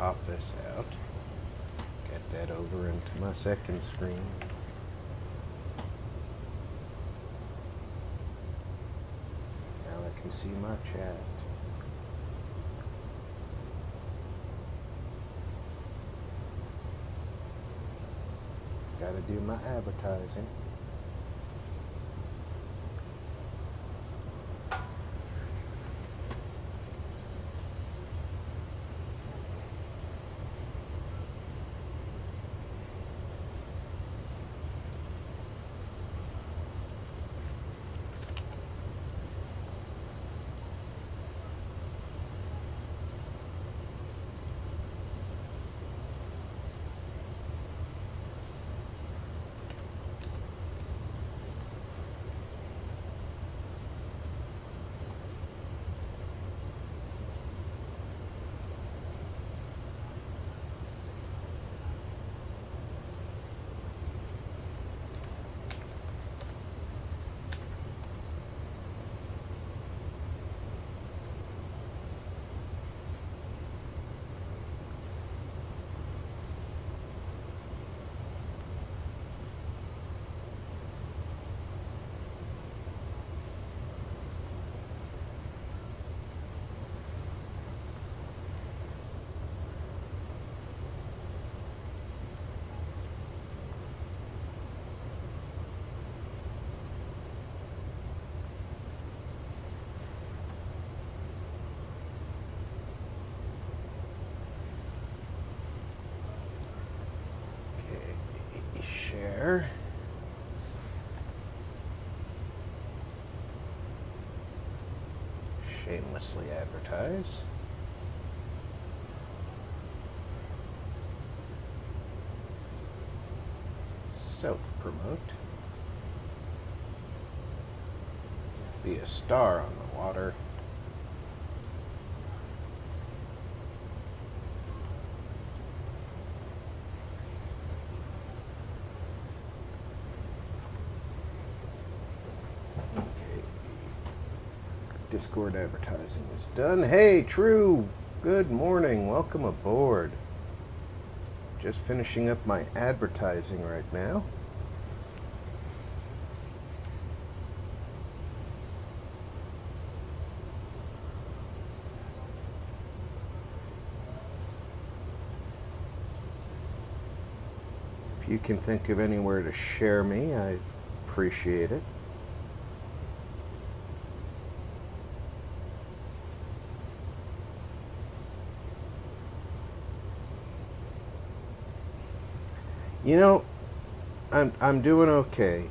pop this out. Get that over into my second screen. Now I can see my chat. Gotta do my advertising. Share. Shamelessly advertise. Self-promote. Be a star on the water. Discord advertising is done. Hey, True. Good morning. Welcome aboard. Just finishing up my advertising right now. If you can think of anywhere to share me, I appreciate it. You know, I'm doing okay.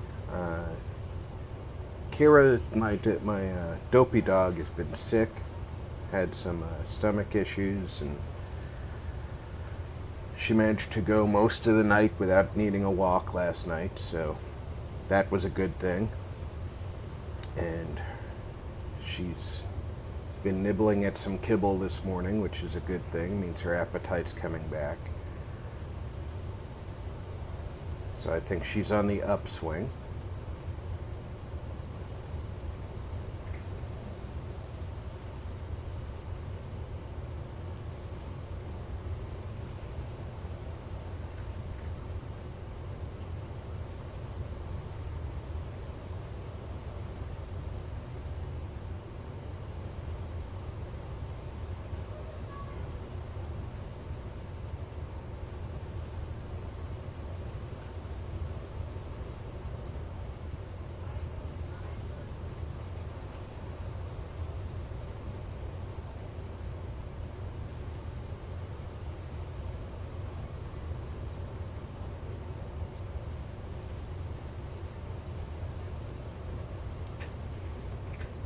Kira, my dopey dog, has been sick, had some stomach issues, and she managed to go most of the night without needing a walk last night, so that was a good thing. And she's been nibbling at some kibble this morning, which is a good thing, means her appetite's coming back. So I think she's on the upswing.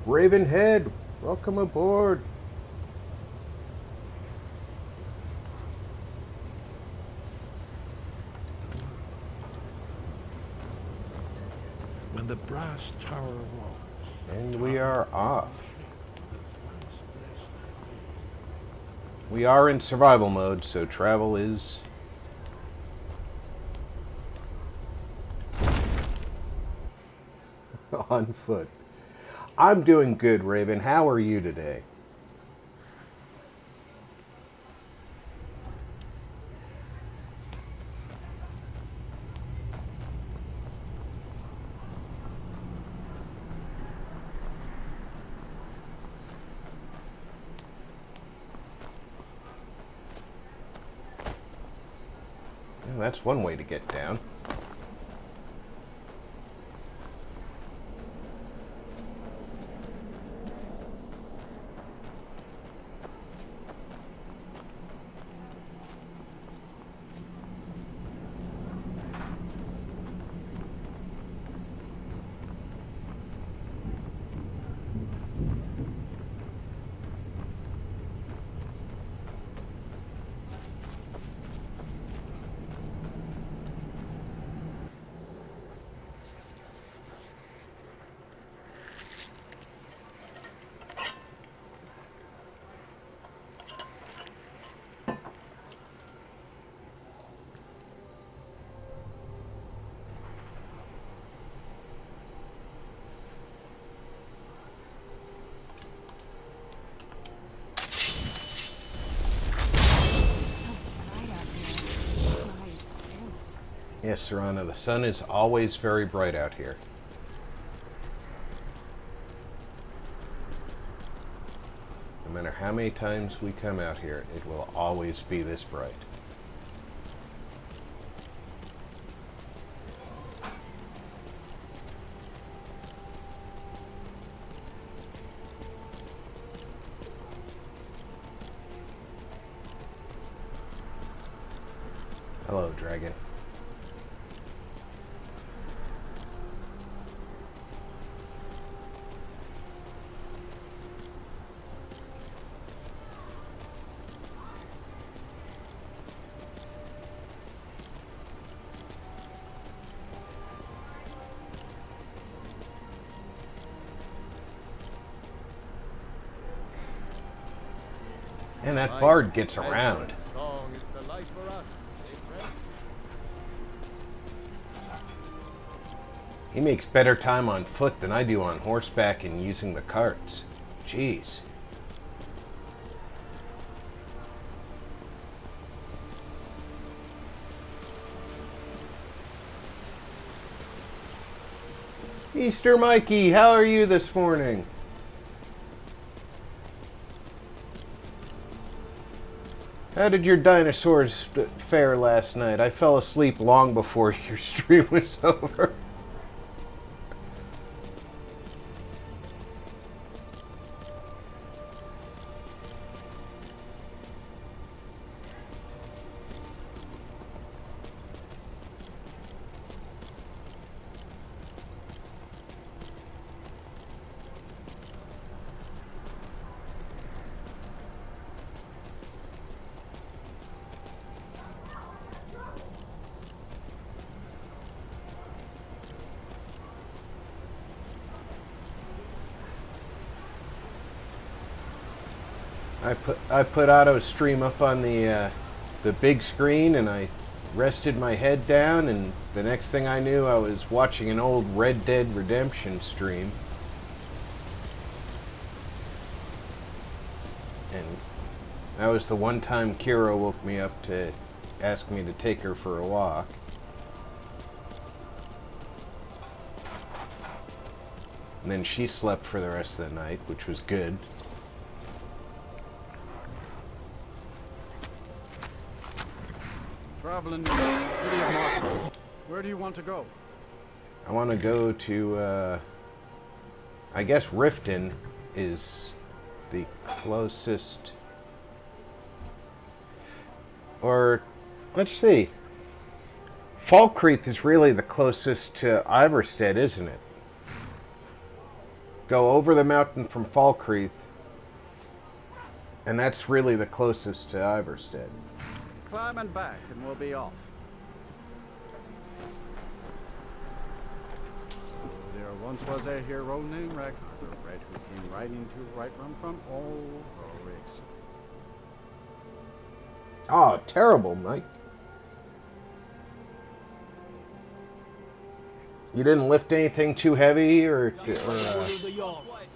Ravenhead, welcome aboard. When the brass tower rose, and we are off. We are in survival mode, so travel is on foot. I'm doing good, Raven. How are you today? that's one way to get down. Yes, Serrano, the sun is always very bright out here. No matter how many times we come out here, it will always be this bright. Hello, dragon. And that bard gets around. Song is the life for us, He makes better time on foot than I do on horseback and using the carts. Jeez. Easter Mikey, how are you this morning? How did your dinosaurs fare last night? I fell asleep long before your stream was over. I put auto stream up on the big screen, and I rested my head down, and the next thing I knew I was watching an old Red Dead Redemption stream. And that was the one time Kira woke me up to ask me to take her for a walk. And then she slept for the rest of the night, which was good. Traveling city of Marco. Where do you want to go? I want to go to, I guess Riften is the closest. Or, let's see. Falkreath is really the closest to Iverstead, isn't it? Go over the mountain from Falkreath, and that's really the closest to Iverstead. Climb and back, and we'll be off. There once was a hero named Rack, the red who came riding to right run from all Ricks. Oh, terrible, Mike. You didn't lift anything too heavy, or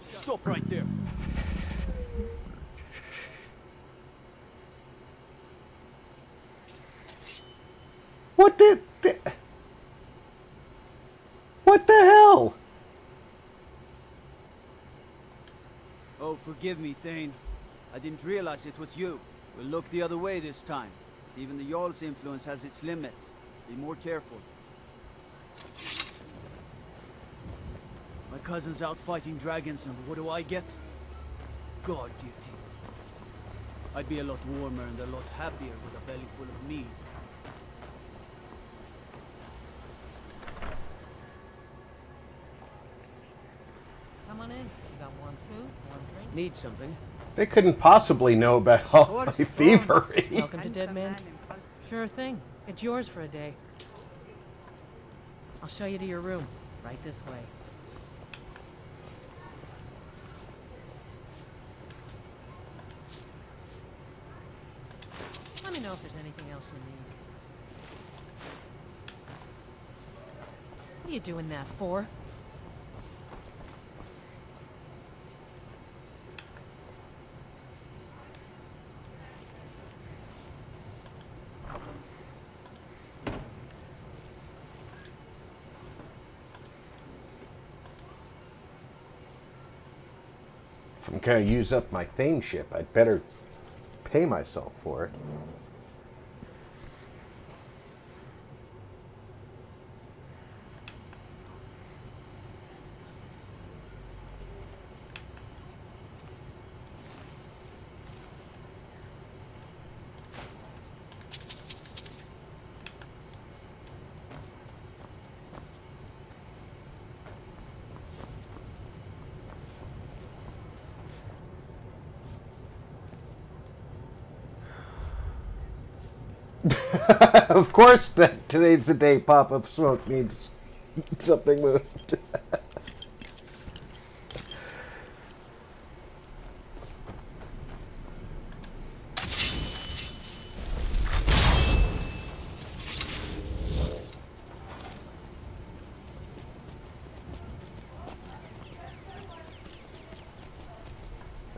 Stop right there. What the hell? Oh, forgive me, Thane. I didn't realize it was you. We'll look the other way this time. Even the Jarl's influence has its limits. Be more careful. My cousin's out fighting dragons, and what do I get? God duty. I'd be a lot warmer and a lot happier with a belly full of mead. Come on in. You got warm food, warm drink? Need something? They couldn't possibly know about all my thievery. Welcome to Dead Man. Sure thing. It's yours for a day. I'll show you to your room. Right this way. Let me know if there's anything else you need. What are you doing that for? If I'm going to use up my thainship, I'd better pay myself for it. Of course, today's the day pop-up smoke needs something moved.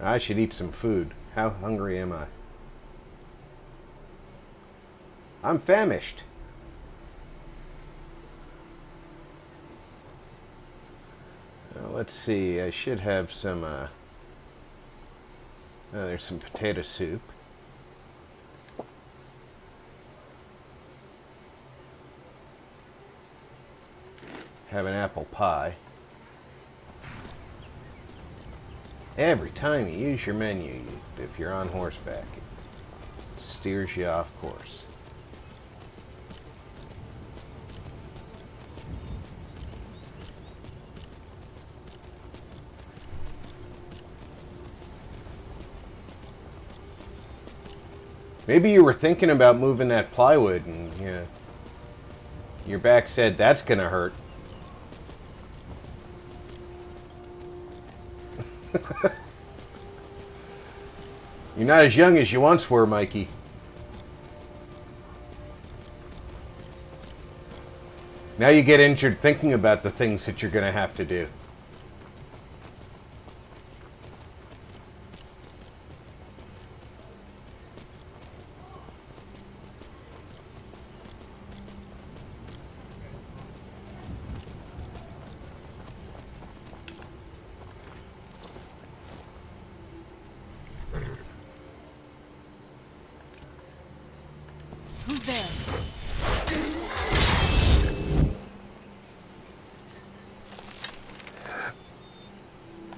I should eat some food. How hungry am I? I'm famished. Let's see. I should have some. There's some potato soup. Have an apple pie. Every time you use your menu, if you're on horseback, it steers you off course. Maybe you were thinking about moving that plywood and your back said that's gonna hurt. You're not as young as you once were, Mikey. Now you get injured thinking about the things that you're gonna have to do. Who's there?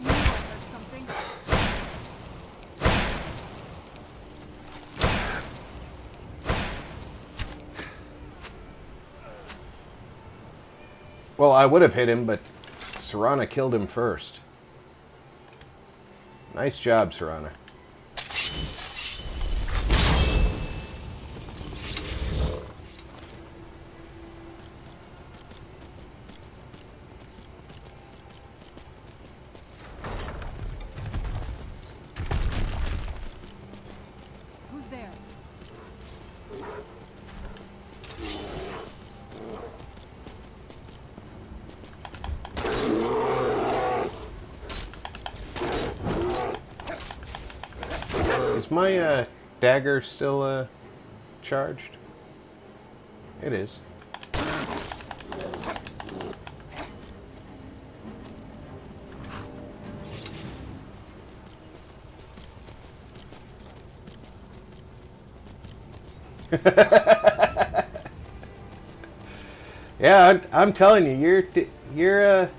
Heard something? Well, I would have hit him, but Serana killed him first. Nice job, Serana. Who's there? Is my dagger still charged? It is. Yeah, I'm telling you, you're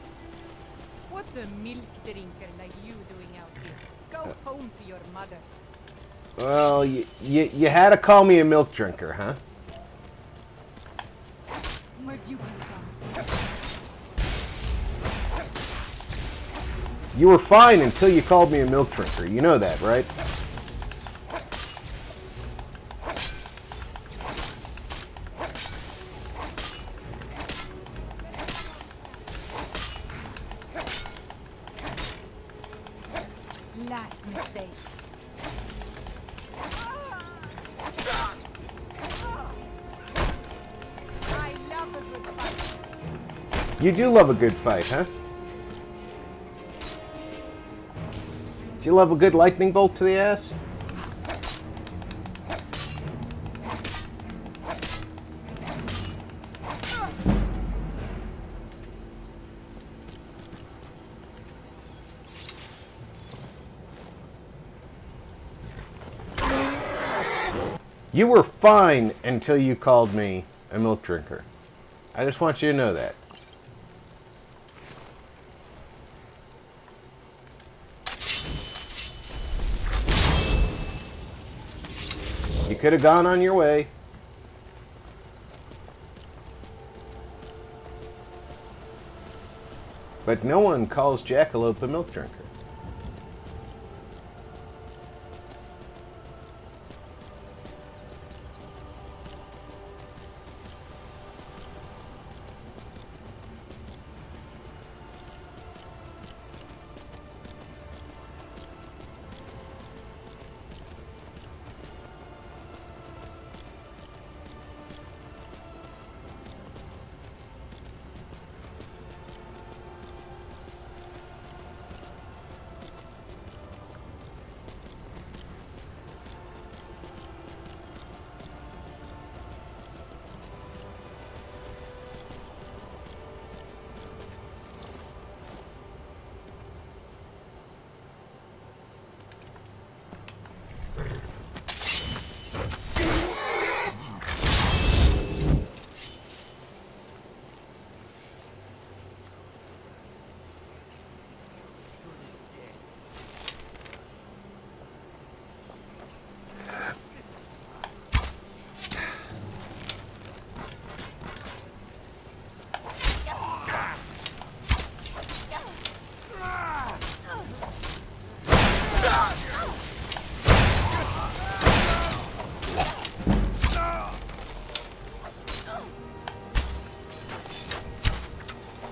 What's a milk drinker like you doing out here? Go home to your mother. well, you had to call me a milk drinker, huh? Where'd you come from? You were fine until you called me a milk drinker. You know that, right? Last mistake. I love a good fight. You do love a good fight, huh? Do you love a good lightning bolt to the ass? You were fine until you called me a milk drinker. I just want you to know that. You could have gone on your way. But no one calls Jackalope a milk drinker.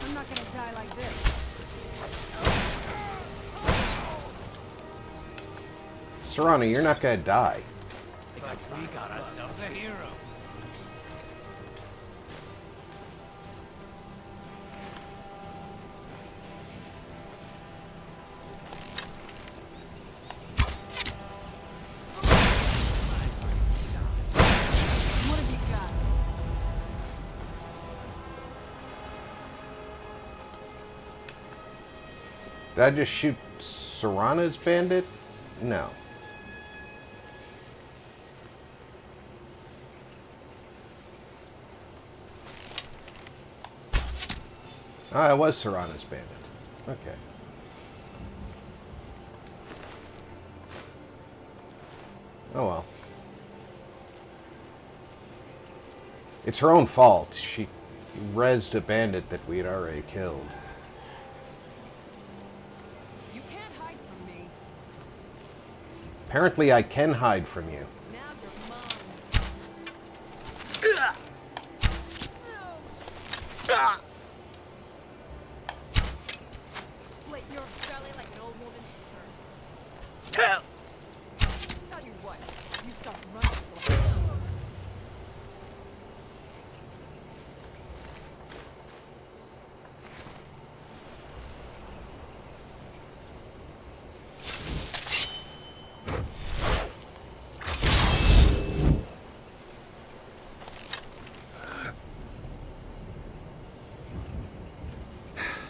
I'm not gonna die like this. Serrano, you're not gonna die. Looks like we got ourselves a hero. What have you got? Did I just shoot Serrano's bandit? No. Ah, it was Serrano's bandit. Okay. Oh well. It's her own fault. She rezzed a bandit that we had already killed. You can't hide from me. Apparently I can hide from you. Now you're mine. Split your belly like an old woman's purse. Tell you what, you stop running so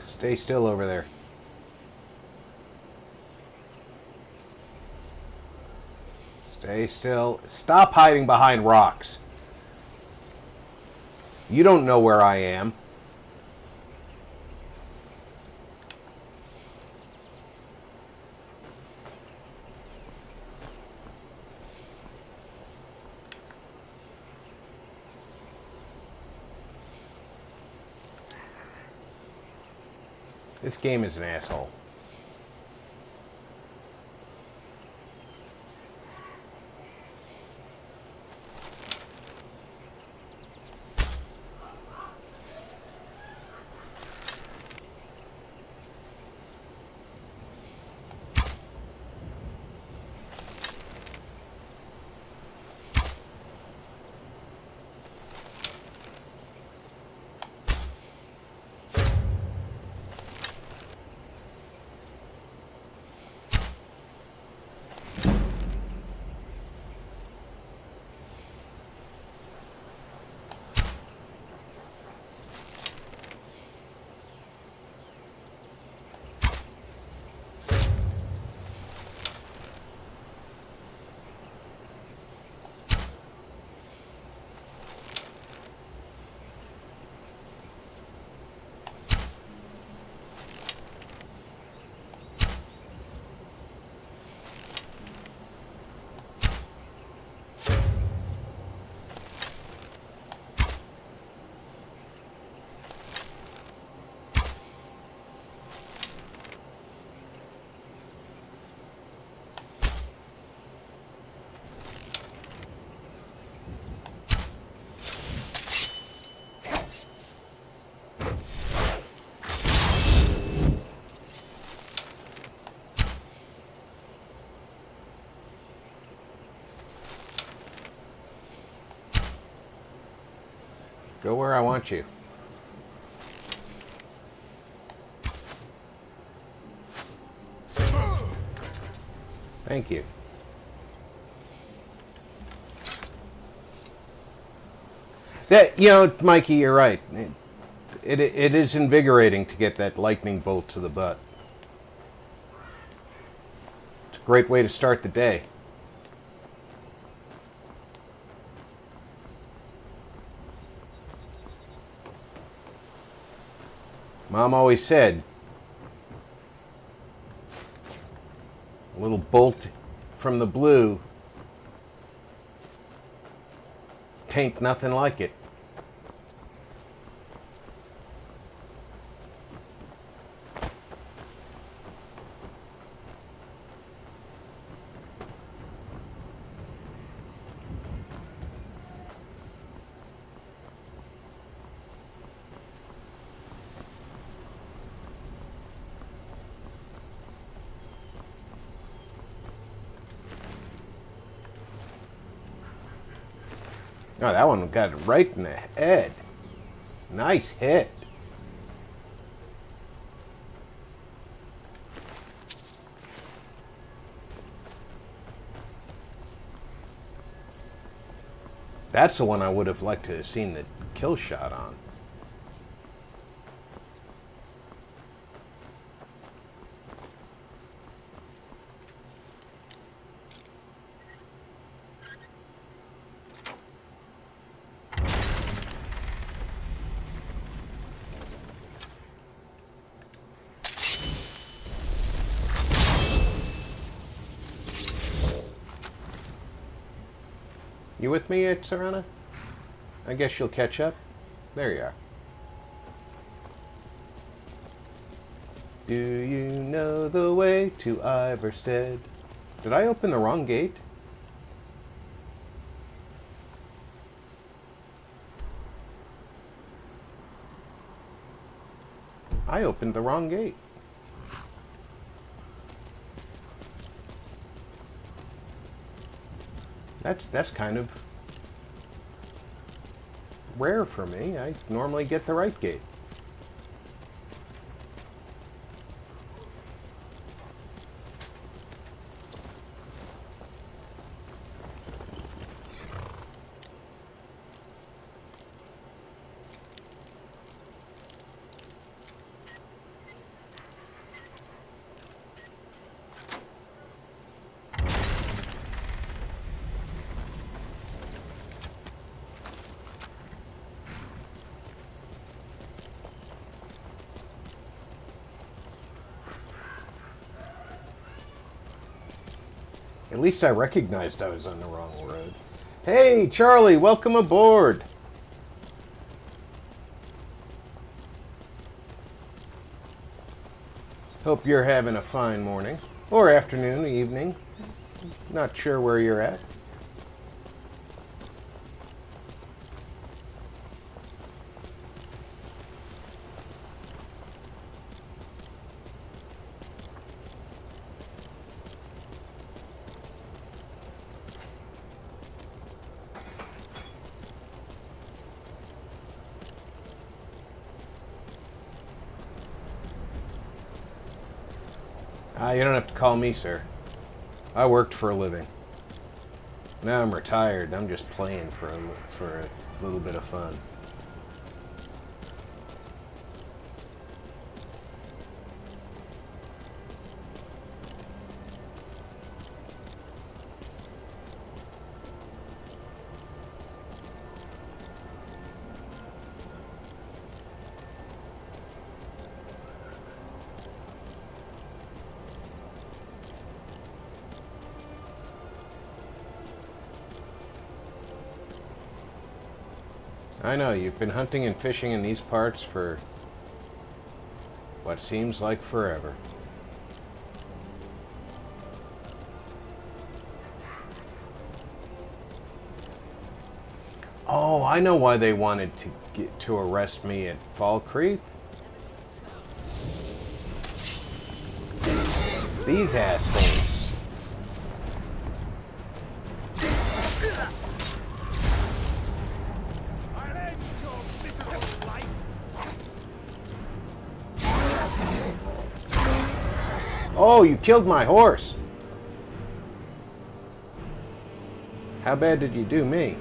Stay still over there. Stay still. Stop hiding behind rocks. You don't know where I am. This game is an asshole. Go where I want you. Thank you. That, you know, Mikey, you're right. It is invigorating to get that lightning bolt to the butt. It's a great way to start the day. Mom always said, a little bolt from the blue, tain't nothing like it. Oh, that one got it right in the head. Nice hit. That's the one I would have liked to have seen the kill shot on. You with me, Sarana? I guess you'll catch up. There you are. Do you know the way to Iverstead? Did I open the wrong gate? I opened the wrong gate. That's kind of rare for me. I normally get the right gate. At least I recognized I was on the wrong road. Hey, Charlie, welcome aboard. Hope you're having a fine morning. Or afternoon, evening. Not sure where you're at. You don't have to call me, sir. I worked for a living. Now I'm retired. I'm just playing for a little bit of fun. I know, you've been hunting and fishing in these parts for what seems like forever. Oh, I know why they wanted to arrest me at Fall Creek. These assholes. Oh, you killed my horse. How bad did you do me?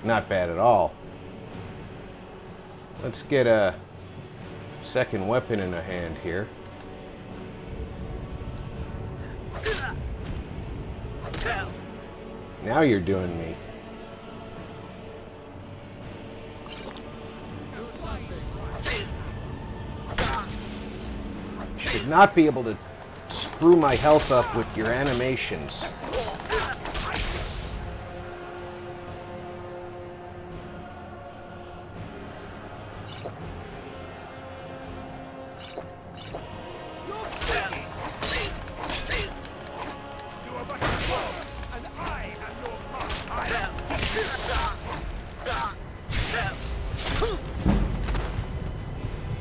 Not bad at all. Let's get a second weapon in a hand here. Now you're doing me. Should not be able to screw my health up with your animations.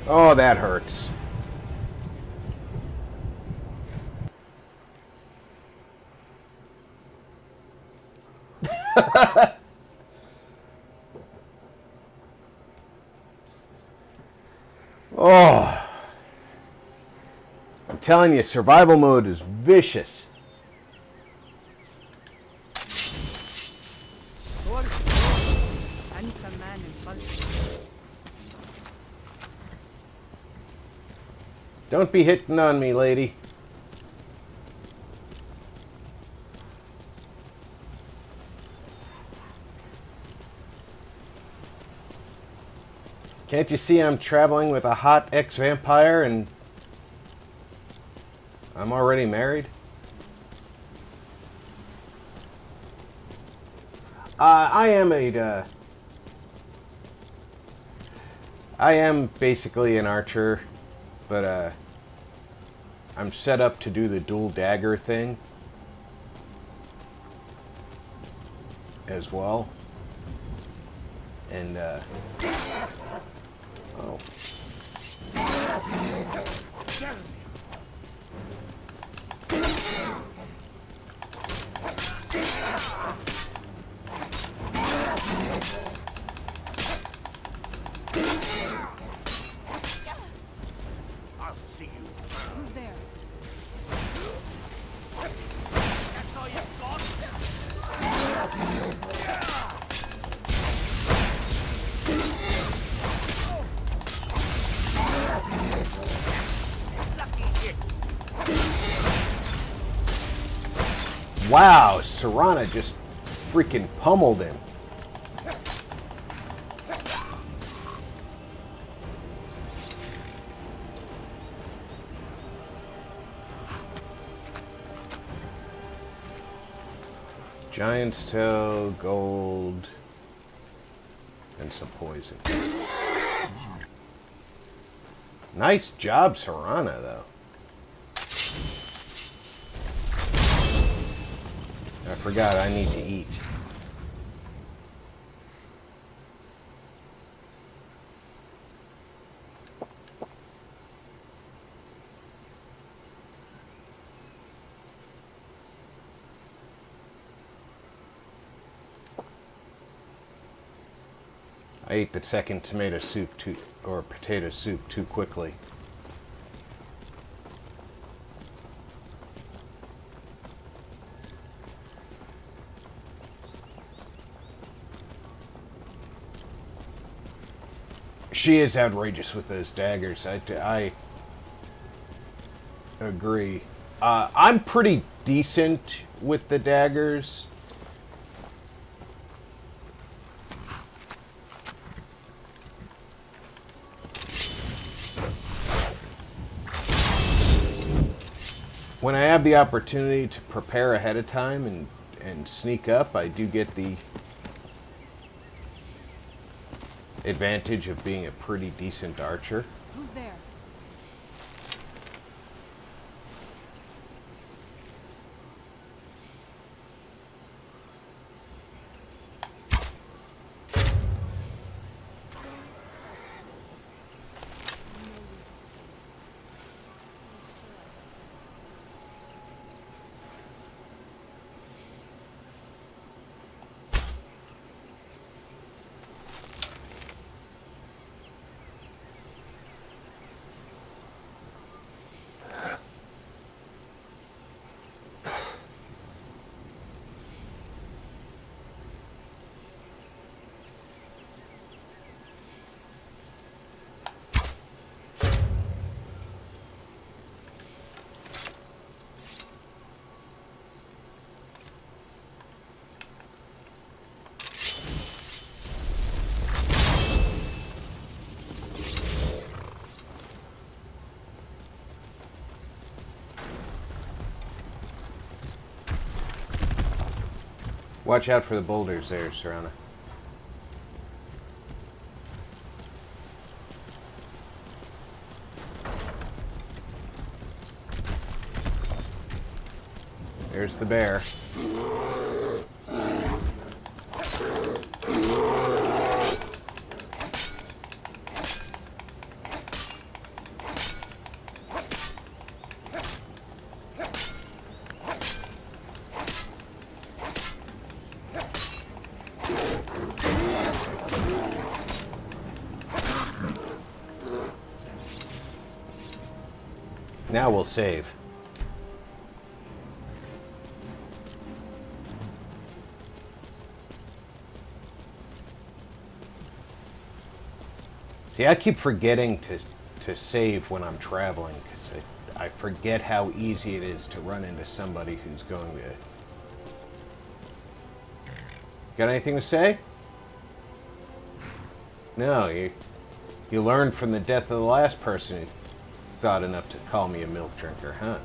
Oh, that hurts. Oh, I'm telling you, survival mode is vicious. Handsome man in false. Don't be hitting on me, lady. Can't you see I'm traveling with a hot ex-vampire and I'm already married? I am basically an archer, but I'm set up to do the dual dagger thing as well. And oh. I'll see you. Who's there? That's all you've got? Wow, Serana just freaking pummeled him. Giant's toe, gold, and some poison. Nice job, Serana, though. I forgot I need to eat. I ate the second tomato soup or potato soup too quickly. She is outrageous with those daggers. I agree. I'm pretty decent with the daggers. When I have the opportunity to prepare ahead of time and sneak up, I do get the advantage of being a pretty decent archer. Who's there? Watch out for the boulders there, Serana. There's the bear. Now we'll save. See, I keep forgetting to save when I'm traveling because I forget how easy it is to run into somebody who's going to... Got anything to say? No, you learned from the death of the last person who thought enough to call me a milk drinker, huh?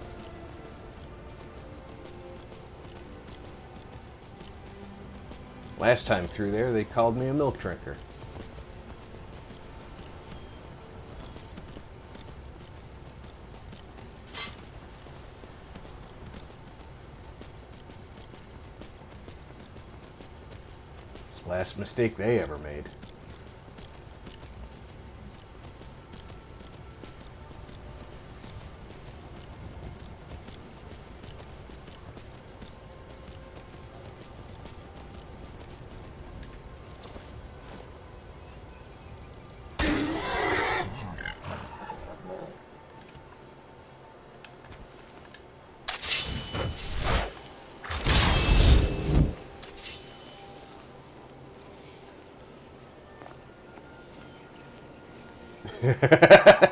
Last time through there, they called me a milk drinker. It's the last mistake they ever made.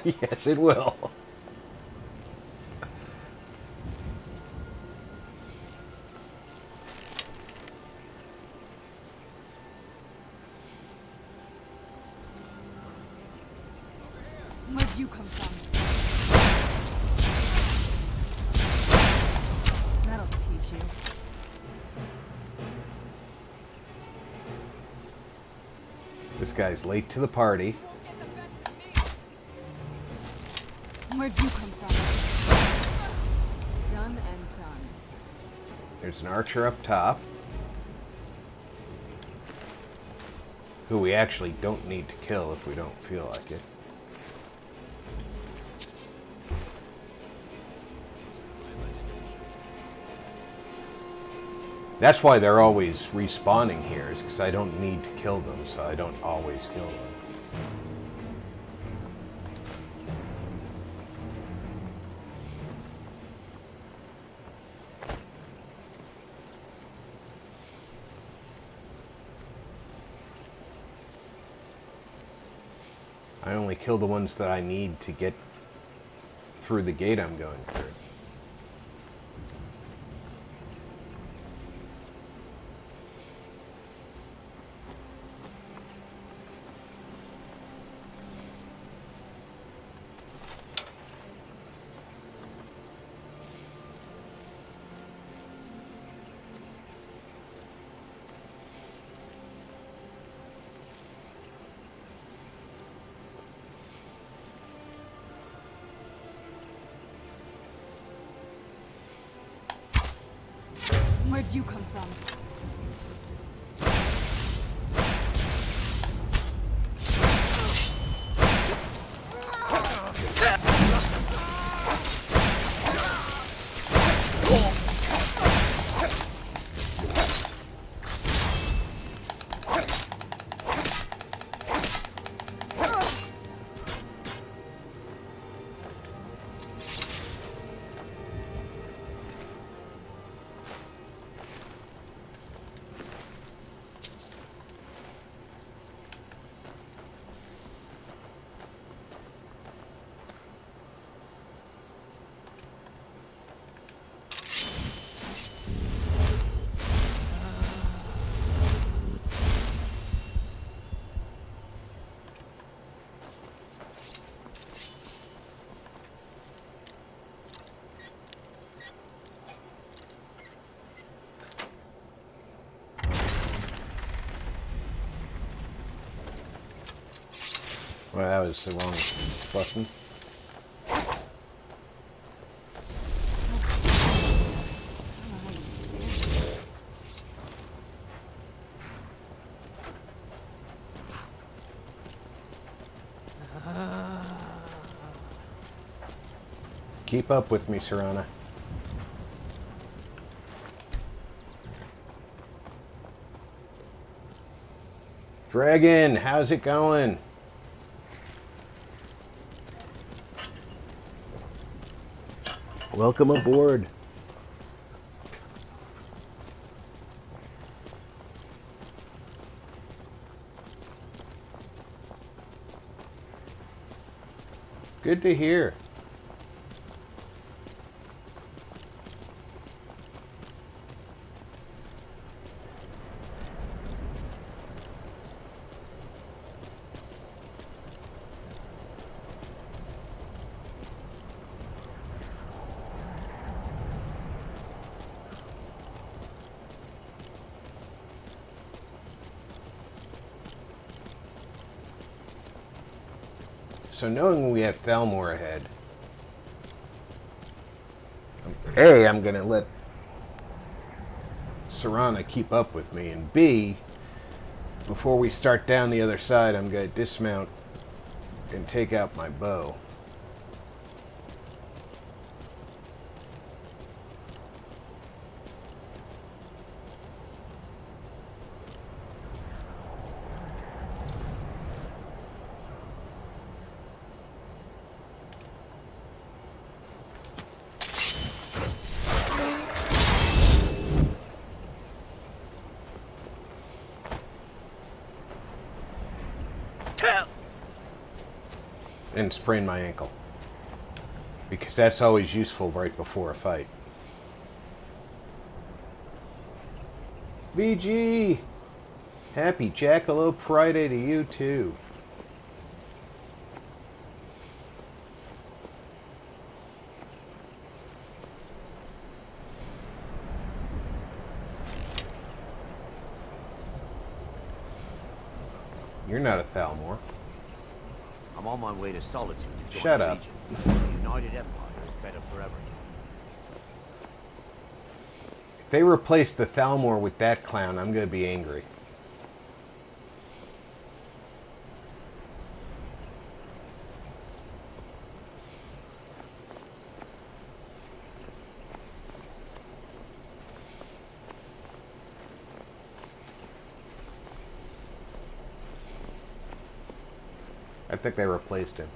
Yes, it will. Where'd you come from? That'll teach you. This guy's late to the party. Where'd you come from? Done and done. There's an archer up top, who we actually don't need to kill if we don't feel like it. That's why they're always respawning here, is because I don't need to kill them, so I don't always kill them. I only kill the ones that I need to get through the gate I'm going through. Where'd you come from? Well, that was the wrong button. Keep up with me, Serana. Dragon, how's it going? Welcome aboard. Good to hear. So knowing we have Thalmor ahead, A, I'm going to let Serana keep up with me, and B, before we start down the other side, I'm going to dismount and take out my bow. And sprain my ankle, because that's always useful right before a fight. VG! Happy Jackalope Friday to you too. You're not a Thalmor. I'm on my way to Solitude to join Shut the up. Legion. The United Empire is better forever. If they replace the Thalmor with that clown, I'm gonna be angry. I think they replaced him.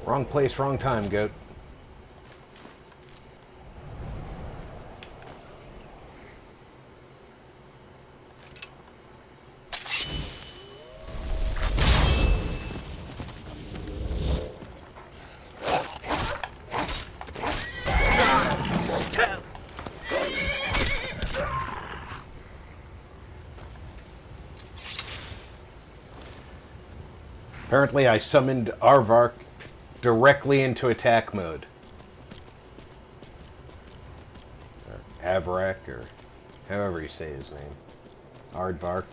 Wrong place, wrong time, goat. Apparently I summoned Aardvark directly into attack mode. Or Avrak, or however you say his name. Aardvark.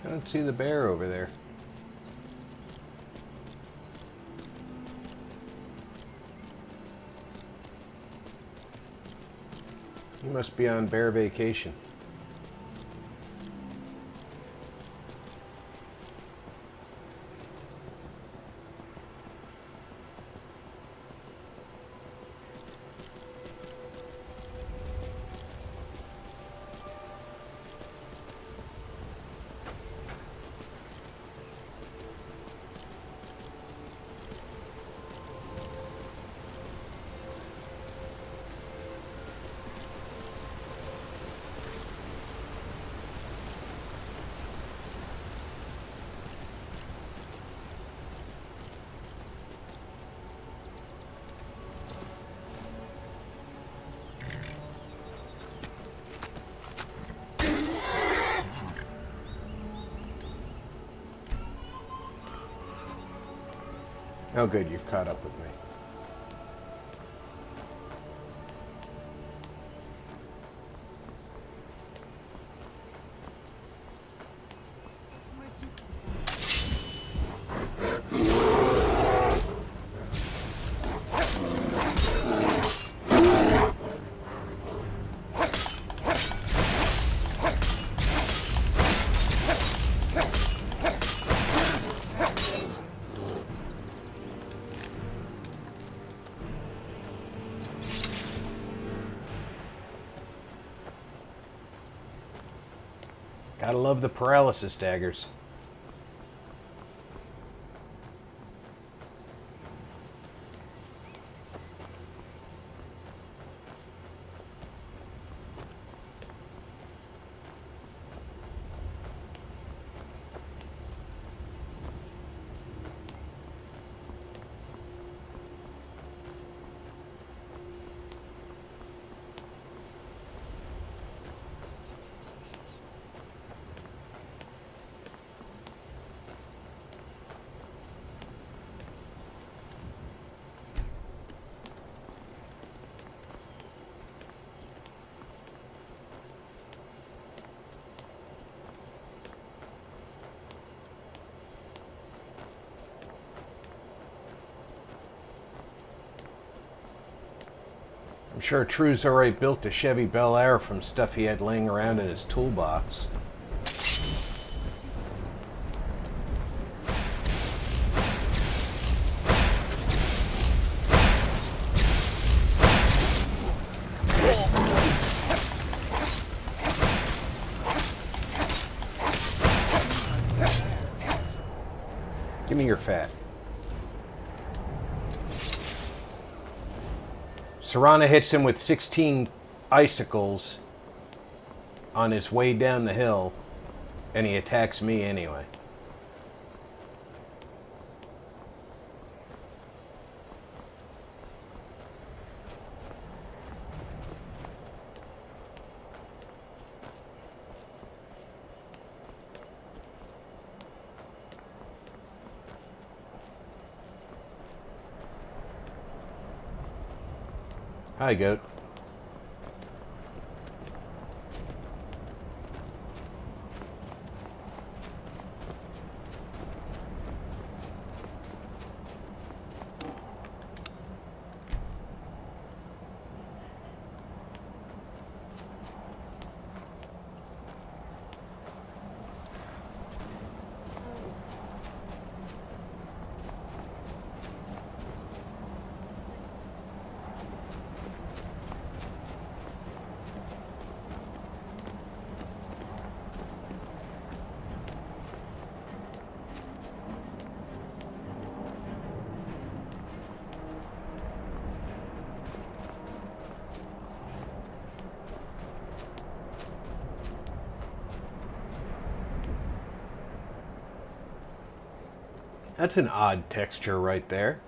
I don't see the bear over there. He must be on bear vacation. Oh good, you've caught up with me. Gotta love the paralysis daggers. I'm sure True's already built a Chevy Bel Air from stuff he had laying around in his toolbox. Give me your fat. Serrana hits him with 16 icicles on his way down the hill, and he attacks me anyway. Hi, goat. That's an odd texture right there.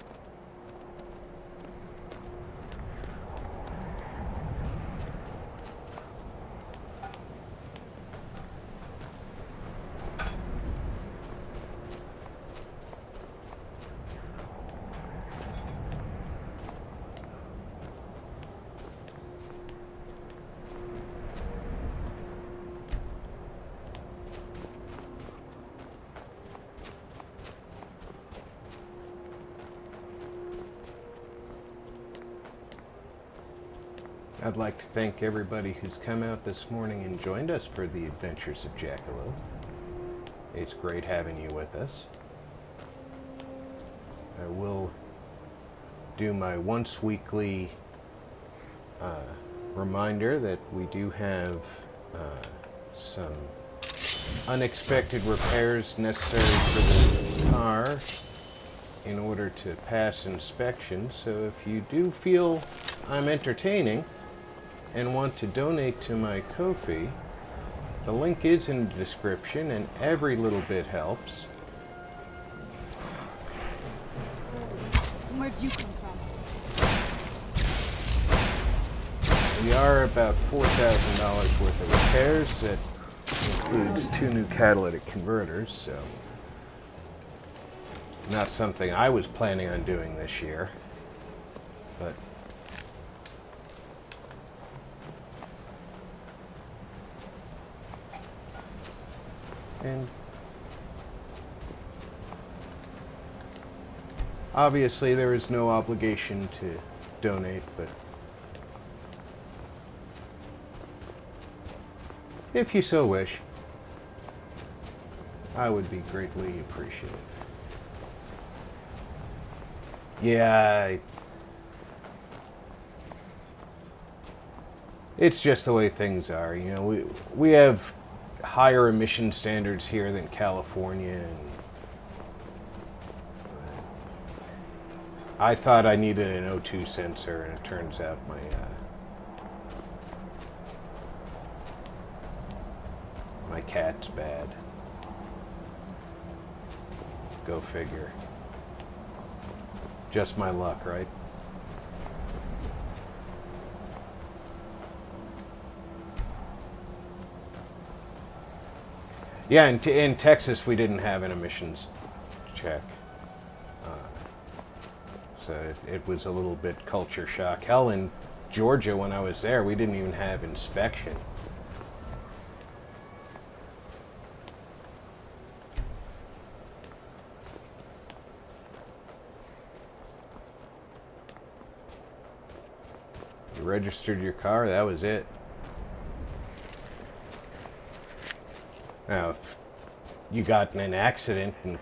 I'd like to thank everybody who's come out this morning and joined us for the adventures of Jackalope. It's great having you with us. I will do my once weekly reminder that we do have some unexpected repairs necessary for the car in order to pass inspection. So if you do feel I'm entertaining and want to donate to my Ko-fi, the link is in the description and every little bit helps. Where'd you come from? We are about $4,000 worth of repairs. That includes 2 new catalytic converters, so not something I was planning on doing this year, but and obviously there is no obligation to donate, but if you so wish, I would be greatly appreciated. Yeah, it's just the way things are. You know, we have higher emission standards here than California, and I thought I needed an O2 sensor, and it turns out my cat's bad. Go figure. Just my luck, right? Yeah, in Texas we didn't have an emissions check. So it was a little bit culture shock. Hell, in Georgia when I was there, we didn't even have inspection. You registered your car, that was it. Now, if you got in an accident and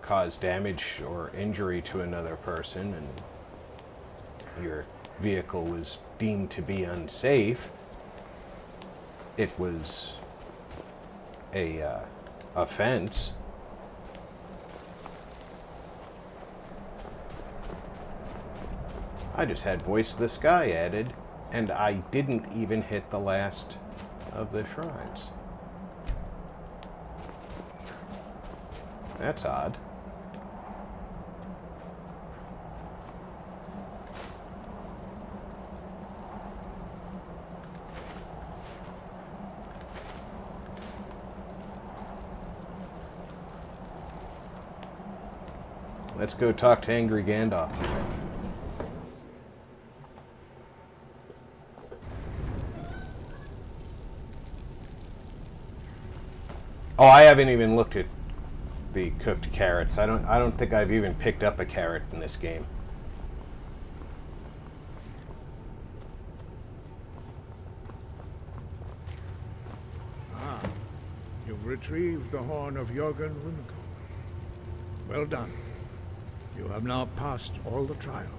caused damage or injury to another person and your vehicle was deemed to be unsafe, it was a offense. I just had Voice of the Sky added, and I didn't even hit the last of the shrines. That's odd. Let's go talk to Angry Gandalf. Oh, I haven't even looked at the cooked carrots. I don't think I've even picked up a carrot in this game. You've retrieved the horn of Jörgen Runegård. Well done. You have now passed all the trials.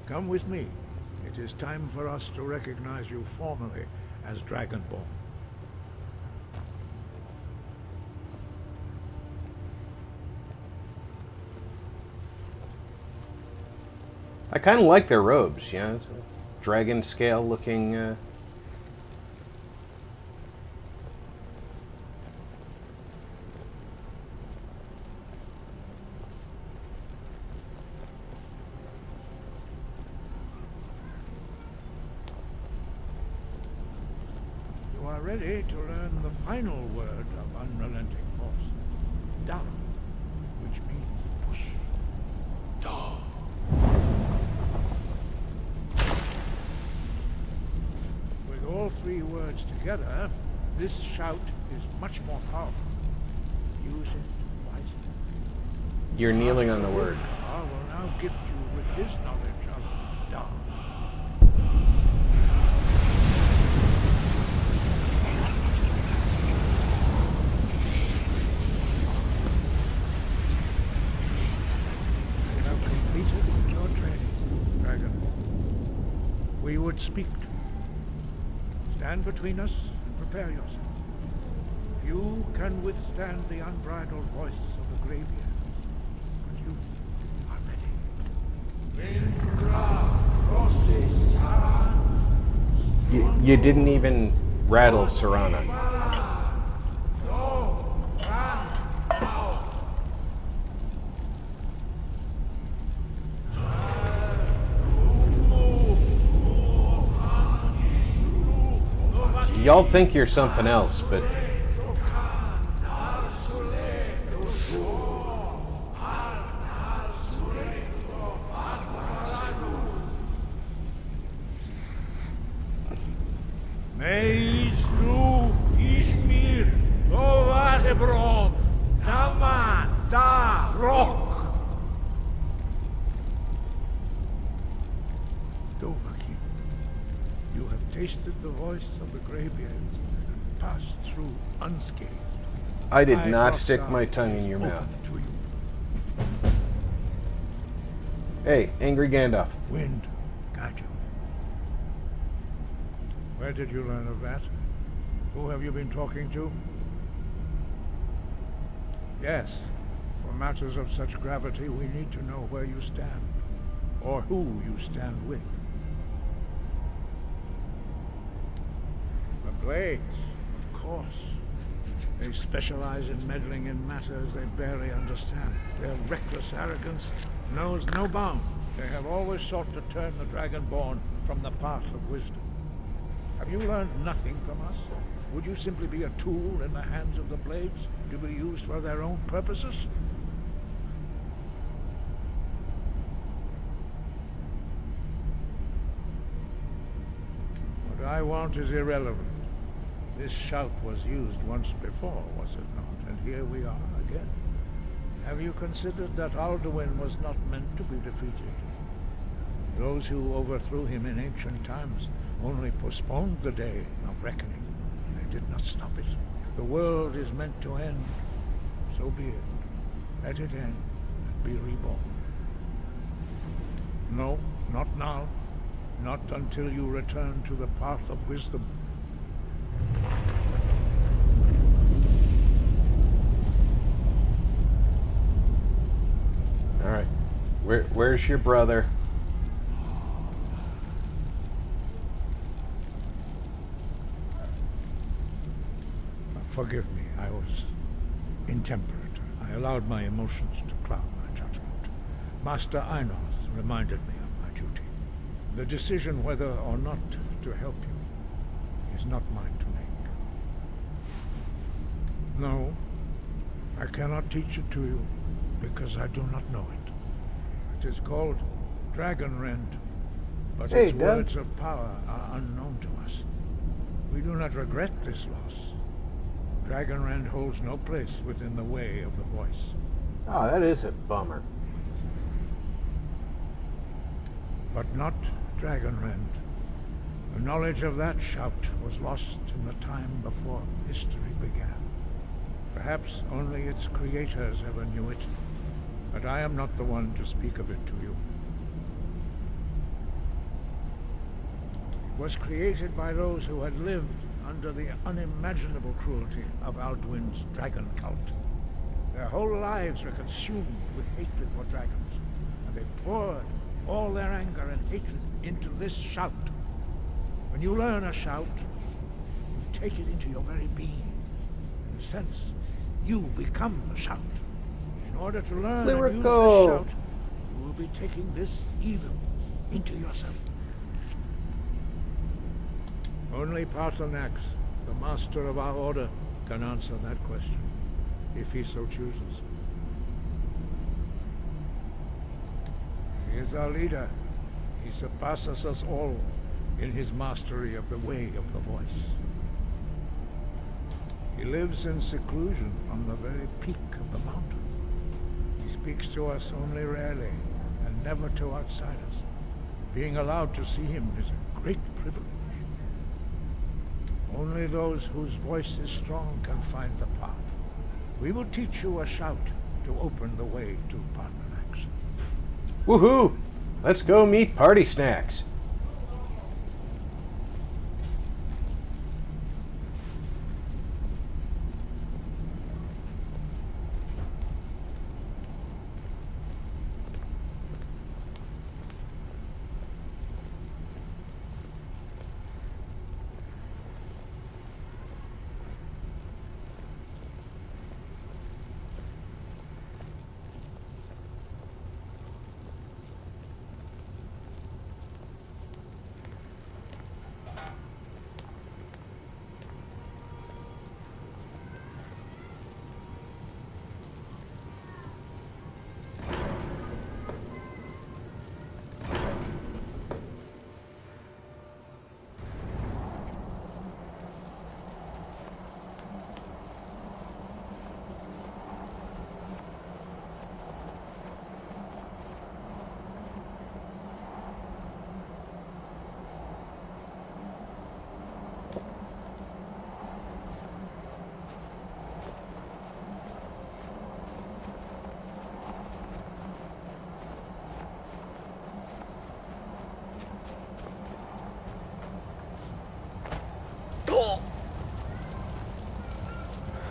Come with me. It is time for us to recognize you formally as Dragonborn. I kind of like their robes, you know, dragon scale looking. You are ready to learn the final word of unrelenting force. Da, which means push. Da. With all three words together, this shout is much more powerful. Use it wisely. You're kneeling on the word. I will now gift you with his knowledge of Da. You have completed your training, Dragon. We would speak to you. Stand between us and prepare yourself. Few can withstand the unbridled voice of the Greybeards, but you are ready. You didn't even rattle Serana. Y'all think you're something else, but You have tasted the voice of the Greybeards and passed through unscathed. I did not stick my tongue in your mouth. To you. Hey, Angry Gandalf. Wind, guide you. Where did you learn of that? Who have you been talking to? Yes, for matters of such gravity, we need to know where you stand, or who you stand with. The Blades, of course. They specialize in meddling in matters they barely understand. Their reckless arrogance knows no bound. They have always sought to turn the Dragonborn from the path of wisdom. Have you learned nothing from us? Would you simply be a tool in the hands of the Blades to be used for their own purposes? What I want is irrelevant. This shout was used once before, was it not? And here we are again. Have you considered that Alduin was not meant to be defeated? Those who overthrew him in ancient times only postponed the day of reckoning. They did not stop it. If the world is meant to end, so be it. Let it end and be reborn. No, not now. Not until you return to the path of wisdom. All right. Where's your brother? Forgive me, I was intemperate. I allowed my emotions to cloud my judgment. Master Einoth reminded me of my duty. The decision whether or not to help you is not mine to make. No, I cannot teach it to you because I do not know it. It is called Dragon Rend, but Hey, its Dad. words of power are unknown to us. We do not regret this loss. Dragonrend holds no place within the way of the voice. Oh, that is a bummer. But not Dragonrend. The knowledge of that shout was lost in the time before history began. Perhaps only its creators ever knew it, but I am not the one to speak of it to you. It was created by those who had lived under the unimaginable cruelty of Alduin's dragon cult. Their whole lives were consumed with hatred for dragons, and they poured all their anger and hatred into this shout. When you learn a shout, you take it into your very being. In a sense, you become the shout. In order to learn and use Lyrical. this shout, you will be taking this evil into yourself. Only Paarthurnax, the master of our order, can answer that question, if he so chooses. He is our leader. He surpasses us all in his mastery of the way of the voice. He lives in seclusion on the very peak of the mountain. He speaks to us only rarely, and never to outsiders. Being allowed to see him is a great privilege. Only those whose voice is strong can find the path. We will teach you a shout to open the way to Paarthurnax. Woohoo! Let's go meet Party Snacks.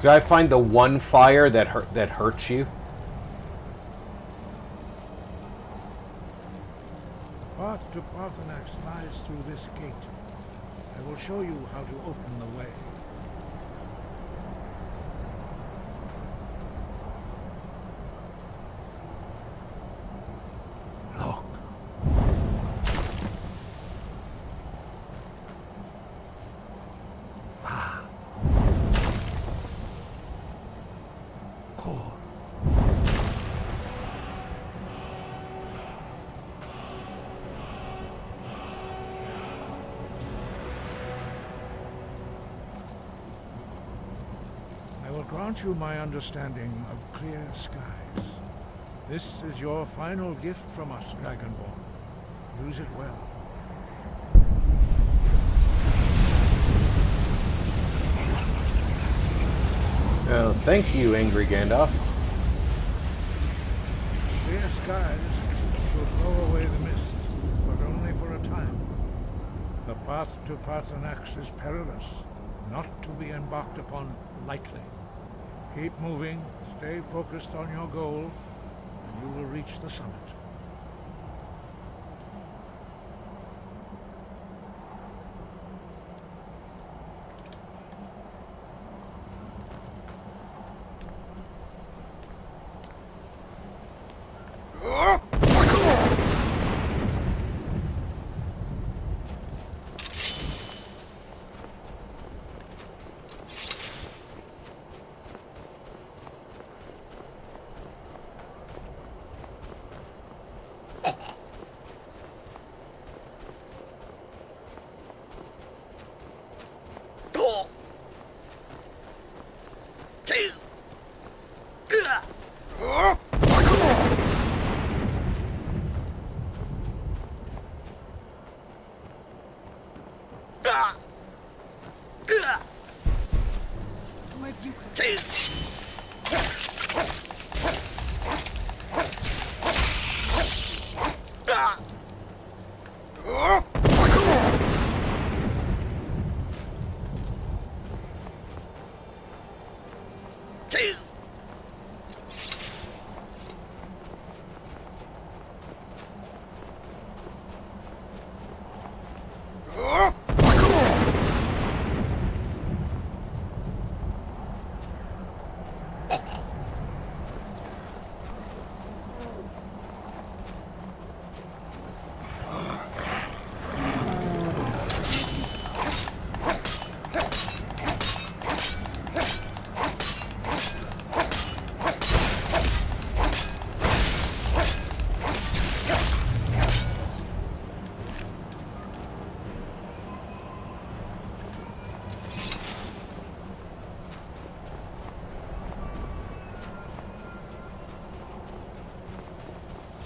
Did I find the one fire that hurts you? Path to Paarthurnax lies through this gate. I will show you how to open the way. Look. Core. I will grant you my understanding of clear skies. This is your final gift from us, Dragonborn. Use it well. Oh, thank you, angry Gandalf. Clear skies will blow away the mist, but only for a time. The path to Paarthurnax is perilous, not to be embarked upon lightly. Keep moving, stay focused on your goal, and you will reach the summit.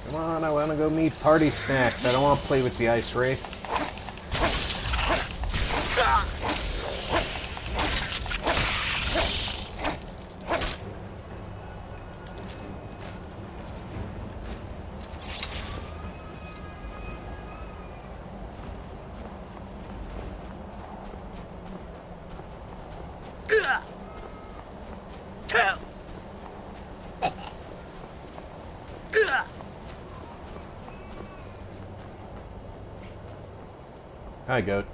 Come on, I want to go meet Party Snacks. I don't want to play with the ice wraith. Hi, goat.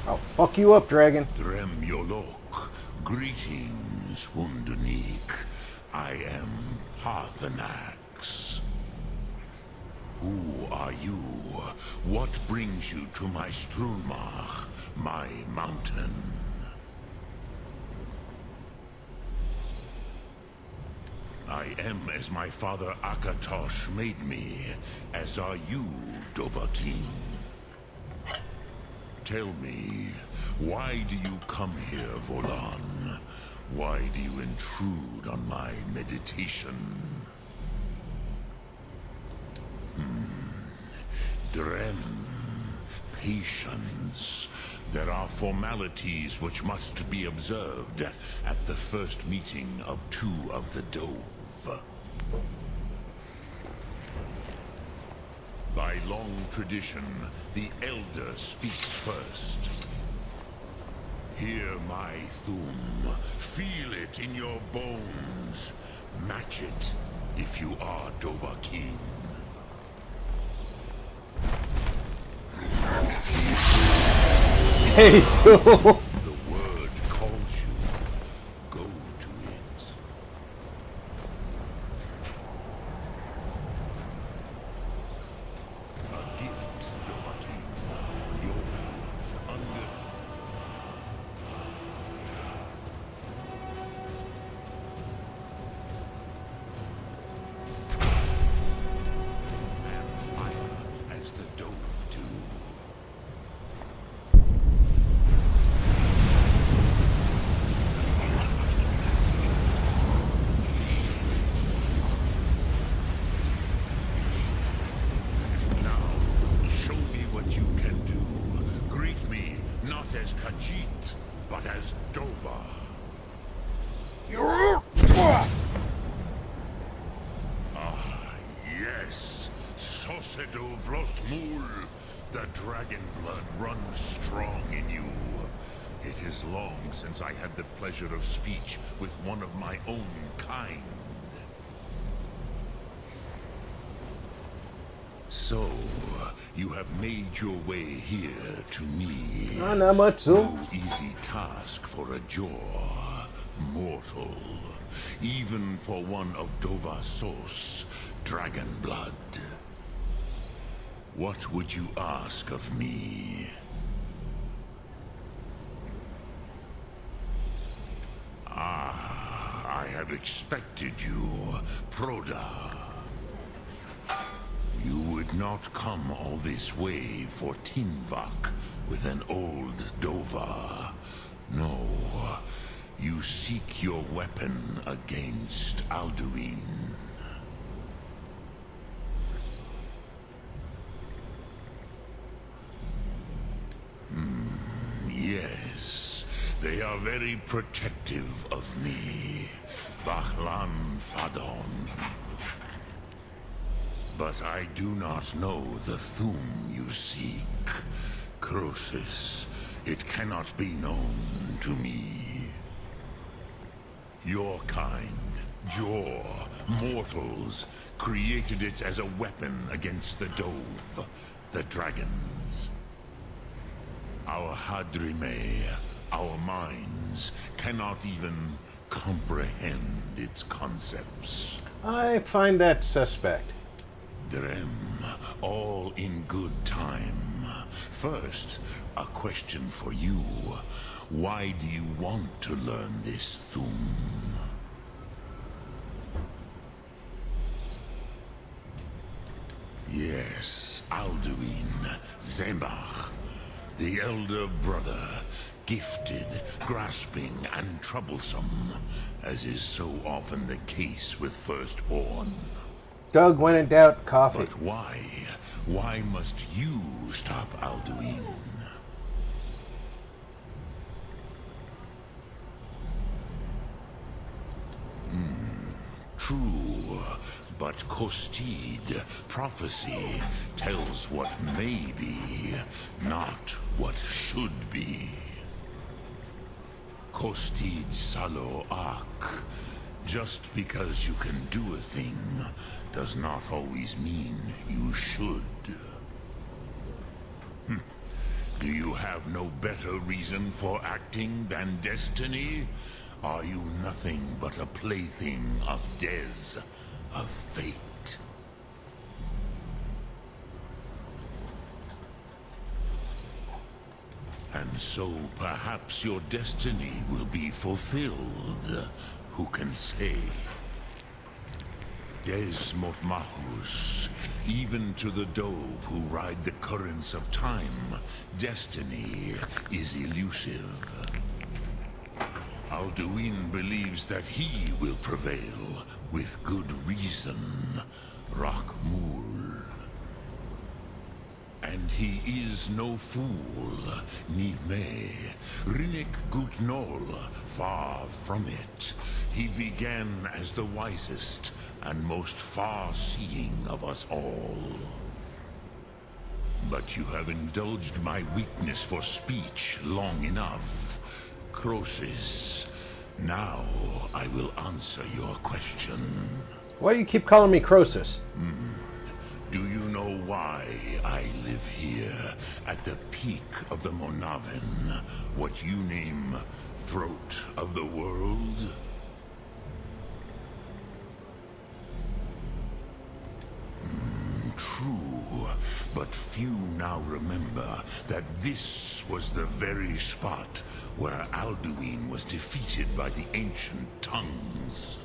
I'll fuck you up, dragon. Drem Yolok, greetings, Wunderneek. I am Paarthurnax. Who are you? What brings you to my Strulmach, my mountain? I am as my father Akatosh made me, as are you, Dovahkiin. Tell me, why do you come here, Volan? Why do you intrude on my meditation? Drem, patience. There are formalities which must be observed at the first meeting of two of the Dove. By long tradition, the Elder speaks first. Hear my Thum. Feel it in your bones. Match it if you are Dovahkiin. Hey, so The word calls you. Go to it. A gift, Dovahkiin. Your under... And fire as the dove do. Now, show me what you can do. Greet me, not as Khajiit, but as Dova. Ah, yes. Sosedo Vlostmul. The dragon blood runs strong in you. It is long since I had the pleasure of speech with one of my own kind. So, you have made your way here to me. Anamatsu. No easy task for a jaw, mortal. Even for one of Dovasos, dragon blood. What would you ask of me? Ah, I had expected you, Proda. You would not come all this way for Tinvak with an old Dova. No, you seek your weapon against Alduin. Yes, they are very protective of me. Bahlan Fadon. But I do not know the Thum you seek. Croesus, it cannot be known to me. Your kind, Jaw, mortals, created it as a weapon against the Dove, the dragons. Our Hadrime, our minds, cannot even comprehend its concepts. I find that suspect. Drem, all in good time. First, a question for you. Why do you want to learn this Thum? Yes, Alduin, Zembach, the elder brother, gifted, grasping, and troublesome, as is so often the case with firstborn. Doug, when in doubt, coffee. But why? Why must you stop Alduin? True, but Kostid, prophecy, tells what may be, not what should be. Kostid Salo Ak. Just because you can do a thing does not always mean you should. Do you have no better reason for acting than destiny? Are you nothing but a plaything of Des, of fate? And so perhaps your destiny will be fulfilled. Who can say? Des Motmahus, even to the Dove who ride the currents of time, destiny is elusive. Alduin believes that he will prevail, with good reason, Rakmul. And he is no fool, Nime, Rinnik Gutnol, far from it. He began as the wisest and most far-seeing of us all. But you have indulged my weakness for speech long enough. Croesus, now I will answer your question. Why do you keep calling me Croesus? Do you know why I live here, at the peak of the Monavin, what you name Throat of the World? True, but few now remember that this was the very spot where Alduin was defeated by the ancient tongues.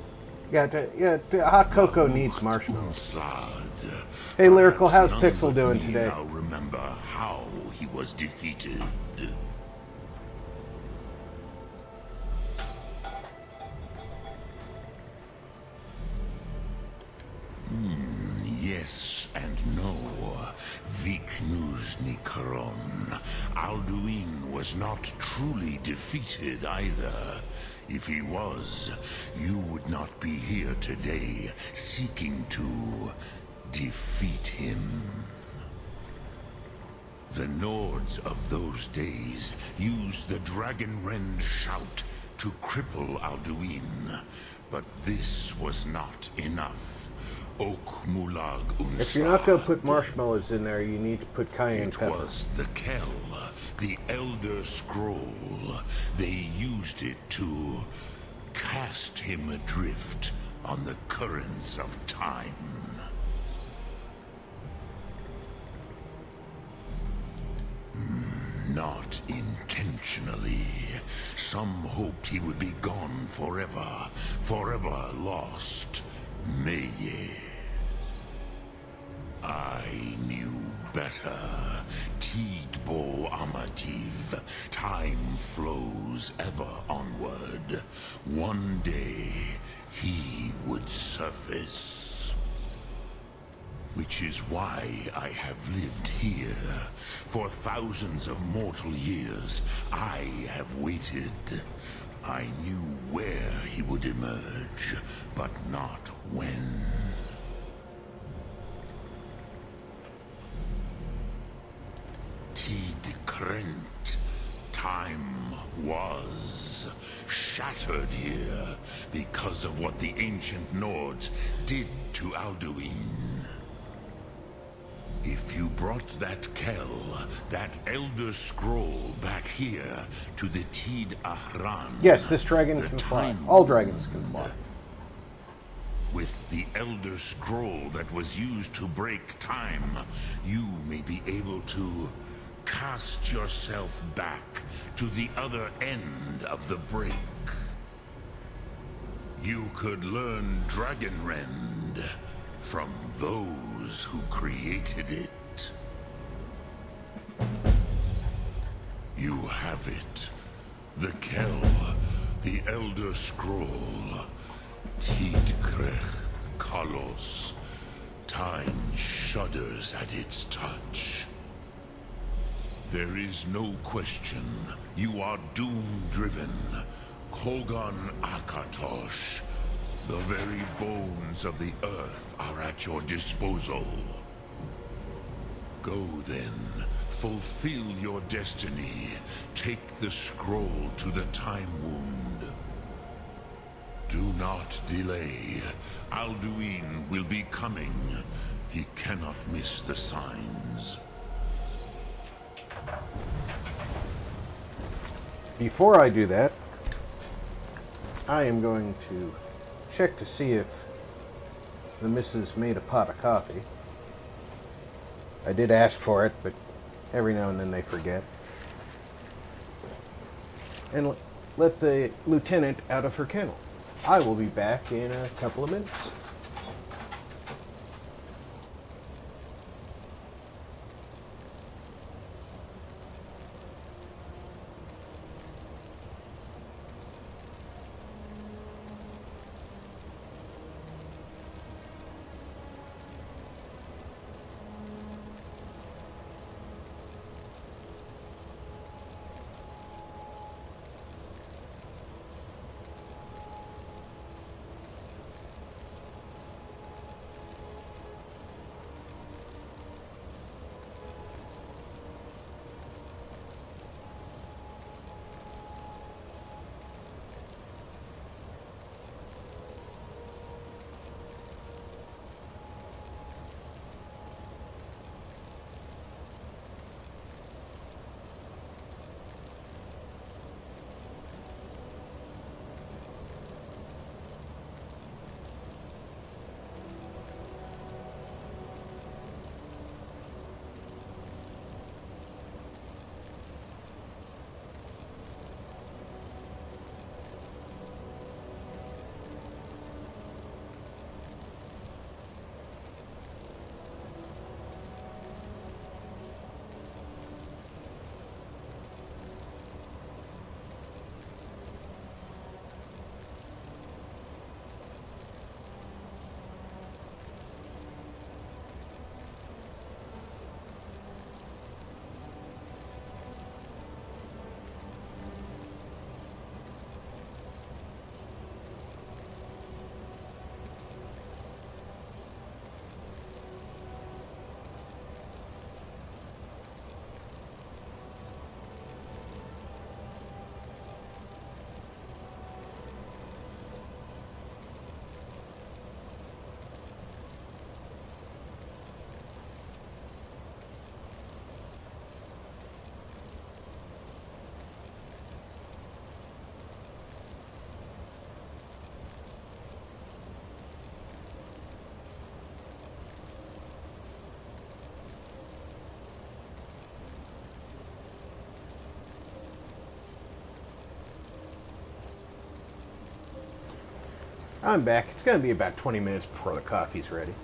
Hot cocoa needs marshmallows. Slad. Hey, Lyrical, how's Perhaps none Pixel but doing me today? Now remember how he was defeated. Yes and no. Viknus Nikaron. Alduin was not truly defeated either. If he was, you would not be here today seeking to defeat him. The Nords of those days used the Dragonrend shout to cripple Alduin, but this was not enough. Ok Mulag Unsad. If you're not going to put marshmallows in there, you need to put cayenne It pepper. was the Kell, the Elder Scroll. They used it to cast him adrift on the currents of time. Not intentionally. Some hoped he would be gone forever, forever lost. Meye. I knew better. Tidbo Amativ. Time flows ever onward. One day, he would surface. Which is why I have lived here. For thousands of mortal years, I have waited. I knew where he would emerge, but not when. Tid Krent. Time was shattered here because of what the ancient Nords did to Alduin. If you brought that Kell, that Elder Scroll back here to the Tid Ahran... Yes, this dragon the can fly. time All dragons can fly. With the Elder Scroll that was used to break time, you may be able to cast yourself back to the other end of the break. You could learn Dragonrend from those who created it. You have it. The Kell, the Elder Scroll. Tidkrech Kalos. Time shudders at its touch. There is no question. You are doom-driven. Kogan Akatosh. The very bones of the earth are at your disposal. Go then. Fulfill your destiny. Take the scroll to the Time Wound. Do not delay. Alduin will be coming. He cannot miss the signs. Before I do that, I am going to check to see if the missus made a pot of coffee. I did ask for it, but every now and then they forget. And let the lieutenant out of her kennel. I will be back in a couple of minutes. I'm back. It's going to be about 20 minutes before the coffee's ready.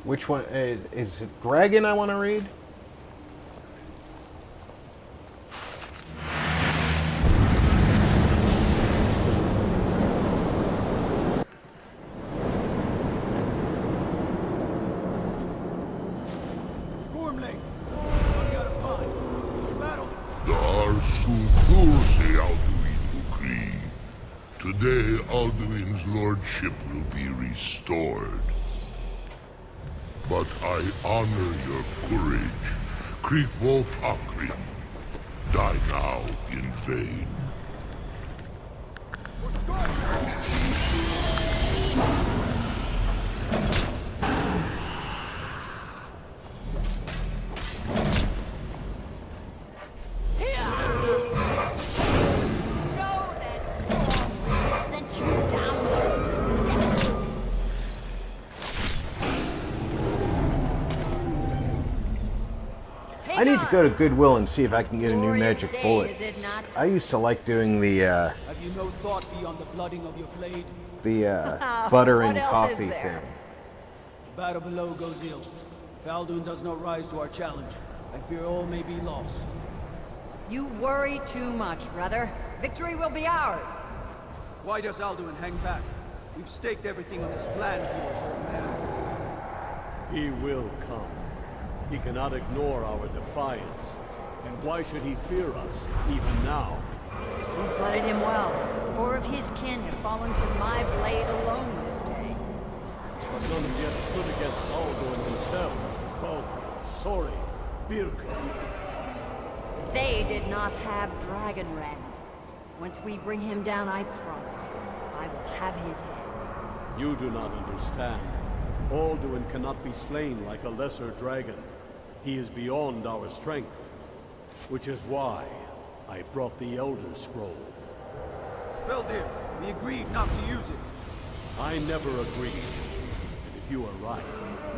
Which one? Is it Dragon I want to read? Gormley! What got a pine? Battle! Dar Sulthurse Alduin Ukri. Today, Alduin's lordship will be restored. But I honor your courage. Krieg Wolf Akrim. Die now in vain. I need to go to Goodwill and see if I can get a new Glorious magic day, bullet. is it not? I used to like doing the Have you no thought beyond the blooding of your blade? butter What and else coffee is there? thing. Battle below goes ill. If Alduin does not rise to our challenge, I fear all may be lost. You worry too much, brother. Victory will be ours. Why does Alduin hang back? We've staked everything on this plan of yours, old man. He will come. He cannot ignore our defiance. And why should he fear us, even now? We blooded him well. 4 of his kin have fallen to my blade alone this day. But none have yet stood against Alduin himself. Oh, sorry, Birka. They did not have Dragonrend. Once we bring him down, I promise, I will have his head. You do not understand. Alduin cannot be slain like a lesser dragon. He is beyond our strength. Which is why I brought the Elder Scroll. Feldir, we agreed not to use it. I never agreed. And if you are right,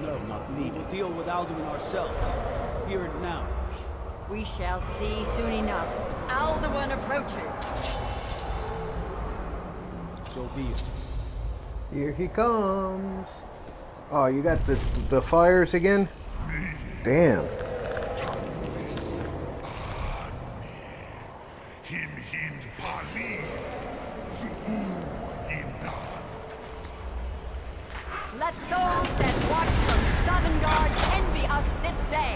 no, not We needed. will deal with Alduin ourselves. Here and now. We shall see soon enough. Alduin approaches. So be it. Here he comes. Oh, you got the fires again? Damn. Him hind pali. Zuu hindan. Let those that watch from Sovngarde envy us this day.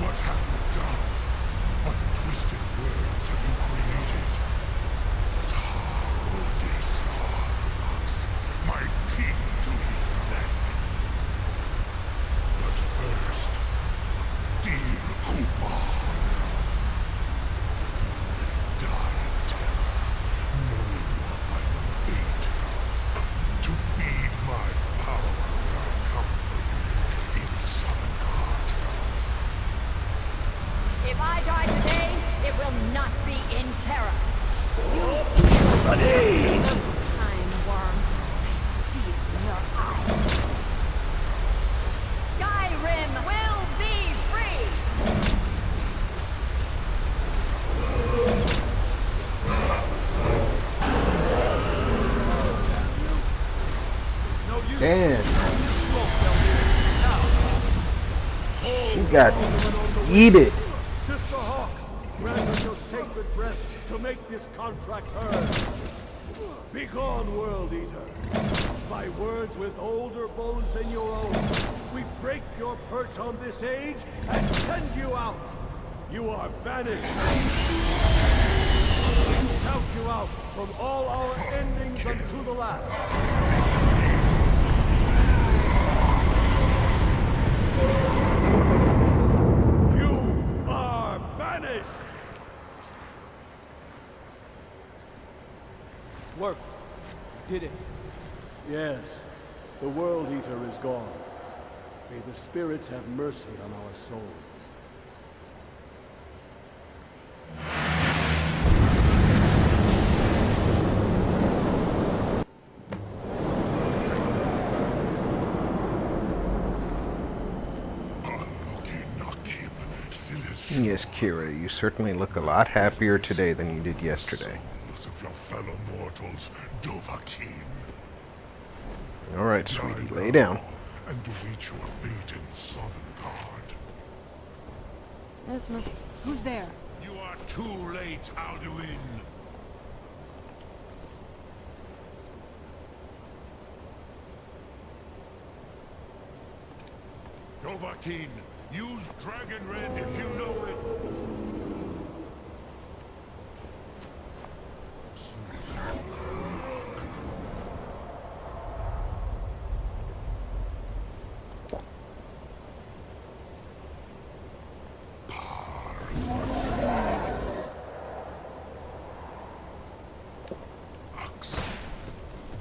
What have you done? What twisted worlds have you created? Tarudisarvax, my teeth to his neck. But first, dear Kumar, die in terror, knowing your final fate. To feed my power I come for you in Sovngarde. If I die today, it will not be in terror. Time, worm. I see it in your eyes. Skyrim will be free! Damn. She got yeeted. Sister Hawk, grant us your sacred breath to make this contract heard. Begone, World Eater. By words with older bones than your own, we break your perch on this age and send you out. You are banished. count you out from all our endings unto the last. You are banished! Work. Did it. Yes, the World Eater is gone. May the spirits have mercy on our souls. Yes, Kira, you certainly look a lot happier today than you did yesterday. Souls of your fellow mortals, Dovahkiin. All right, sweetie, lay down. And await your fate in Sovngarde. This must... Who's there? You are too late, Alduin. Dovahkiin, use Dragon Red if you know it.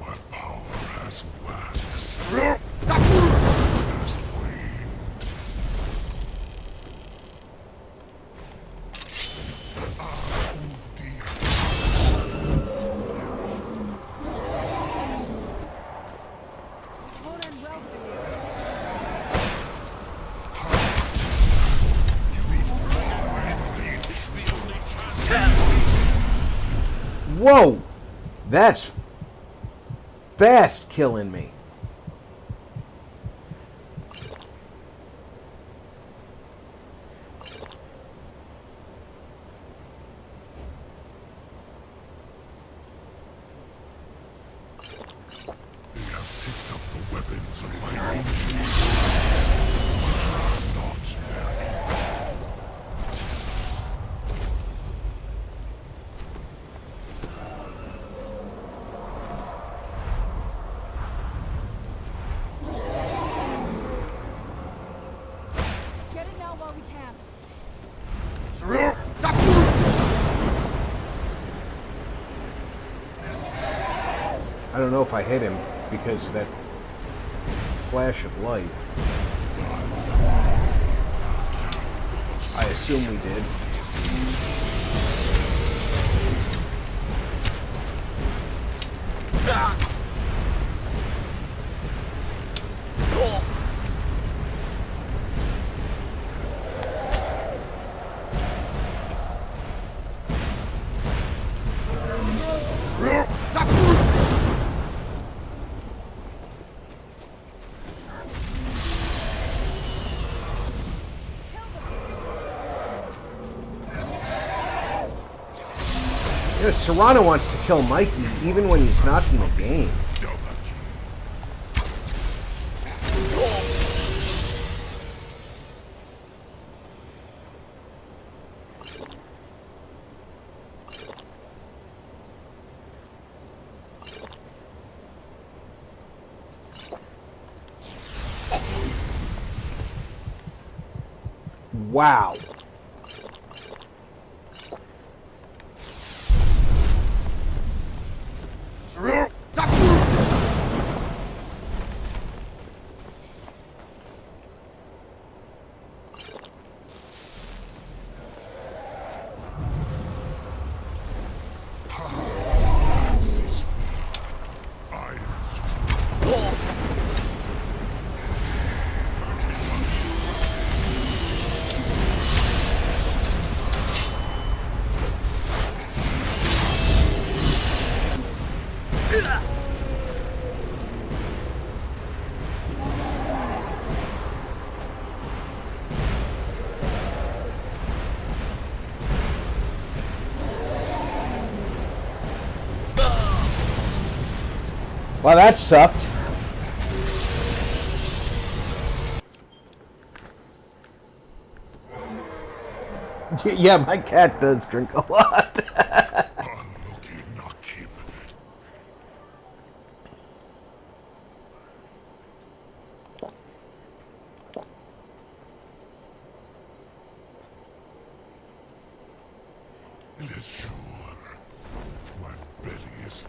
My power has waxed. Has waned. Whoa! That's fast killing me. They have picked up the weapons of my ancient but are not their equal. Get it now while we can. I don't know if I hit him because of that flash of light. I assume we did. Yeah, Serrano wants to kill Mikey even when he's not in the game. Wow. Well, that sucked. Yeah, my cat does drink a lot. It is sure. My belly is...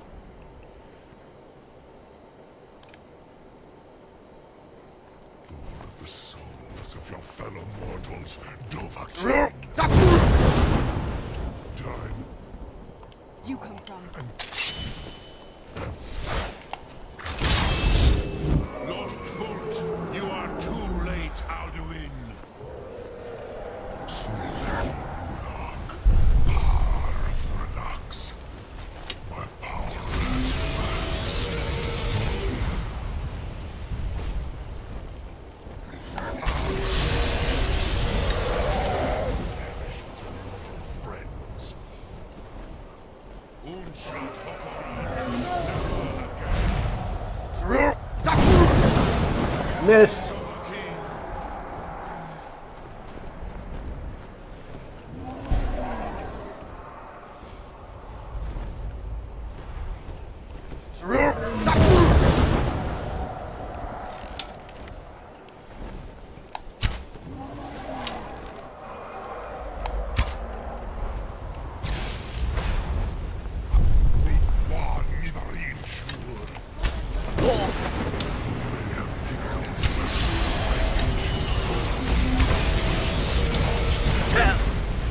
full of the souls of your fellow mortals, Dovahkiin. Time Where'd you come from? Lost foot, you are too late, Alduin. Relax. My power is friends. Missed.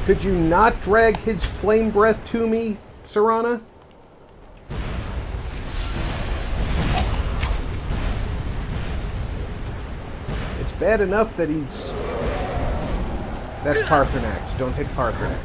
Could you not drag his flame breath to me, Serana? It's bad enough that he's... That's Parthenax. Don't hit Parthenax.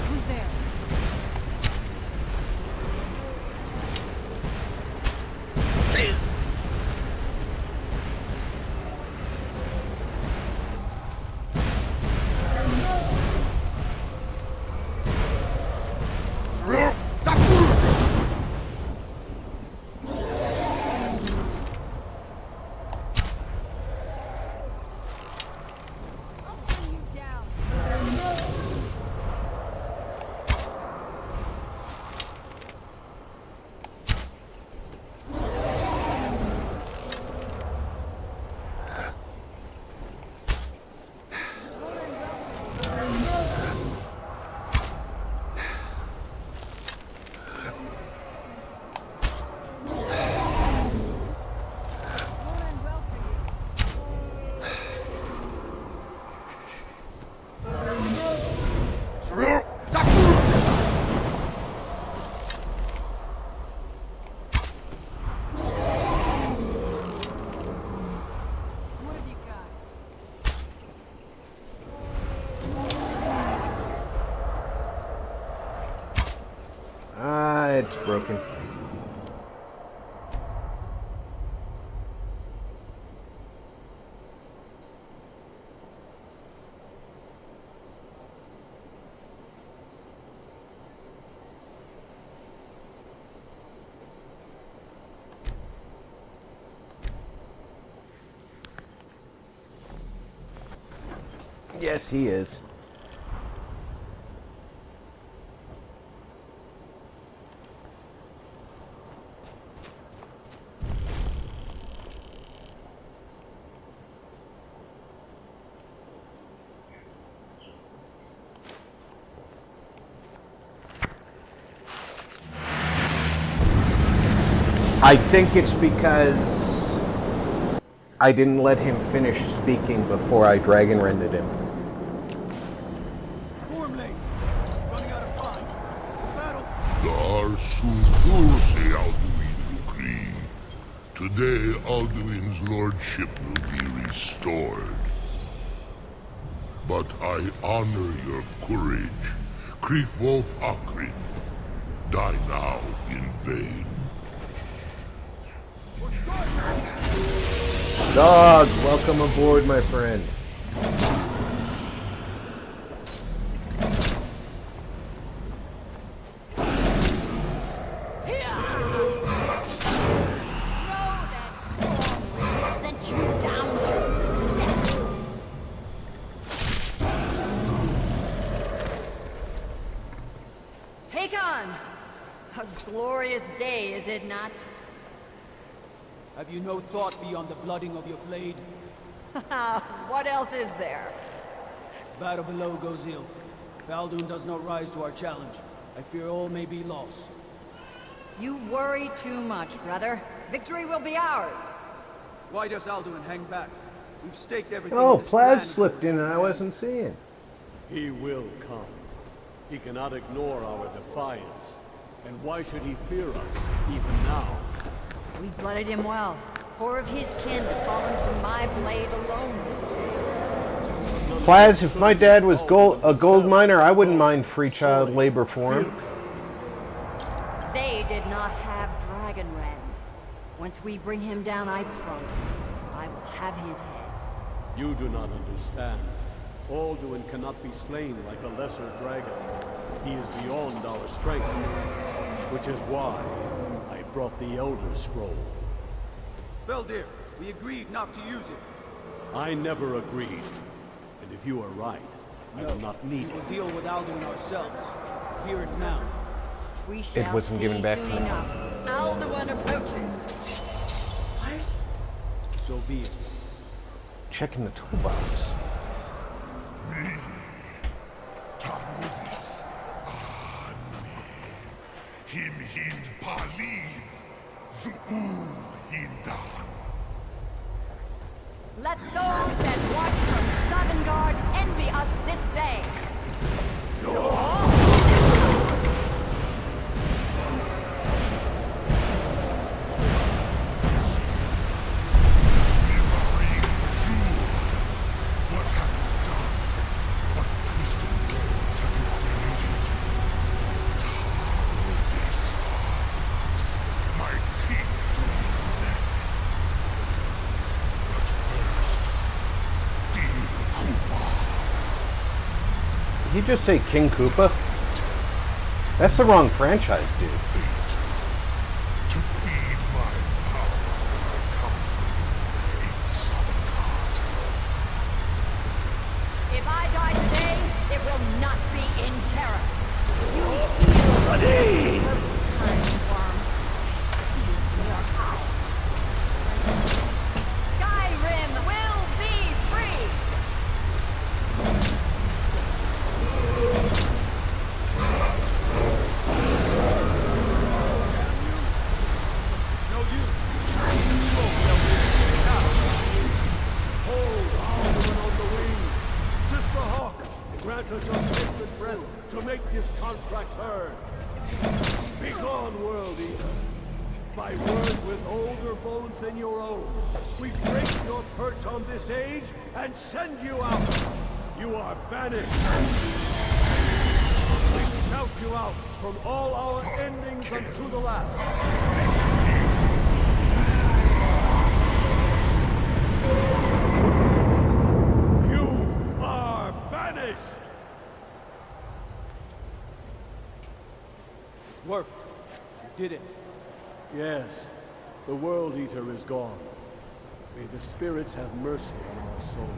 Who's there? I'll bring you down. It's all in well. It's all in well for you. What have you got? Ah, it's broken. Yes, he is. I think it's because I didn't let him finish speaking before I dragon rended him. Form lane. Running out of time. Battle. Dar Sudursi Alduin Ukri. Today, Alduin's lordship will be restored. But I honor your courage. Krief Wolf Akrin. Die now in vain. Dog, welcome aboard, my friend. Sent you down to death. Akin! A glorious day, is it not? Have you no thought beyond the blooding of your blade? What else is there? Battle below goes ill. If Alduin does not rise to our challenge, I fear all may be lost. You worry too much, brother. Victory will be ours. Why does Alduin hang back? We've staked everything. Oh, in this Plaz plan slipped in towards and I the wasn't seeing. He will come. He cannot ignore our defiance. And why should he fear us, even now? We blooded him well. 4 of his kin have fallen to my blade alone this day. Plaz, if my dad was a gold miner, I wouldn't mind free child labor for him. They did not have Dragonrand. Once we bring him down, I promise, I will have his head. You do not understand. Alduin cannot be slain like a lesser dragon. He is beyond our strength. Which is why I brought the Elder Scroll. Feldir, we agreed not to use it. I never agreed. And if you are right, I will not need We'll it. deal with Alduin ourselves. Hear it now. We shall wasn't see given back soon to me. enough. Alduin approaches. So be it. Checking the toolbox. Tarudis Him hind paliv Zuu hindan. Let those that watch from Sovngarde envy us this day. What have you done? What twisted worlds have you created? Tarudis arms, my teeth to his neck. But first, Dean Koopa. Did you just say King Koopa? That's the wrong franchise, dude. To feed my power, I come in Sovngarde. If I die today, it will not be in terror. You ready? First time, worm. See your eye. Skyrim will be free. It's no use. Hold Alduin on the wing. Sister Hawk, grant us your sacred breath to make this contract heard. Begone, World Eater. By words with older bones than your own, we break your perch on this age and send you out. You are banished. We shout you out from all our endings unto the last. You are banished! Worked. You did it. Yes, the World Eater is gone. May the spirits have mercy on our souls.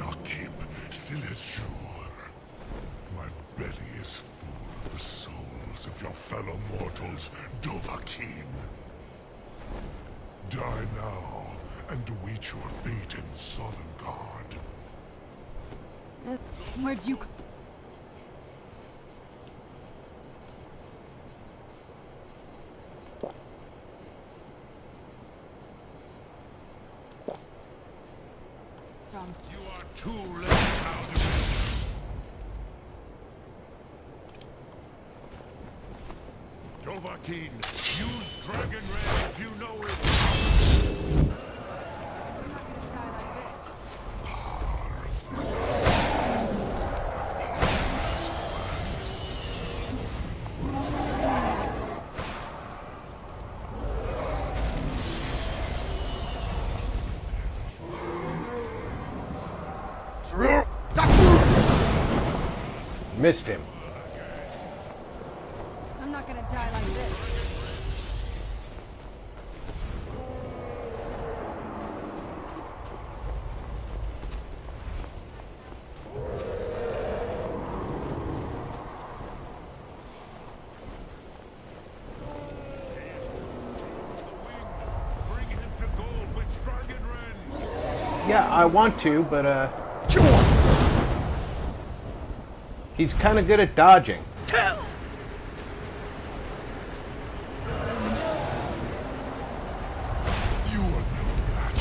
Akin Silesur. My belly is full of the souls of your fellow mortals, Dovahkiin. Die now, and await your fate in Southern Guard. Where'd you from? You are too late, Alduin. Dovahkiin, use Dragon Ray if you know it. I'm not gonna die like this. Missed him. I'm not gonna die like this. Bring him to gold with Dragon Ren. Yeah, I want to, but he's kind of good at dodging. You are no match.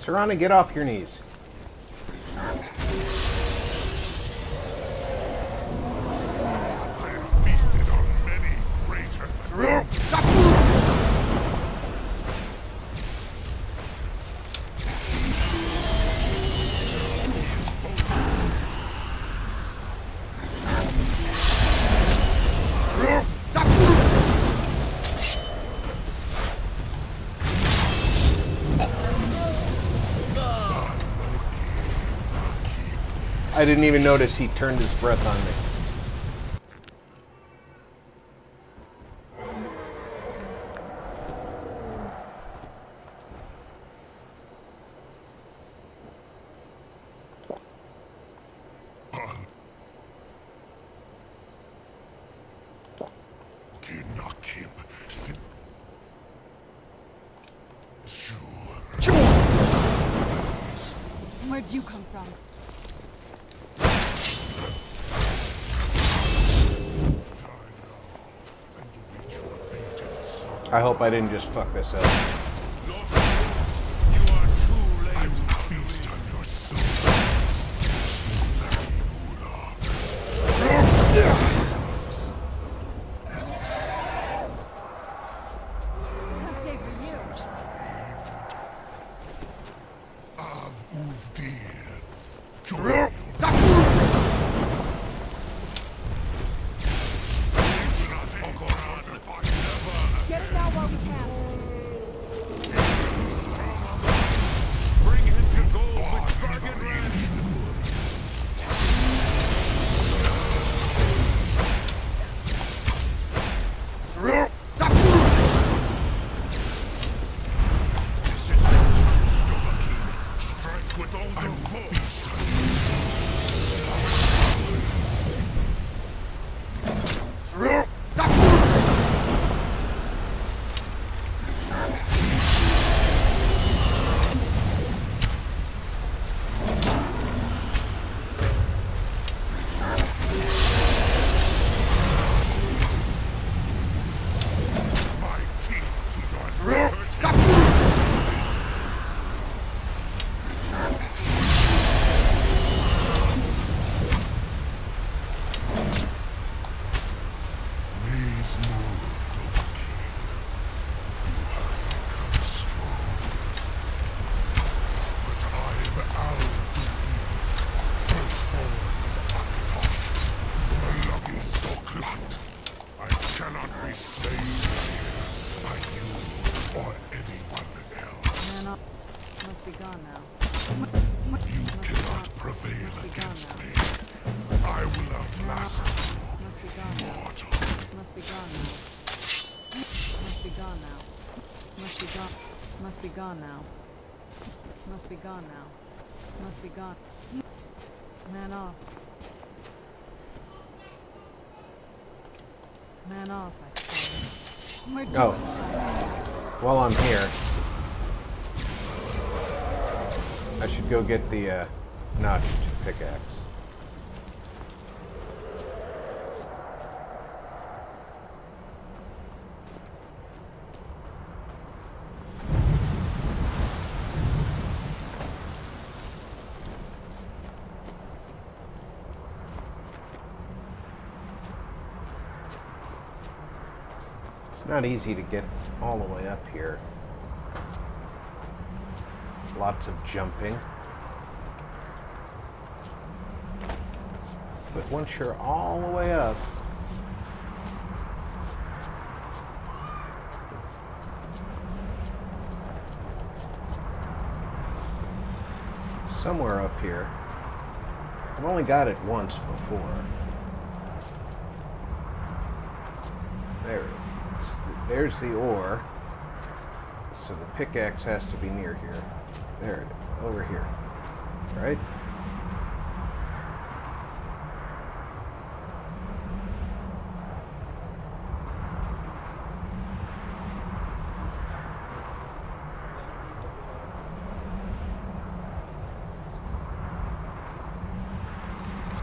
Serana, get off your knees. I have feasted on many greater. I didn't even notice he turned his breath on me. Where'd you come from? I hope I didn't just fuck this up. You are too late. I will feast on your souls. Tough day for you. Av Uvdir. Get it out while we can. Bring him to gold with Dragon Ren. This is your chance, Dovahkiin. Strike with all your force. Must be gone now. You cannot prevail against me. I will outlast you, Must be gone now. mortal. Must be gone now. Must be gone now. Must be gone. Must be gone now. Must be gone now. Must be gone. Man off. Man off, I suppose. Where'd you Oh. While I'm here, I should go get the notched pickaxe. It's not easy to get all the way up here. Lots of jumping. But once you're all the way up, somewhere up here, I've only got it once before. There, there's the ore. So the pickaxe has to be near here. There it is, over here. Right?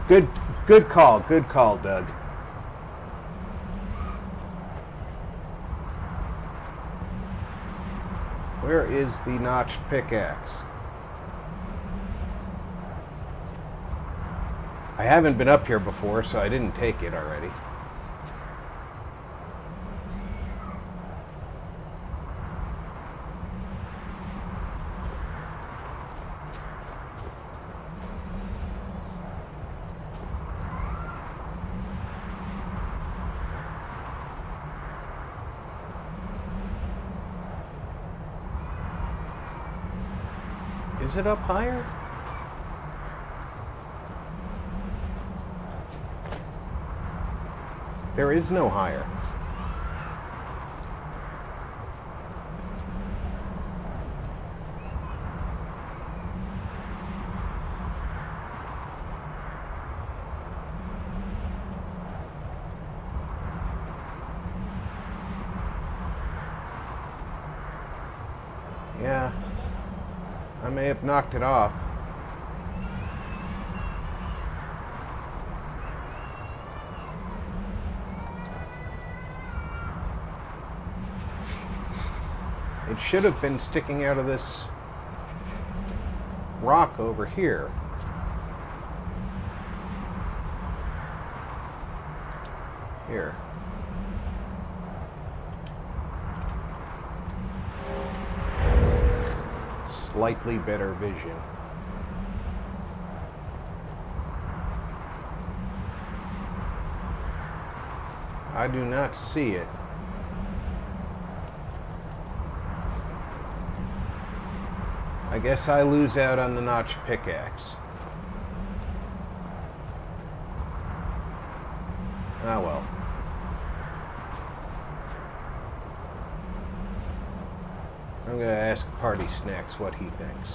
Good call, Doug. Where is the notched pickaxe? I haven't been up here before, so I didn't take it already. Is it up higher? There is no higher. Yeah. I may have knocked it off. It should have been sticking out of this rock over here. Here. Slightly better vision. I do not see it. I guess I lose out on the notched pickaxe. Ah well. I'm gonna ask Party Snacks what he thinks.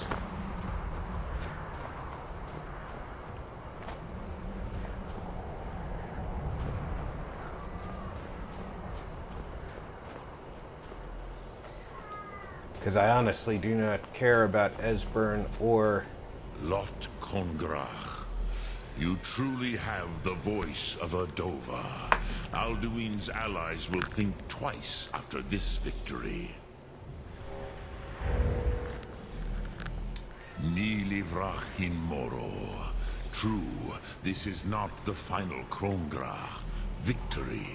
Because I honestly do not care about Esbern or... Lot Kongrach. You truly have the voice of a Dova. Alduin's allies will think twice after this victory. Ni livrach in moro. True, this is not the final Kongrach victory,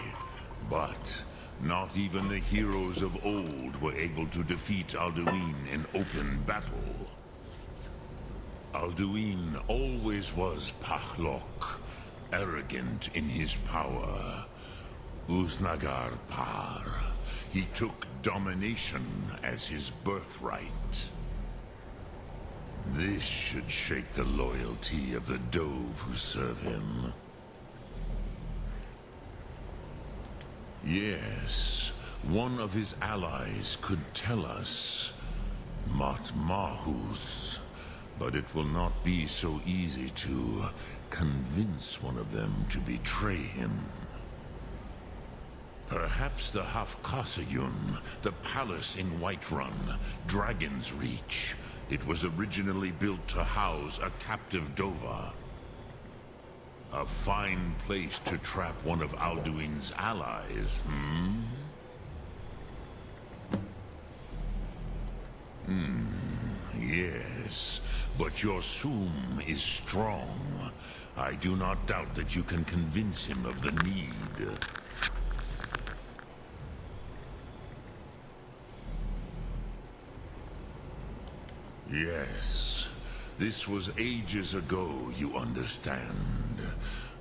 but not even the heroes of old were able to defeat Alduin in open battle. Alduin always was Pachlok, arrogant in his power. Uznagar Par. He took domination as his birthright. This should shake the loyalty of the Dove who serve him. Yes, one of his allies could tell us. Matmahus. But it will not be so easy to convince one of them to betray him. Perhaps the Hafkasayun, the palace in Whiterun, Dragon's Reach. It was originally built to house a captive Dova. A fine place to trap one of Alduin's allies, Yes, but your Soom is strong. I do not doubt that you can convince him of the need. Yes, this was ages ago, you understand.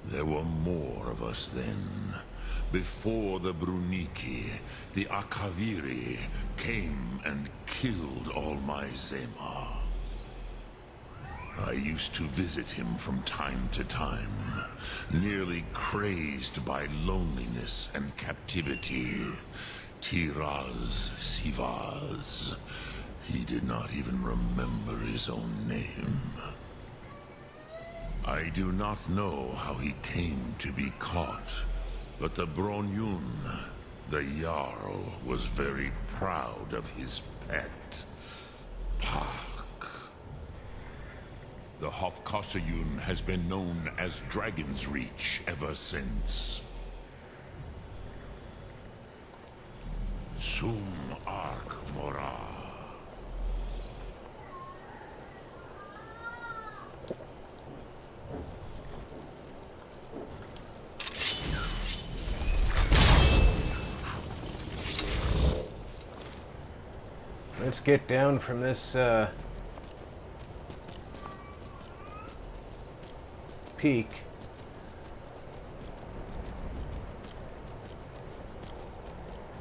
There were more of us then. Before the Bruniki, the Akaviri came and killed all my Zema. I used to visit him from time to time, nearly crazed by loneliness and captivity. Tiraz Sivaz. He did not even remember his own name. I do not know how he came to be caught, but the Bronyun, the Jarl, was very proud of his pet, Pak. The Hofkasayun has been known as Dragon's Reach ever since. Sum Ark Mora. Let's get down from this peak.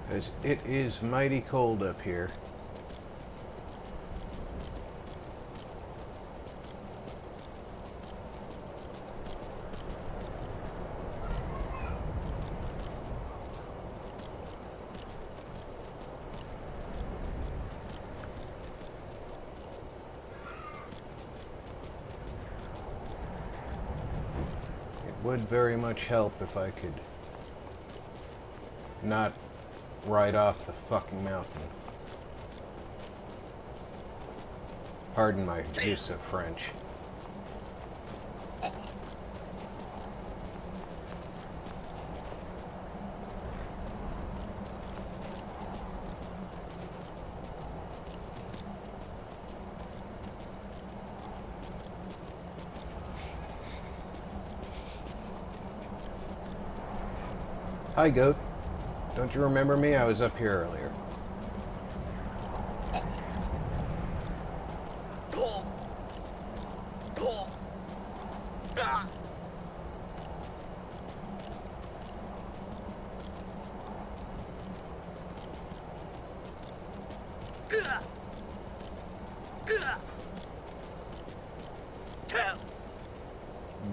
Because it is mighty cold up here. Would very much help if I could not ride off the fucking mountain. Pardon my use of French. Hi, goat. Don't you remember me? I was up here earlier.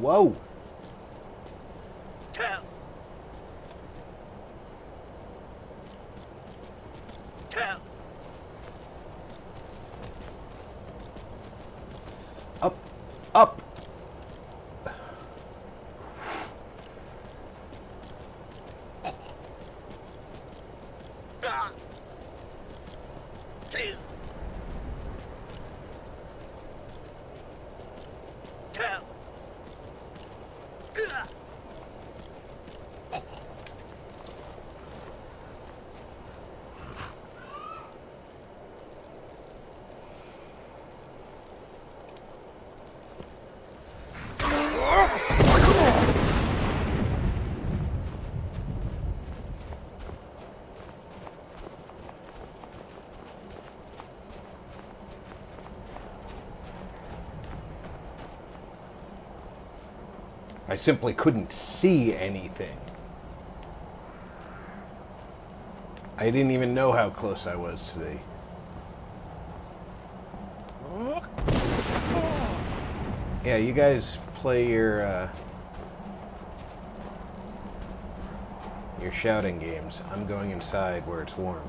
Whoa! Up! I simply couldn't see anything. I didn't even know how close I was to the... Yeah, you guys play your shouting games. I'm going inside where it's warm.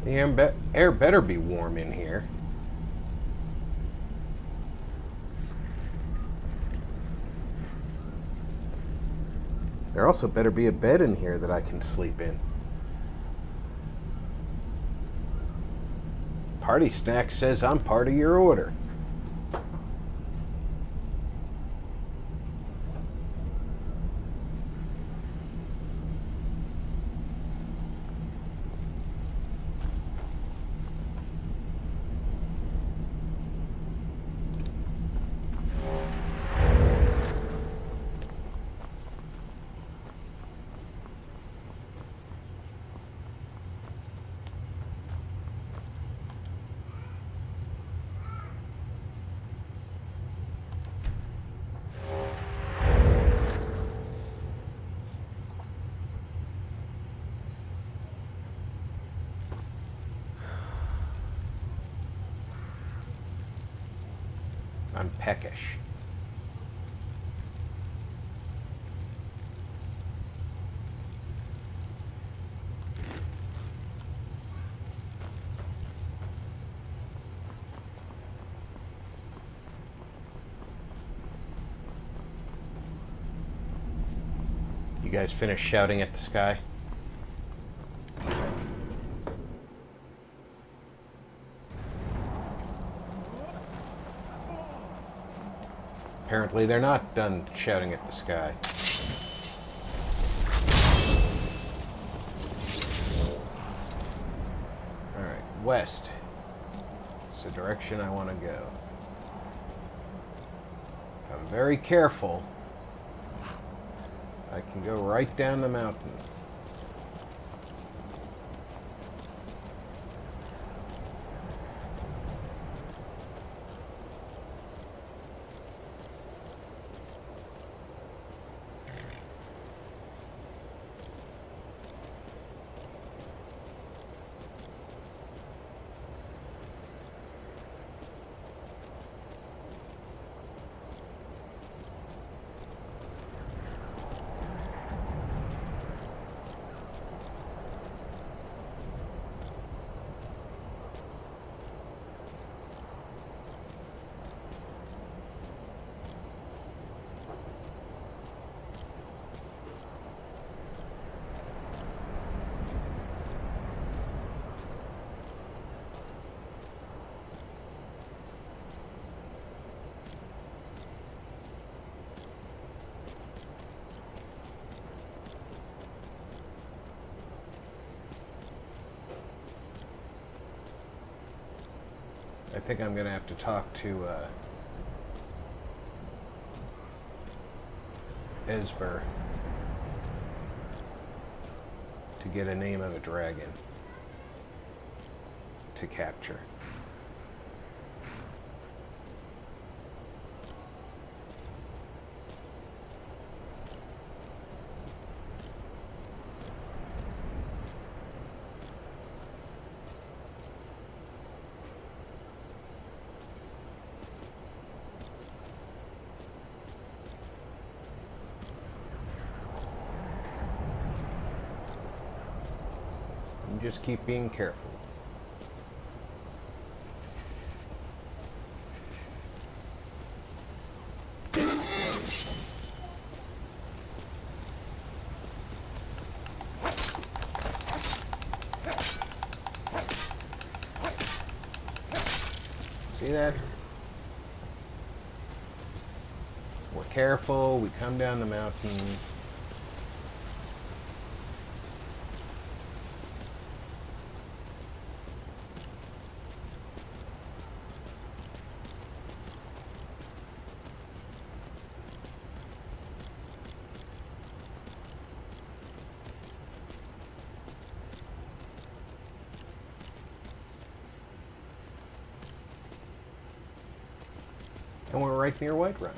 The air better be warm in here. There also better be a bed in here that I can sleep in. Party Snack says I'm part of your order. I'm peckish. You guys finished shouting at the sky? Apparently they're not done shouting at the sky. Alright, west. It's the direction I want to go. If I'm very careful, I can go right down the mountain. I think I'm going to have to talk to Esber to get a name of a dragon to capture. Just keep being careful. See that? We're careful, we come down the mountain. And we're right near Whiterun.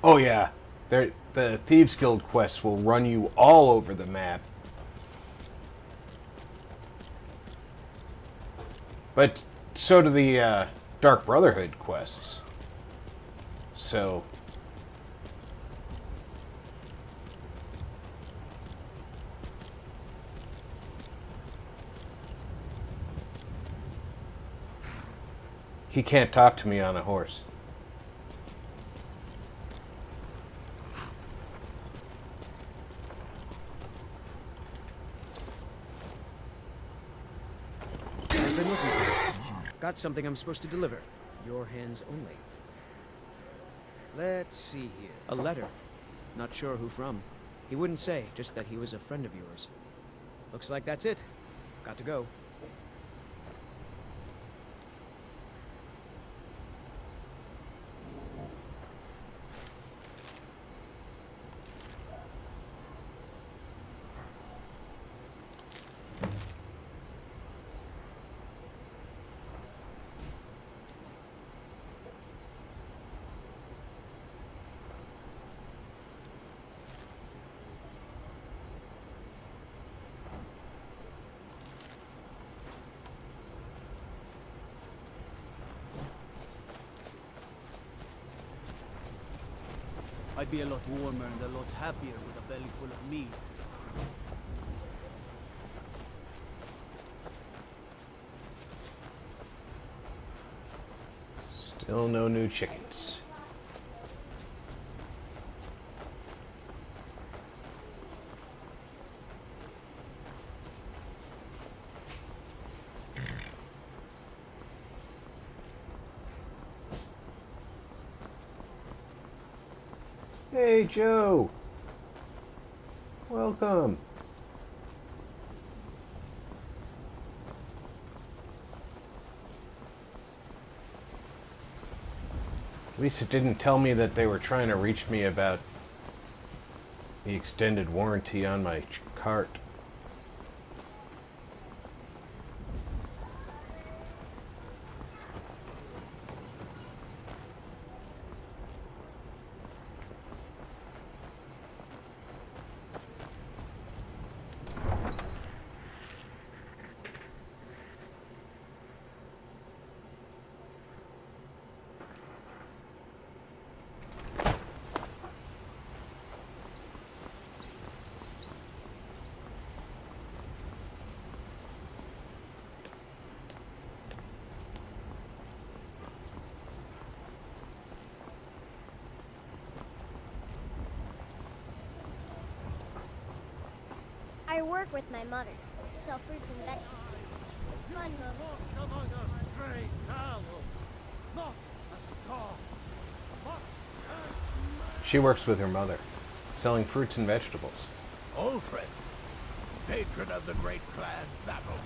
Oh yeah, the Thieves Guild quests will run you all over the map. But so do the Dark Brotherhood quests. So... He can't talk to me on a horse. I've been looking for you. Got something I'm supposed to deliver. Your hands only. Let's see here. A letter. Not sure who from. He wouldn't say, just that he was a friend of yours. Looks like that's it. Got to go. I'd be a lot warmer and a lot happier with a belly full of meat. Still no new chickens. Hey, Joe. Welcome. At least it didn't tell me that they were trying to reach me about the extended warranty on my cart. I work with my mother to sell fruits and vegetables. It's fun, Mom. Among us, stray cows, not as God, but as She works with her mother, selling fruits and vegetables. old friend, patron of the great clan Jackalope.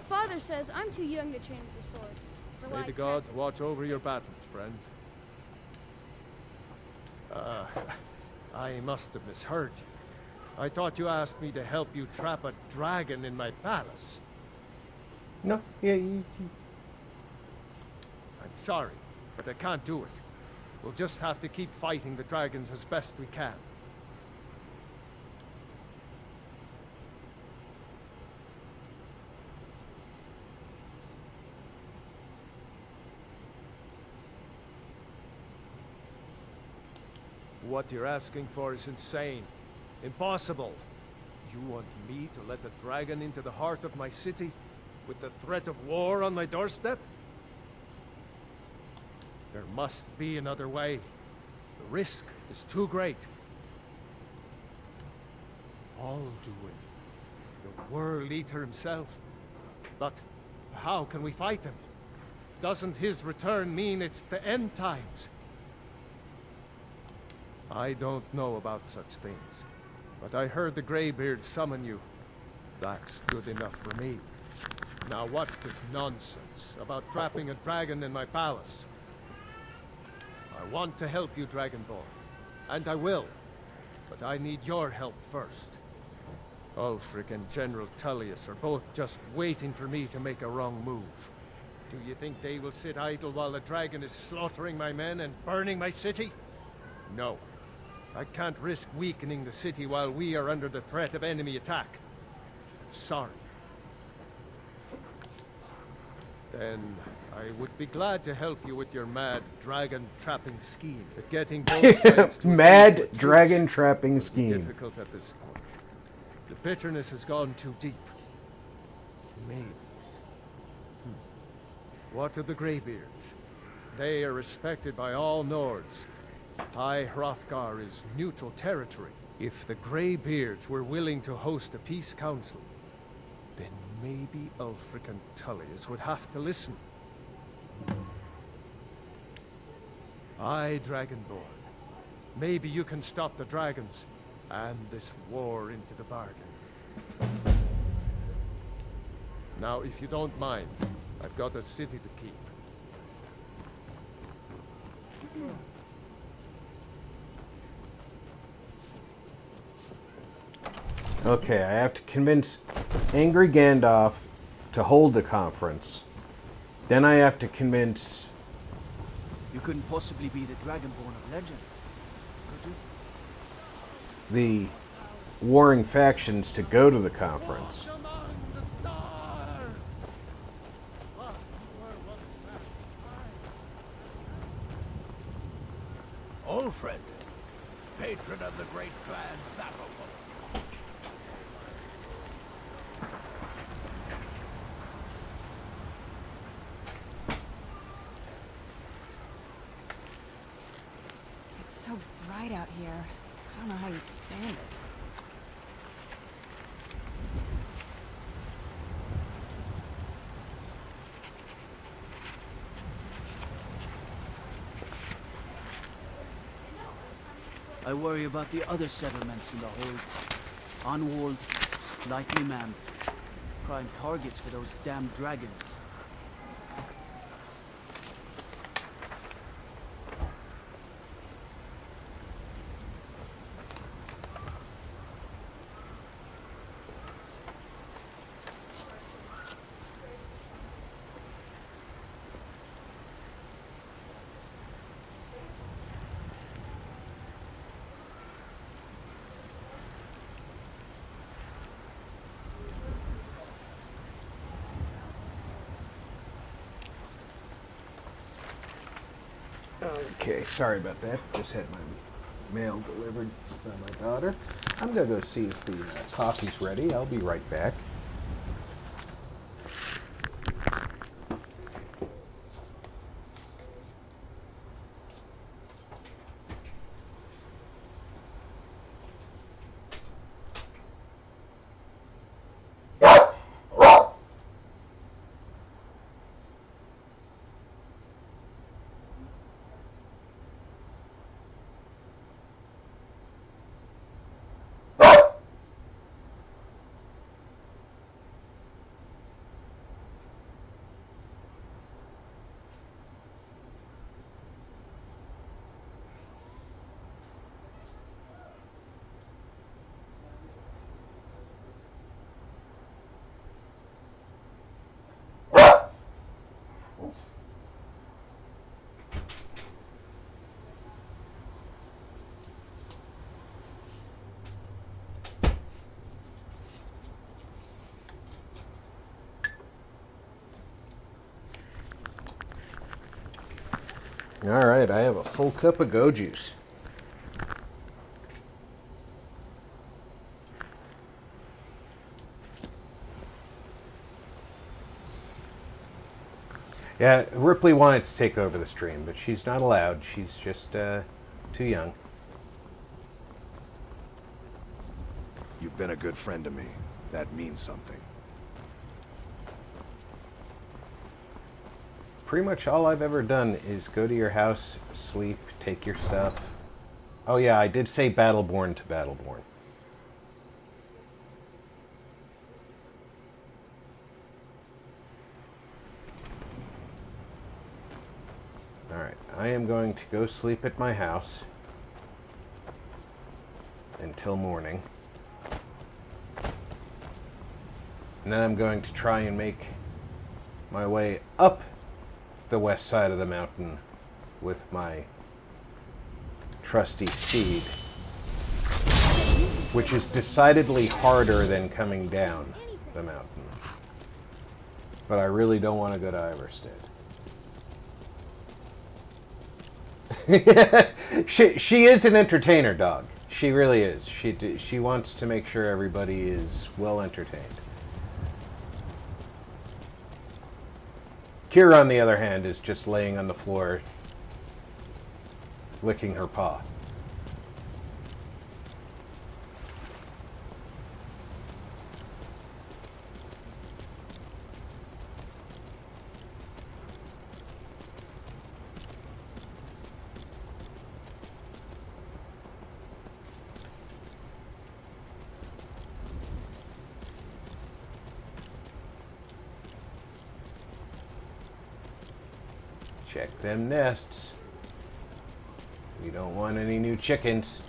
Father says I'm too young to train with the sword, so May the gods watch over your battles, friend. I must have misheard you. I thought you asked me to help you trap a dragon in my palace. No, yeah, I'm sorry, but I can't do it. We'll just have to keep fighting the dragons as best we can. What you're asking for is insane. Impossible. You want me to let the dragon into the heart of my city, with the threat of war on my doorstep? There must be another way. The risk is too great. Alduin, the World Eater himself. But how can we fight him? Doesn't his return mean it's the end times? I don't know about such things, but I heard the Greybeards summon you. That's good enough for me. Now what's this nonsense about trapping a dragon in my palace? I want to help you, Dragonborn. And I will. But I need your help first. Ulfric and General Tullius are both just waiting for me to make a wrong move. Do you think they will sit idle while the dragon is slaughtering my men and burning my city? No. I can't risk weakening the city while we are under the threat of enemy attack. Sorry. Then I would be glad to help you with your mad dragon trapping scheme. But getting both sides to Mad dragon trapping scheme. difficult at this point. The bitterness has gone too deep. Maybe. What of the Greybeards? They are respected by all Nords. High Hrothgar is neutral territory. If the Greybeards were willing to host a peace council, then maybe Ulfric and Tullius would have to listen. Aye, Dragonborn. Maybe you can stop the dragons and this war into the bargain. Now, if you don't mind, I've got a city to keep. Okay, I have to convince angry Gandalf to hold the conference. Then I have to convince... You couldn't possibly be the Dragonborn of legend, could you? the warring factions to go to the conference. Ulfred, patron of the great clan Jackalope. It's so bright out here. I don't know how you stand it. I worry about the other settlements in the hold. Unwalled, lightly manned. Prime targets for those damn dragons. Okay, sorry about that. Just had my mail delivered by my daughter. I'm going to go see if the coffee's ready. I'll be right back. All right, I have a full cup of go juice. Yeah, Ripley wanted to take over the stream, but she's not allowed. She's just too young. You've been a good friend to me. That means something. Pretty much all I've ever done is go to your house, sleep, take your stuff. Oh yeah, I did say Battleborn to Battleborn. Alright, I am going to go sleep at my house until morning. And then I'm going to try and make my way up the west side of the mountain with my trusty steed, which is decidedly harder than coming down the mountain. But I really don't want to go to Iverstead. She is an entertainer dog. She really is. She wants to make sure everybody is well entertained. Kira, on the other hand, is just laying on the floor, licking her paw. Check them nests. We don't want any new chickens.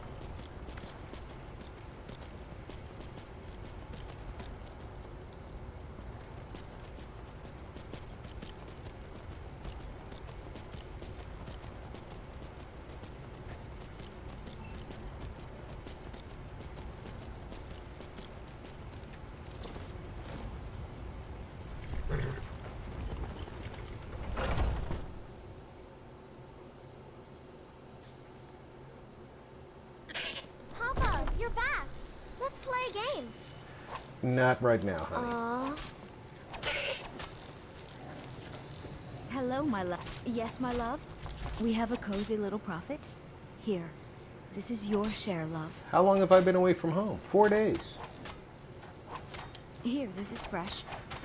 Papa, you're back. Let's play a game. Not right now, honey. Aww. Hello, my love. Yes, my love? We have a cozy little profit. Here. This is your share, love. How long have I been away from home? 4 days. Here, this is fresh.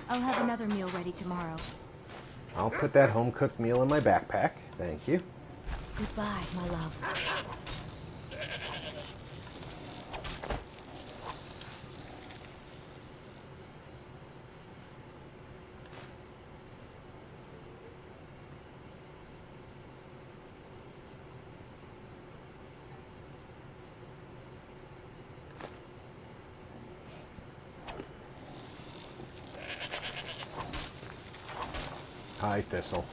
I'll have another meal ready tomorrow. I'll put that home-cooked meal in my backpack. Thank you. Goodbye, my love. Hi, Thistle.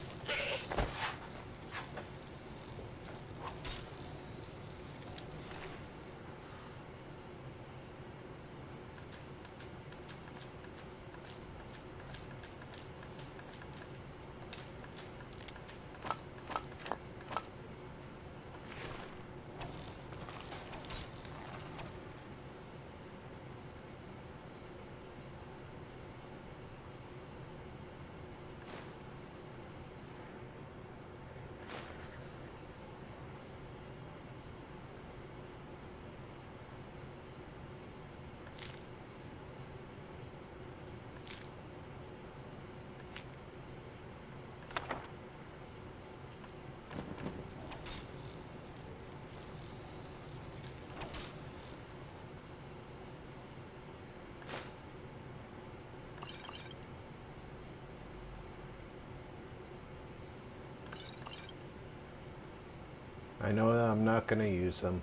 I know that I'm not going to use them,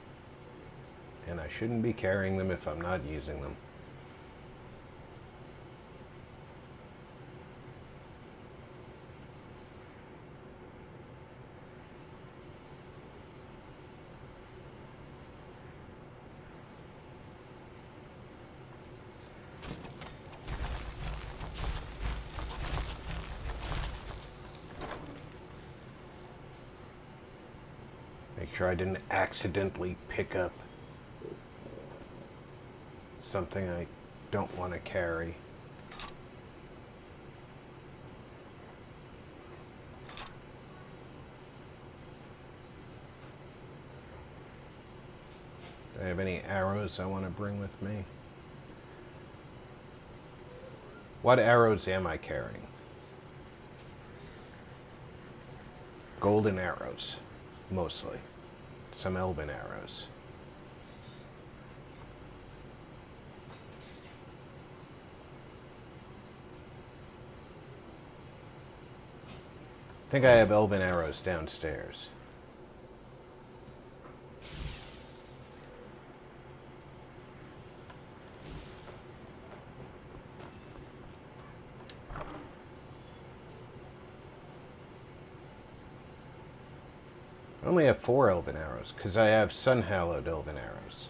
and I shouldn't be carrying them if I'm not using them. Make sure I didn't accidentally pick up something I don't want to carry. Do I have any arrows I want to bring with me? What arrows am I carrying? Golden arrows, mostly. Some elven arrows. I think I have elven arrows downstairs. I only have 4 elven arrows, because I have sun-hallowed elven arrows.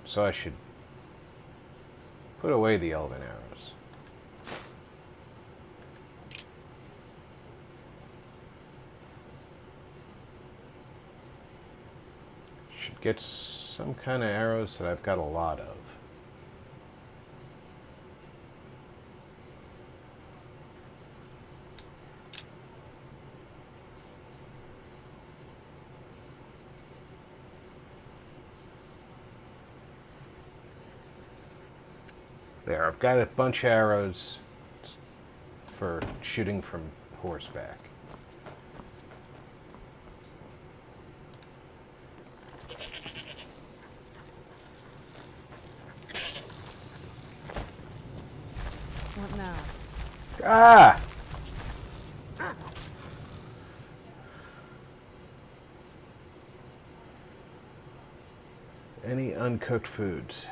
So I should put away the elven arrows. Should get some kind of arrows that I've got a lot of. There, I've got a bunch of arrows for shooting from horseback. What now? Ah! Any uncooked foods?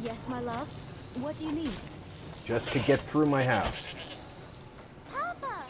Yes, my love? What do you need? Just to get through my house. Papa!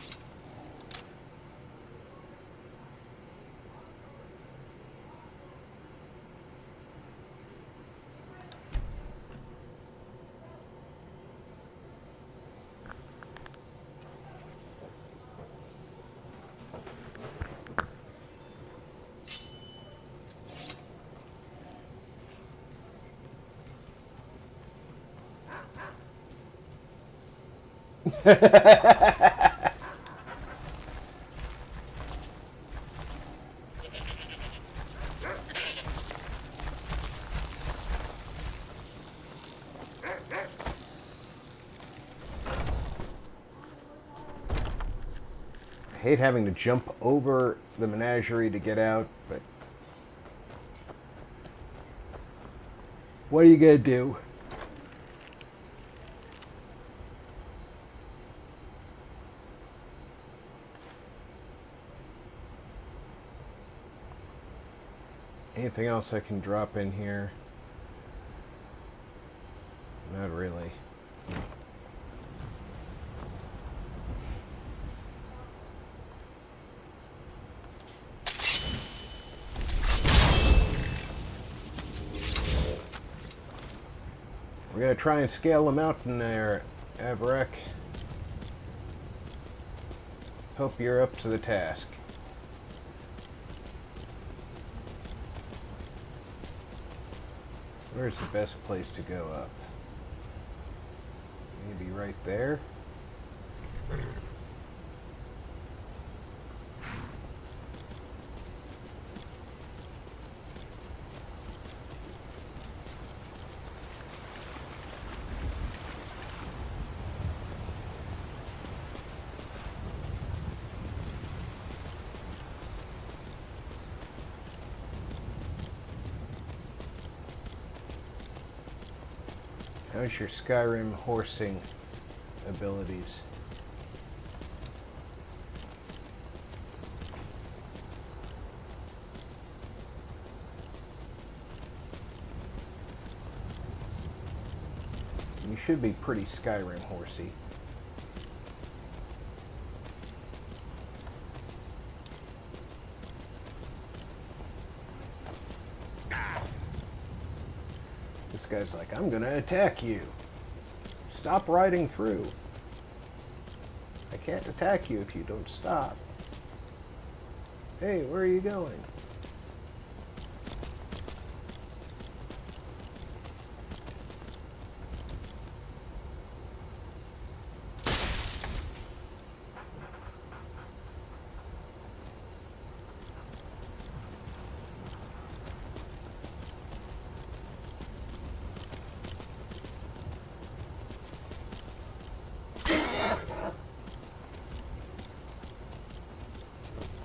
I hate having to jump over the menagerie to get out, but what are you gonna do? Anything else I can drop in here? Not really. We're gonna try and scale the mountain there, Avarek. Hope you're up to the task. Where's the best place to go up? Maybe right there? How's your Skyrim horsing abilities? You should be pretty Skyrim horsey. This guy's like, I'm gonna attack you. Stop riding through. I can't attack you if you don't stop. Hey, where are you going?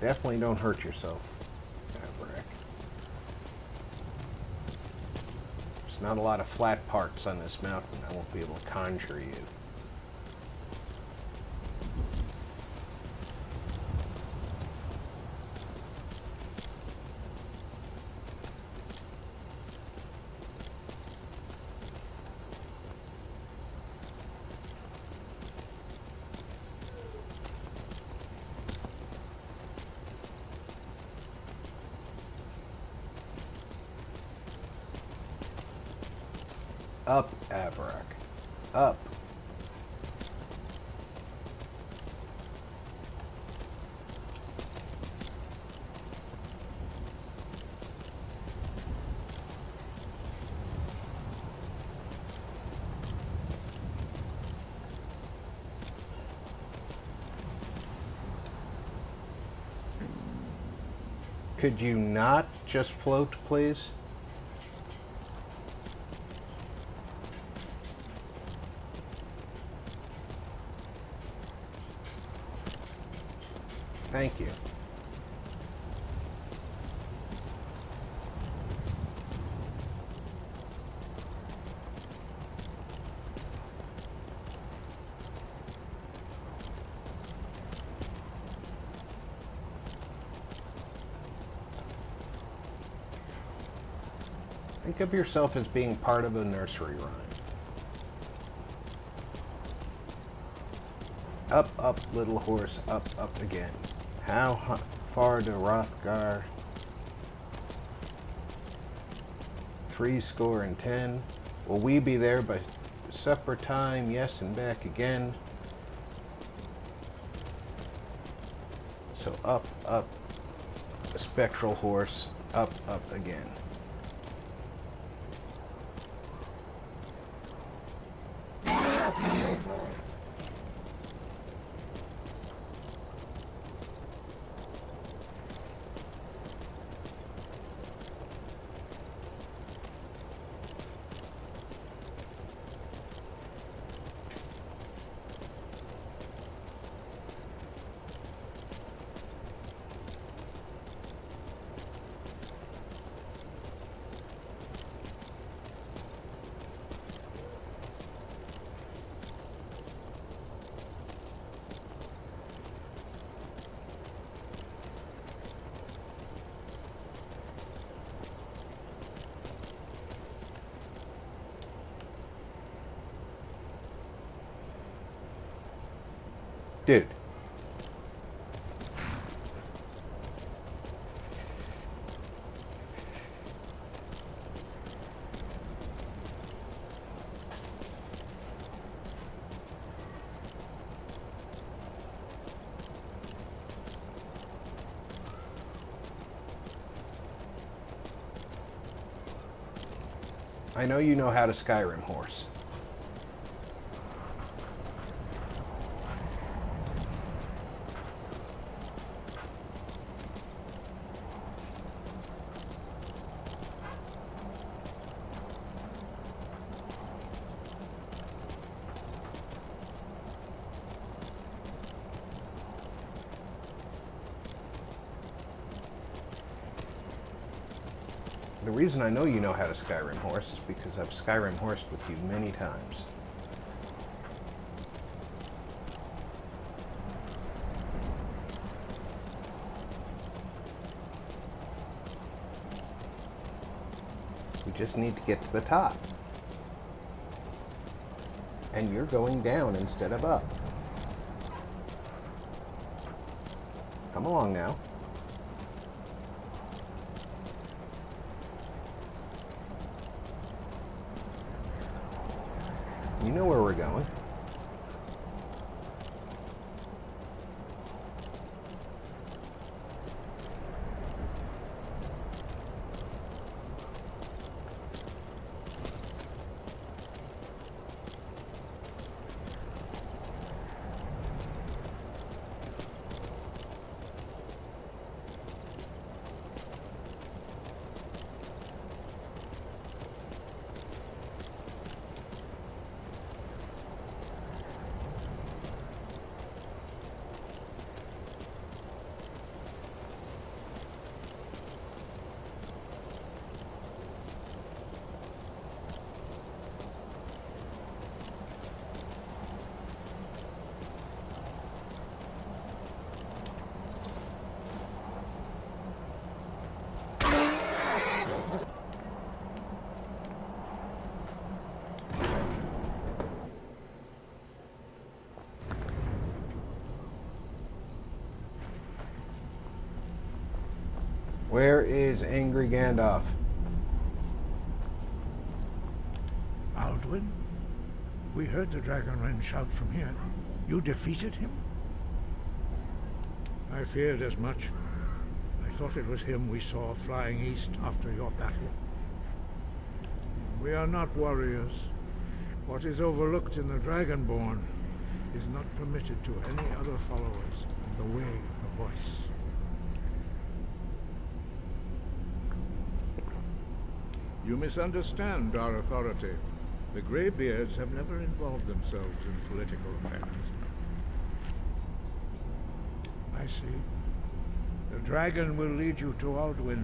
Definitely don't hurt yourself, Avarek. not a lot of flat parts on this mountain. I won't be able to conjure you. Up, Avrak. Up. Could you not just float, please? Thank you. Think of yourself as being part of a nursery rhyme. Up, up, little horse, up, up again. How far to Rothgar? 70. Will we be there by supper time? Yes, and back again. So up, up, a spectral horse, up, up again. Dude. I know you know how to Skyrim horse. The reason I know you know how to Skyrim horse is because I've Skyrim horsed with you many times. We just need to get to the top. And you're going down instead of up. Come along now. You know where we're going. Where is angry Gandalf? Alduin? We heard the Dragonren shout from here. You defeated him? I feared as much. I thought it was him we saw flying east after your battle. We are not warriors. What is overlooked in the Dragonborn is not permitted to any other followers of the way of the voice. You misunderstand our authority. The Greybeards have never involved themselves in political affairs. I see. The dragon will lead you to Alduin,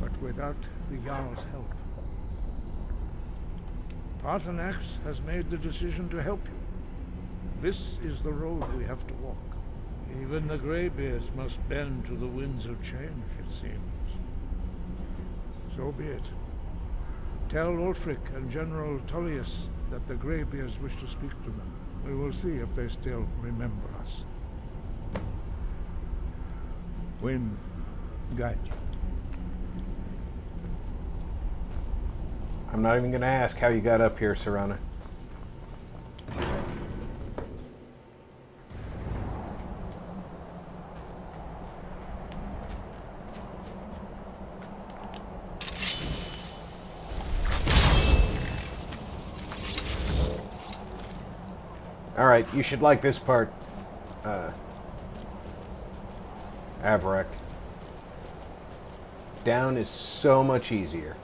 but without the Jarl's help. Paarthurnax has made the decision to help you. This is the road we have to walk. Even the Greybeards must bend to the winds of change, it seems. So be it. Tell Ulfric and General Tullius that the Greybeards wish to speak to them. We will see if they still remember us. Wind, guide you. I'm not even going to ask how you got up here, Serana. Alright, you should like this part, Avrak. Down is so much easier.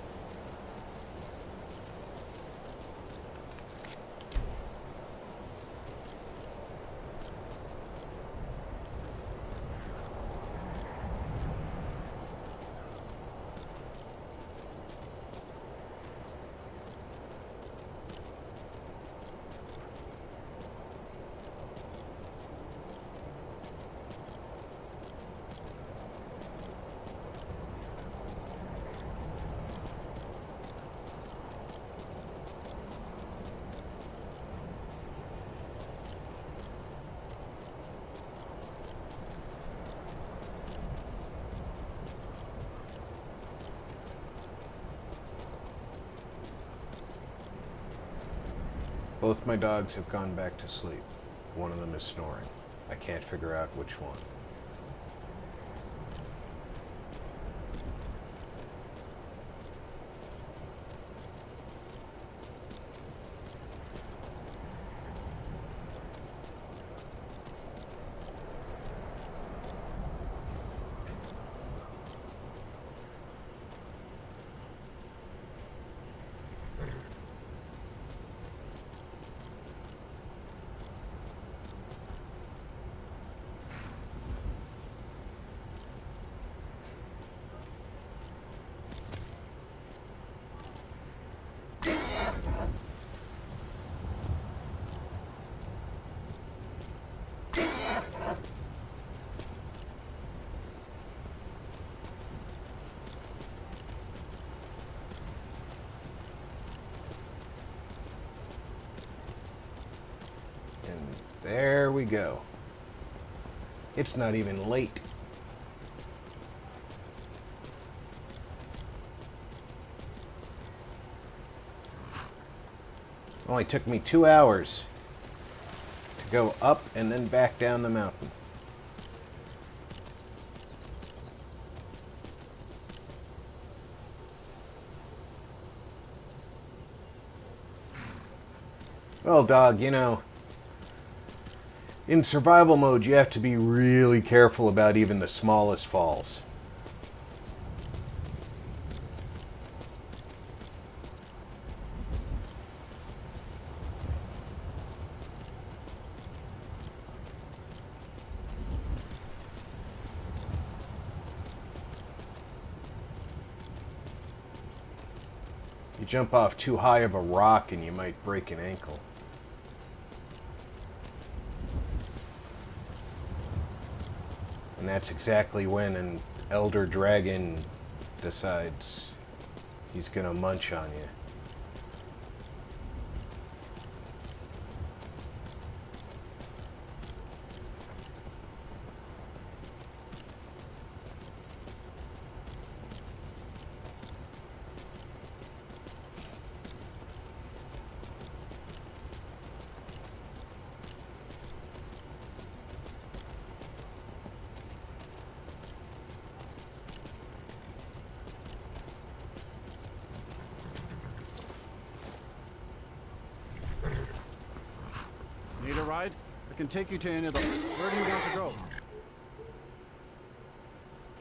Both my dogs have gone back to sleep. One of them is snoring. I can't figure out which one. There we go. It's not even late. Only took me 2 hours to go up and then back down the mountain. Well, dog, you know, in survival mode, you have to be really careful about even the smallest falls. You jump off too high of a rock and you might break an ankle. And that's exactly when an elder dragon decides he's gonna munch on you. ride? I can take you to any of the... Where do you want to go?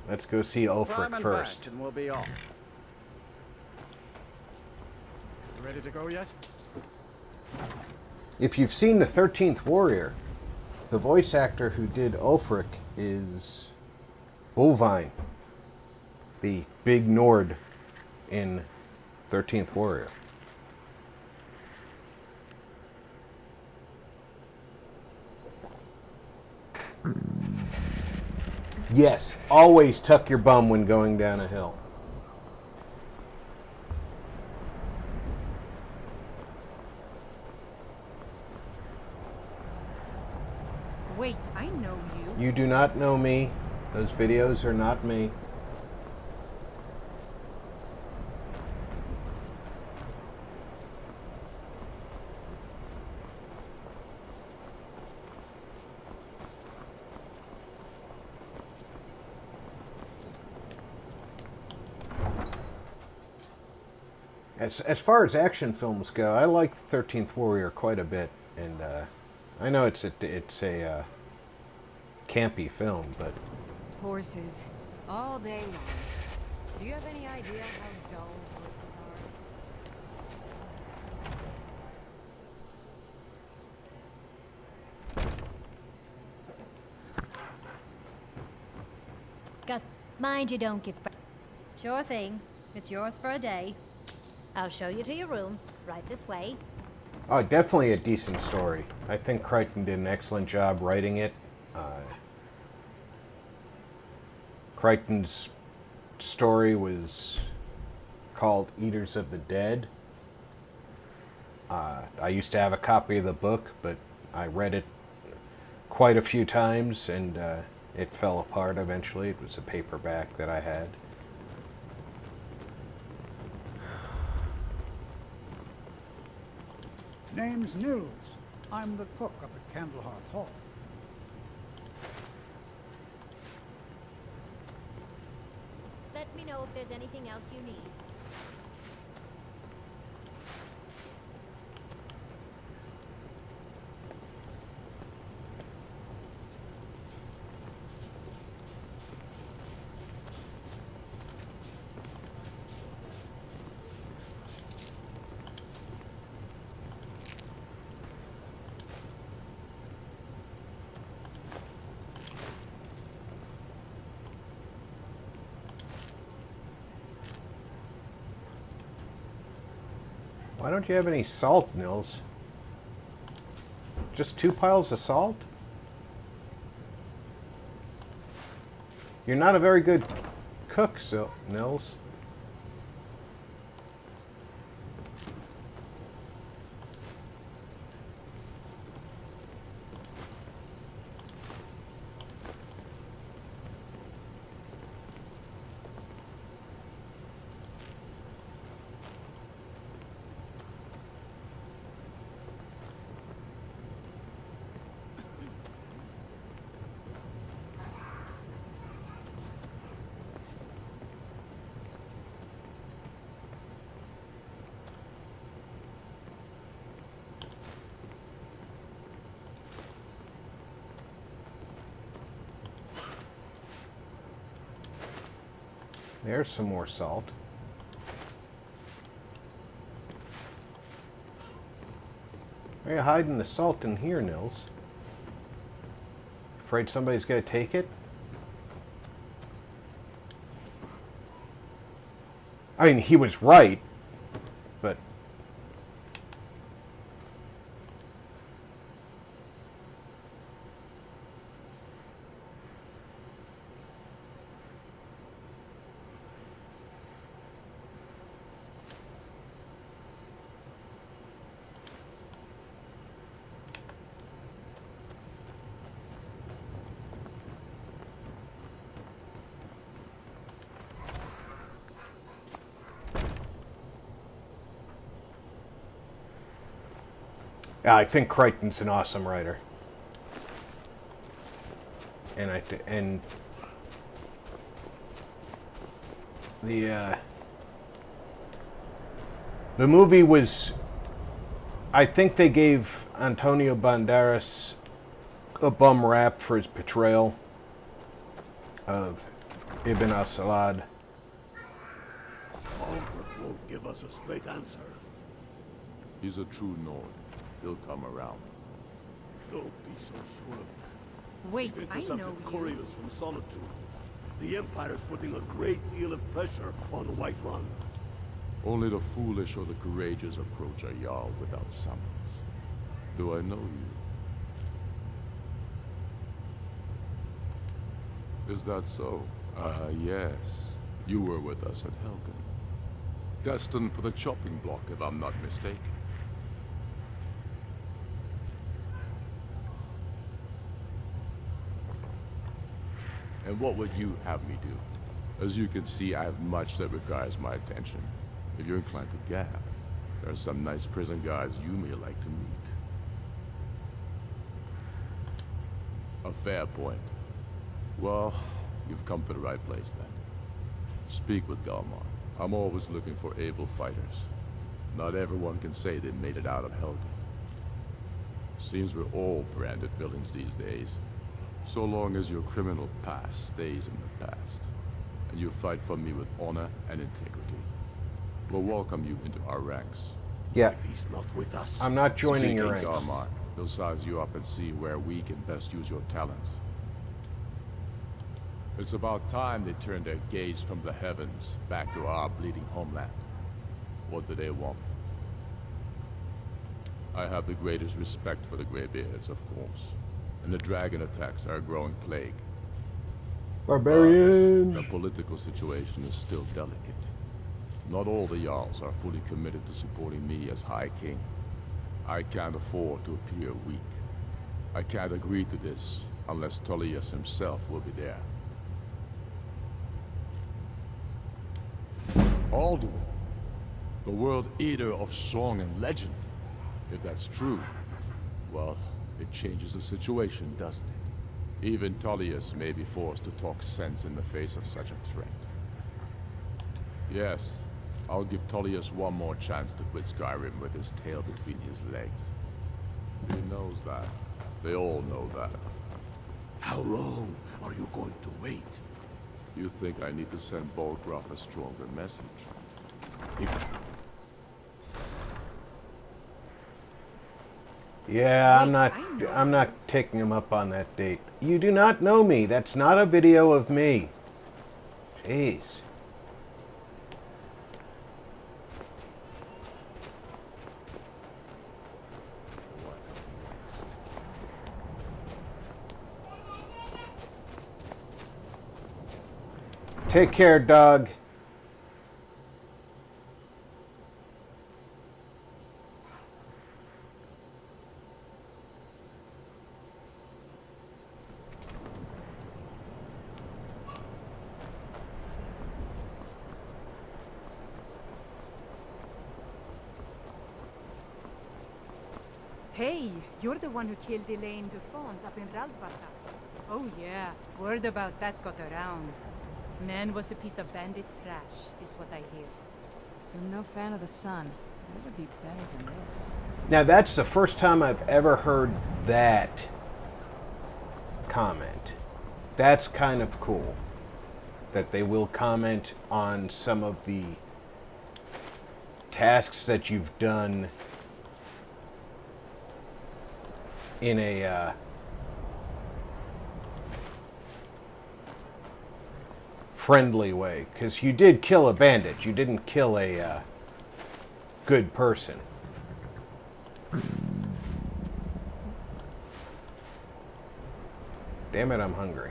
Let's go see Ulfric Climb and first. back, and we'll be off. You ready to go yet? If you've seen The 13th Warrior, the voice actor who did Ulfric is Alduin, the big Nord in 13th Warrior. Yes, always tuck your bum when going down a hill. Wait, I know you. You do not know me. Those videos are not me. As far as action films go, I like 13th Warrior quite a bit, and I know it's a campy film, but Horses. All day long. Do you have any idea how dull horses are? Gus, mind you don't get... Sure thing. It's yours for a day. I'll show you to your room, right this way. oh, definitely a decent story. I think Crichton did an excellent job writing it. Crichton's story was called Eaters of the Dead. I used to have a copy of the book, but I read it quite a few times, and it fell apart eventually. It was a paperback that I had. Name's Nils. I'm the cook up at Candlehearth Hall. Let me know if there's anything else you need. Why don't you have any salt, Nils? Just 2 piles of salt? You're not a very good cook, Nils. There's some more salt. Why are you hiding the salt in here, Nils? Afraid somebody's gonna take it? I mean, he was right, but... Yeah, I think Crichton's an awesome writer, and the movie was I think they gave Antonio Banderas a bum rap for his portrayal of Ibn al-Salad. Alfred won't give us a straight answer. He's a true Nord. He'll come around. Don't be so sure of that. Wait, We've I know intercepted you. couriers from Solitude. The Empire's putting a great deal of pressure on Whiterun. Only the foolish or the courageous approach a Jarl without summons. Do I know you? Is that so? Yes. You were with us at Helgen. Destined for the chopping block, if I'm not mistaken. And what would you have me do? As you can see, I have much that requires my attention. If you're inclined to gab, there are some nice prison guards you may like to meet. A fair point. Well, you've come to the right place then. Speak with Galmar. I'm always looking for able fighters. Not everyone can say they made it out of Helgen. Seems we're all branded villains these days. So long as your criminal past stays in the past, and you fight for me with honor and integrity, we'll welcome you into our ranks. Yeah. If he's not with us, I'm not joining your Seeking ranks. Galmar, he'll size you up and see where we can best use your talents. It's about time they turned their gaze from the heavens back to our bleeding homeland. What do they want? I have the greatest respect for the Greybeards, of course. And the dragon attacks are a growing plague. Barbarian! But the political situation is still delicate. Not all the Jarls are fully committed to supporting me as High King. I can't afford to appear weak. I can't agree to this unless Tullius himself will be there. Alduin, the World Eater of song and legend. If that's true, well, it changes the situation, doesn't it? Even Tullius may be forced to talk sense in the face of such a threat. Yes, I'll give Tullius one more chance to quit Skyrim with his tail between his legs. He knows that. They all know that. how long are you going to wait? You think I need to send Bolgraf a stronger message? Yeah, I'm not taking him up on that date. You do not know me. That's not a video of me. Jeez. Take care, dog. Hey, you're the one who killed Elaine Dufont up in Raldbata. Oh yeah, word about that got around. Man was a piece of bandit trash, is what I hear. I'm no fan of the sun. It would be better than this. Now that's the first time I've ever heard that comment. That's kind of cool. That they will comment on some of the tasks that you've done in a friendly way, because you did kill a bandit. You didn't kill a good person. Damn it, I'm hungry.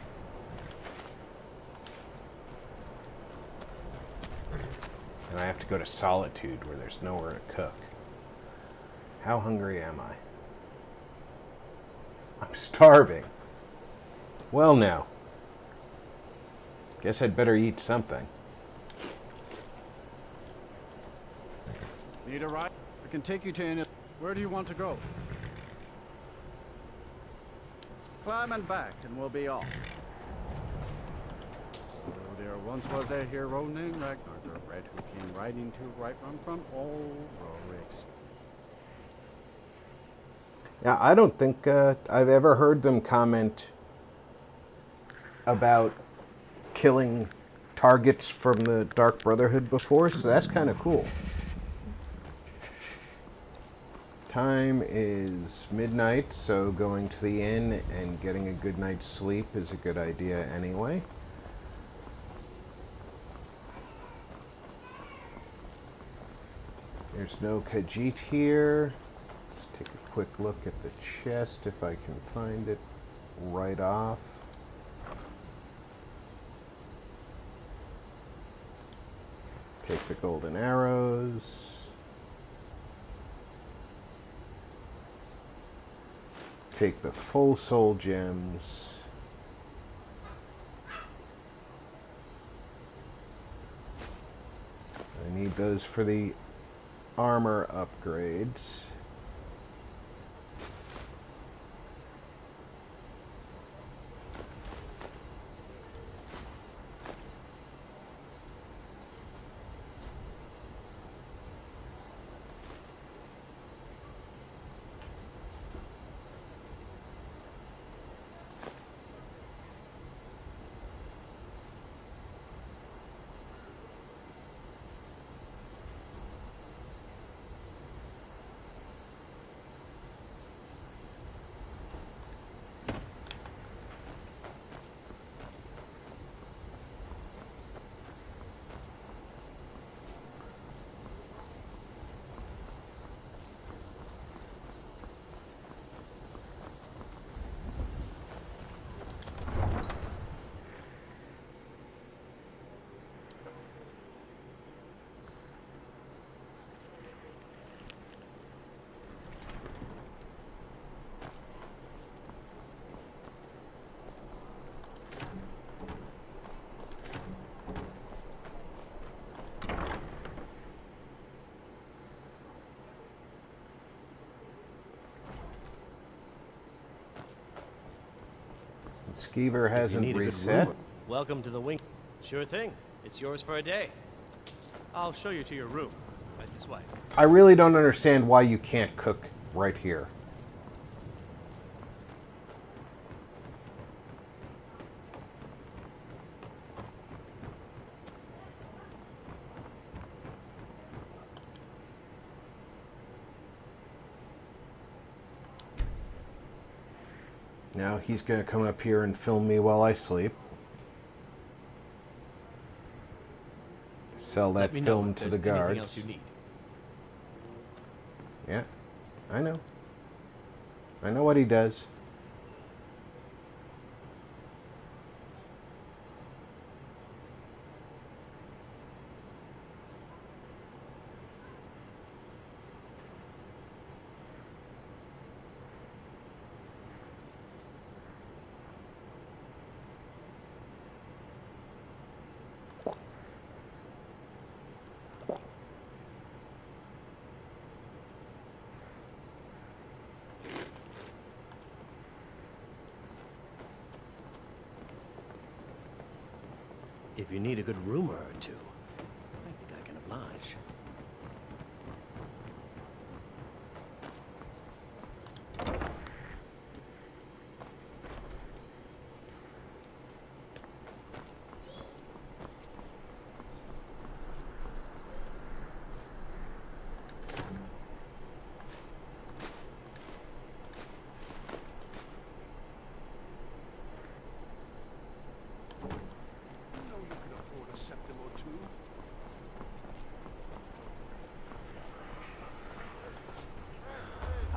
And I have to go to Solitude where there's nowhere to cook. How hungry am I? I'm starving. Well now. Guess I'd better eat something. Need a ride? I can take you to any... Where do you want to go? Climb and back, and we'll be off. Oh, there once was a hero named Ragnar the Red who came riding to Whiterun from old Rorik's. Yeah, I don't think I've ever heard them comment about killing targets from the Dark Brotherhood before, so that's kind of cool. Time is midnight, so going to the inn and getting a good night's sleep is a good idea anyway. There's no Khajiit here. Let's take a quick look at the chest if I can find it right off. Take the golden arrows. Take the full soul gems. I need those for the armor upgrades. Skeever hasn't reset. Welcome to the wing. Sure thing. It's yours for a day. I'll show you to your room. Right this way. I really don't understand why you can't cook right here. Now he's going to come up here and film me while I sleep. Sell that film to the guards. Else you need. Yeah, I know. I know what he does. If you need a good rumor or two, I think I can oblige.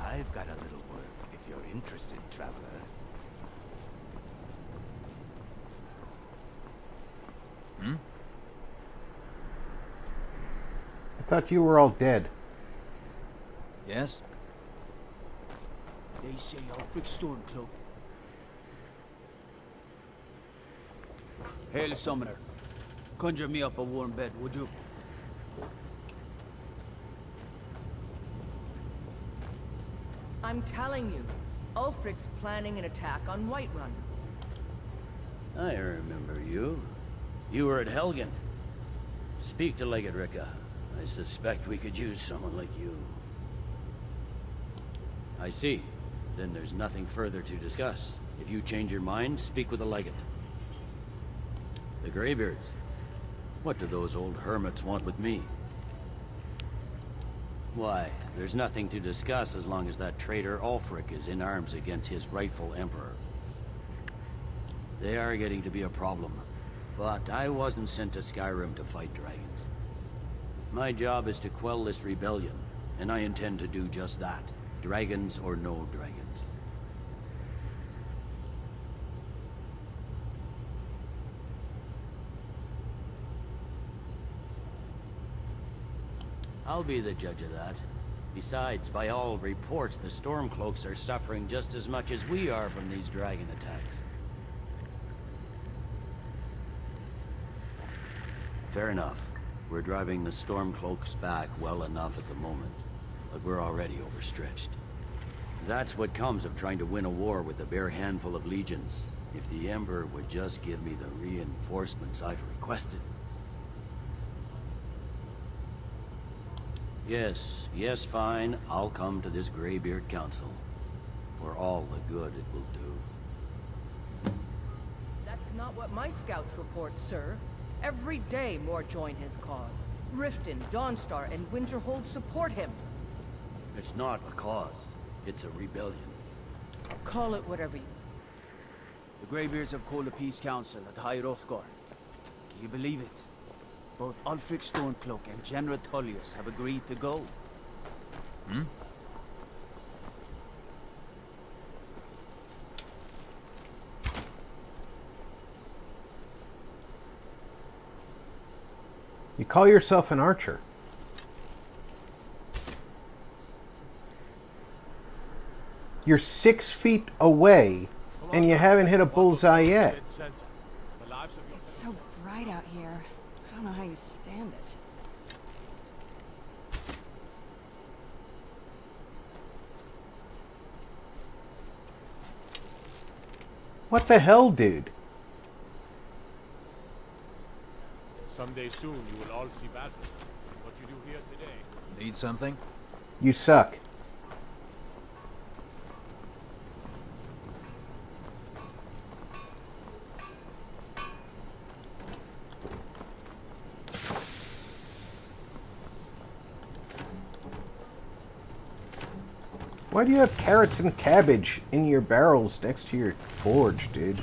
I've got a little work if you're interested, traveler. I thought you were all dead. Yes? They say I'll fix Stormcloak. Hail, summoner. Conjure me up a warm bed, would you? I'm telling you, Ulfric's planning an attack on Whiterun. I remember you. You were at Helgen. Speak to Legate Ricka. I suspect we could use someone like you. I see. Then there's nothing further to discuss. If you change your mind, speak with the legate. The Greybeards. What do those old hermits want with me? Why, there's nothing to discuss as long as that traitor Ulfric is in arms against his rightful emperor. They are getting to be a problem, but I wasn't sent to Skyrim to fight dragons. My job is to quell this rebellion, and I intend to do just that, dragons or no dragons. I'll be the judge of that. Besides, by all reports, the Stormcloaks are suffering just as much as we are from these dragon attacks. Fair enough. We're driving the Stormcloaks back well enough at the moment, but we're already overstretched. That's what comes of trying to win a war with a bare handful of legions. If the Emperor would just give me the reinforcements I've requested. Yes, fine. I'll come to this Greybeard Council. For all the good it will do. That's not what my scouts report, sir. Every day more join his cause. Riften, Dawnstar, and Winterhold support him. It's not a cause. It's a rebellion. Call it whatever you... The Greybeards have called a peace council at High Hrothgar. Can you believe it? Both Ulfric Stormcloak and General Tullius have agreed to go. Hmm? You call yourself an archer. You're 6 feet away, and you haven't hit a bullseye yet. It's so bright out here. I don't know how you stand it. What the hell, dude? Someday soon you will all see battle. What you do here today. Need something? You suck. Why do you have carrots and cabbage in your barrels next to your forge, dude?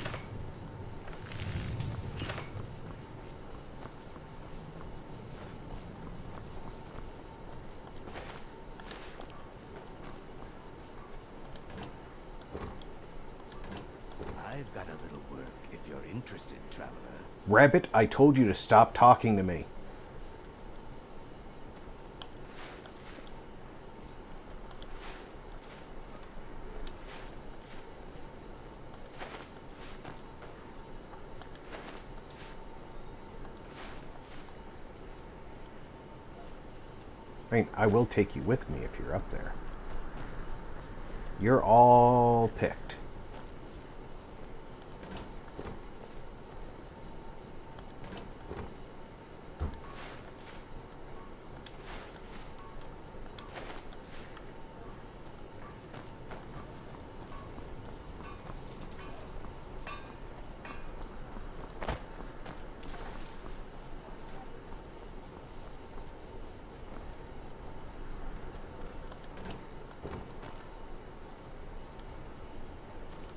I've got a little work if you're interested, traveler. Rabbit, I told you to stop talking to me. I mean, I will take you with me if you're up there. You're all picked.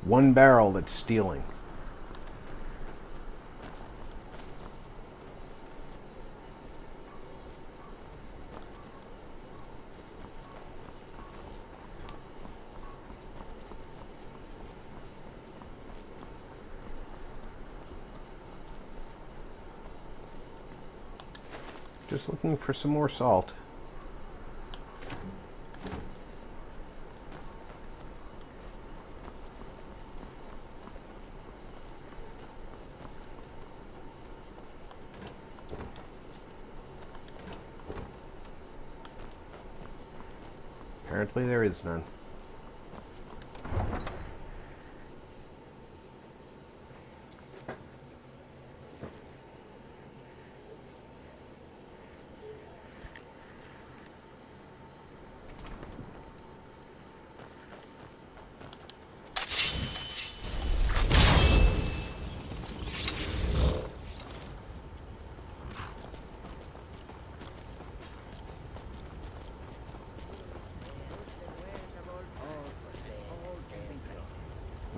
One barrel that's stealing. Just looking for some more salt. Apparently there is none.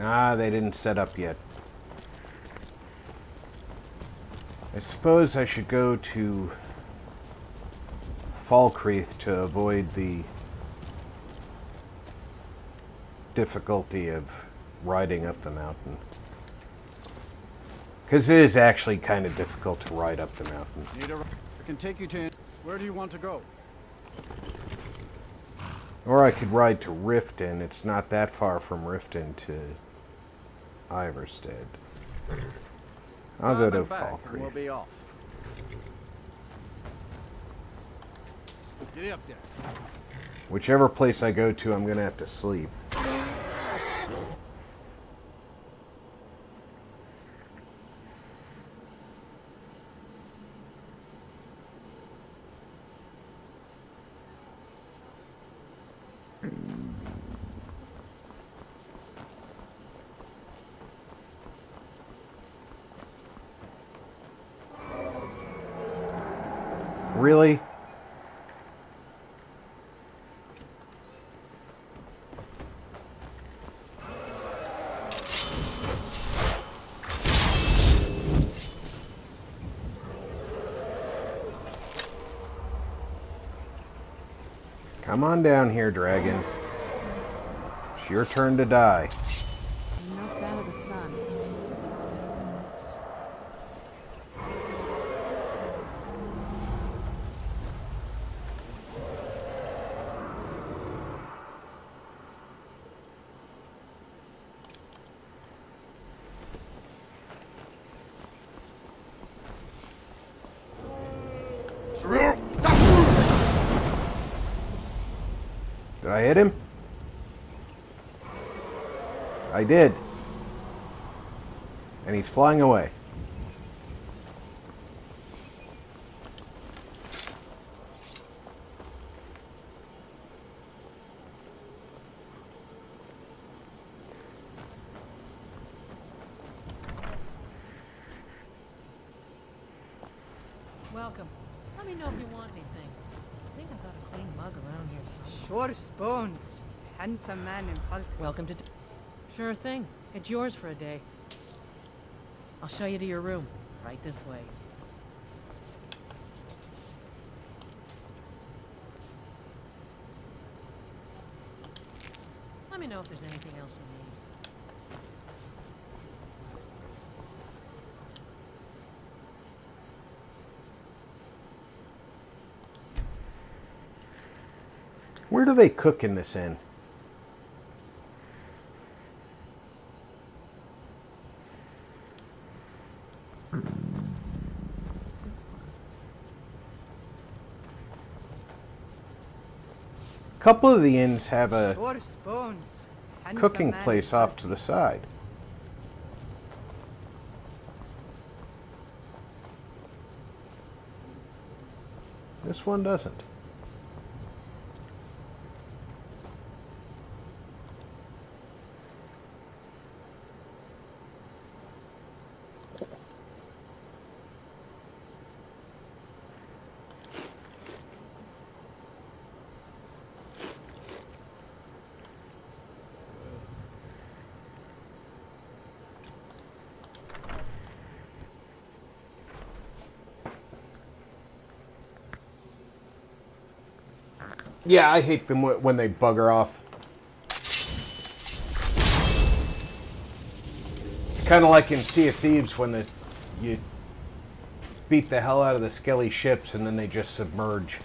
Ah, they didn't set up yet. I suppose I should go to Falkreath to avoid the difficulty of riding up the mountain. Because it is actually kind of difficult to ride up the mountain. I can take you to... Where do you want to go? Or I could ride to Riften. It's not that far from Riften to Iverstead. I'll go to Falkreath. We'll be off. Get up there. Whichever place I go to, I'm going to have to sleep. Really? Come on down here, dragon. It's your turn to die. I'm no fan of the sun. Did I hit him? I did. And he's flying away. Welcome. Let me know if you want anything. I think I've got a clean mug around here. Sure, Spoons. Handsome man in Falk. Welcome to... Sure thing. It's yours for a day. I'll show you to your room. Right this way. Let me know if there's anything else you need. Where do they cook in this inn? A couple of the inns have a Sure, Spoons. Handsome cooking man place in off to the side. This one doesn't. Yeah, I hate them when they bugger off. It's kind of like in Sea of Thieves when you beat the hell out of the skelly ships and then they just submerge.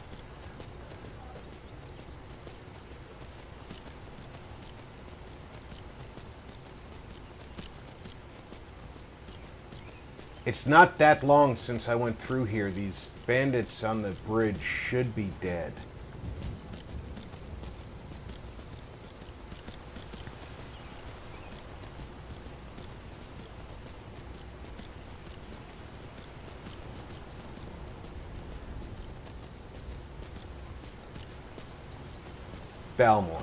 It's not that long since I went through here. These bandits on the bridge should be dead. Balmore.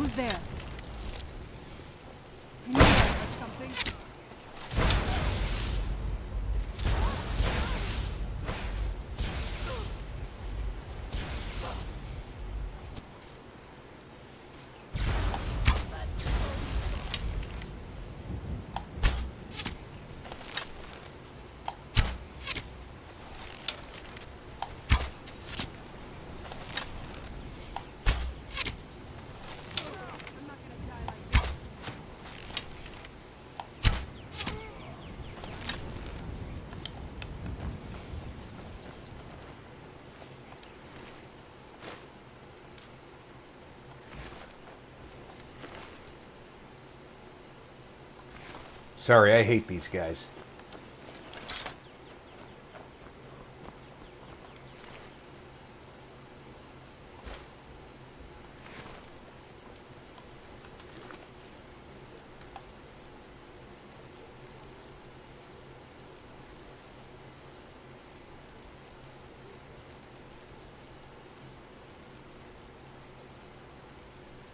Who's there? I knew I heard something. Sorry, I hate these guys.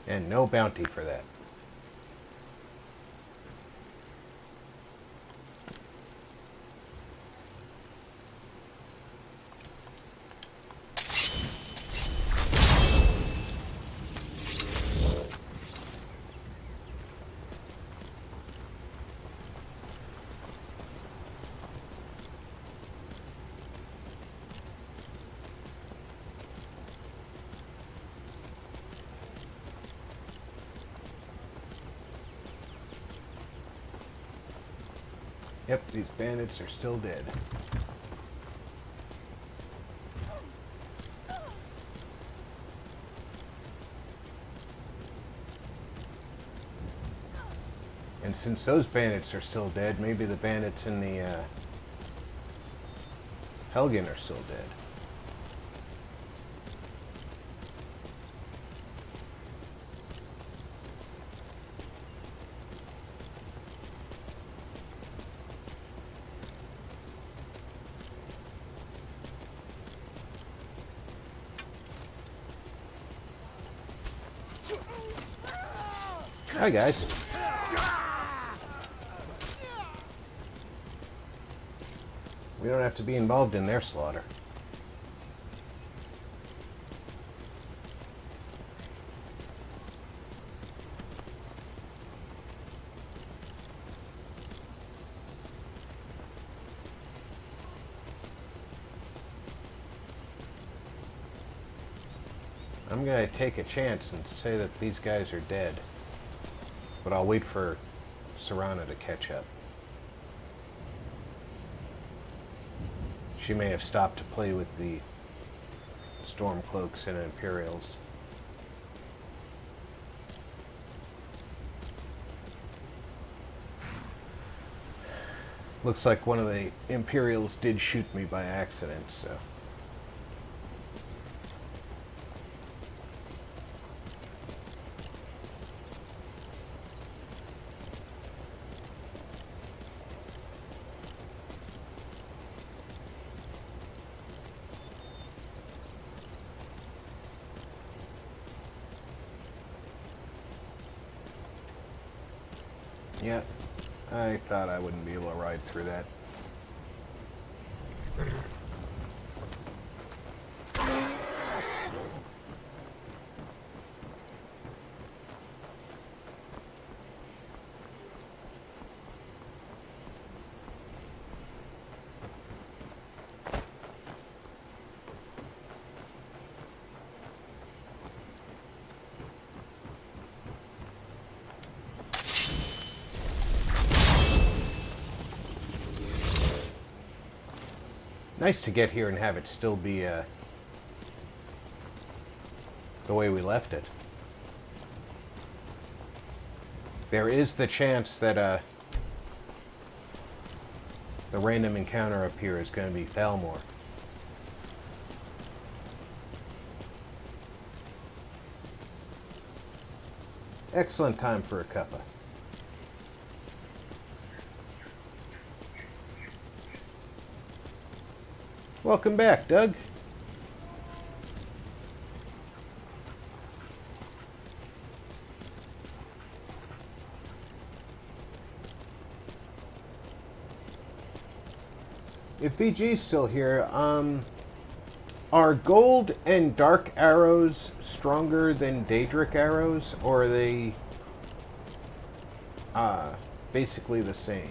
And no bounty for that. Yep, these bandits are still dead. And since those bandits are still dead, maybe the bandits in the Helgen are still dead. Hi guys. We don't have to be involved in their slaughter. I'm gonna take a chance and say that these guys are dead. But I'll wait for Serana to catch up. She may have stopped to play with the Stormcloaks and Imperials. Looks like one of the Imperials did shoot me by accident, so... Yeah, I thought I wouldn't be able to ride through that. Nice to get here and have it still be the way we left it. There is the chance that the random encounter up here is going to be Thalmor. Excellent time for a cuppa. Welcome back, Doug. if VG's still here, are gold and dark arrows stronger than Daedric arrows, or are they basically the same?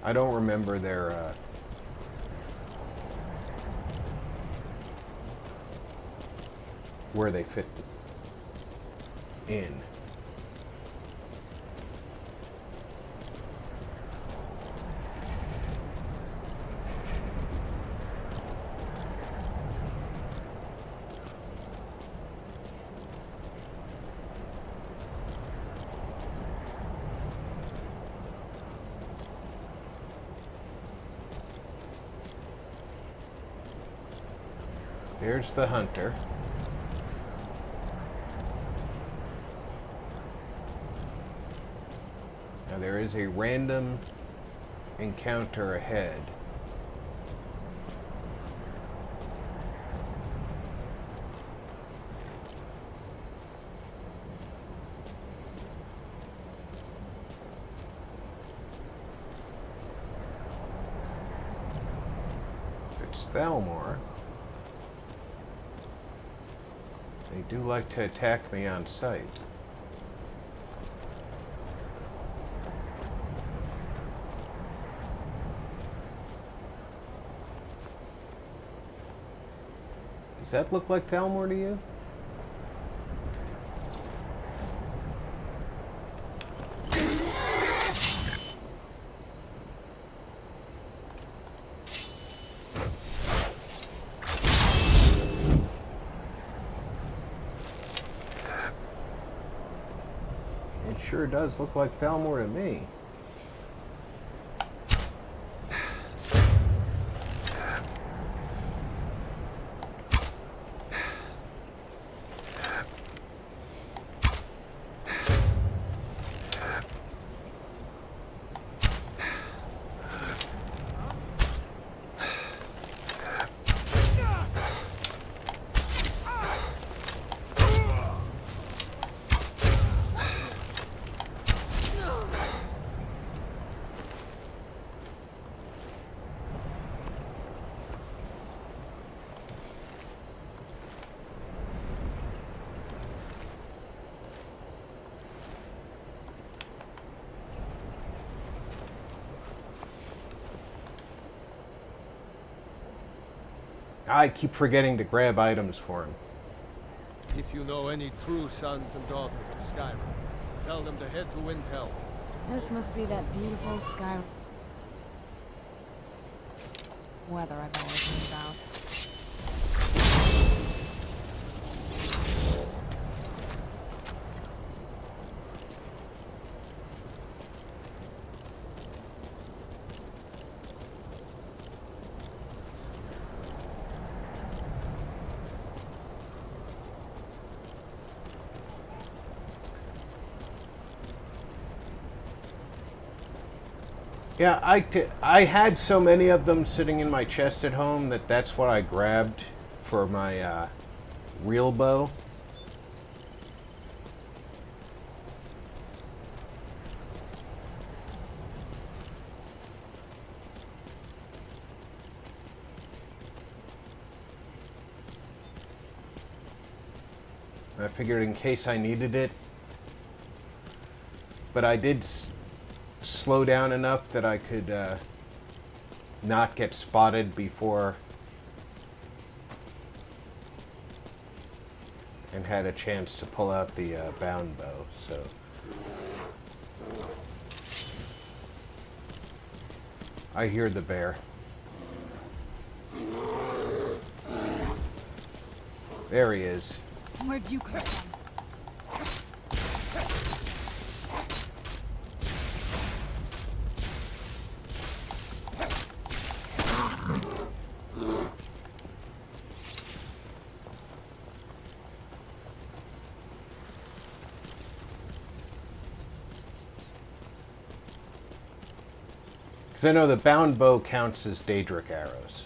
I don't remember their where they fit in. There's the hunter. Now there is a random encounter ahead. It's Thalmor. They do like to attack me on sight. Does that look like Thalmor to you? Sure does look like Thalmor to me. I keep forgetting to grab items for him. If you know any true sons and daughters of Skyrim, tell them to head to Windhelm. This must be that beautiful Skyrim weather I've always heard about. Yeah, I had so many of them sitting in my chest at home that's what I grabbed for my real bow. I figured in case I needed it, but I did slow down enough that I could not get spotted before and had a chance to pull out the bound bow. So I hear the bear. There he is. Where'd you come from? Because I know the bound bow counts as Daedric arrows.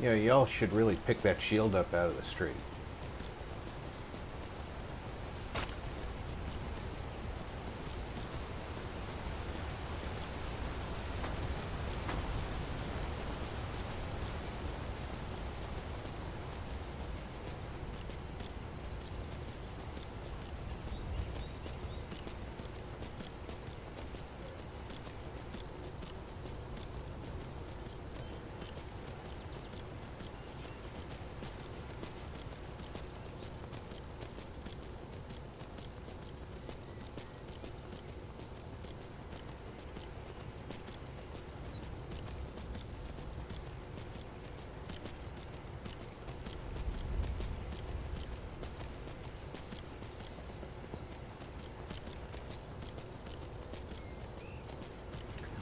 Yeah, y'all should really pick that shield up out of the street.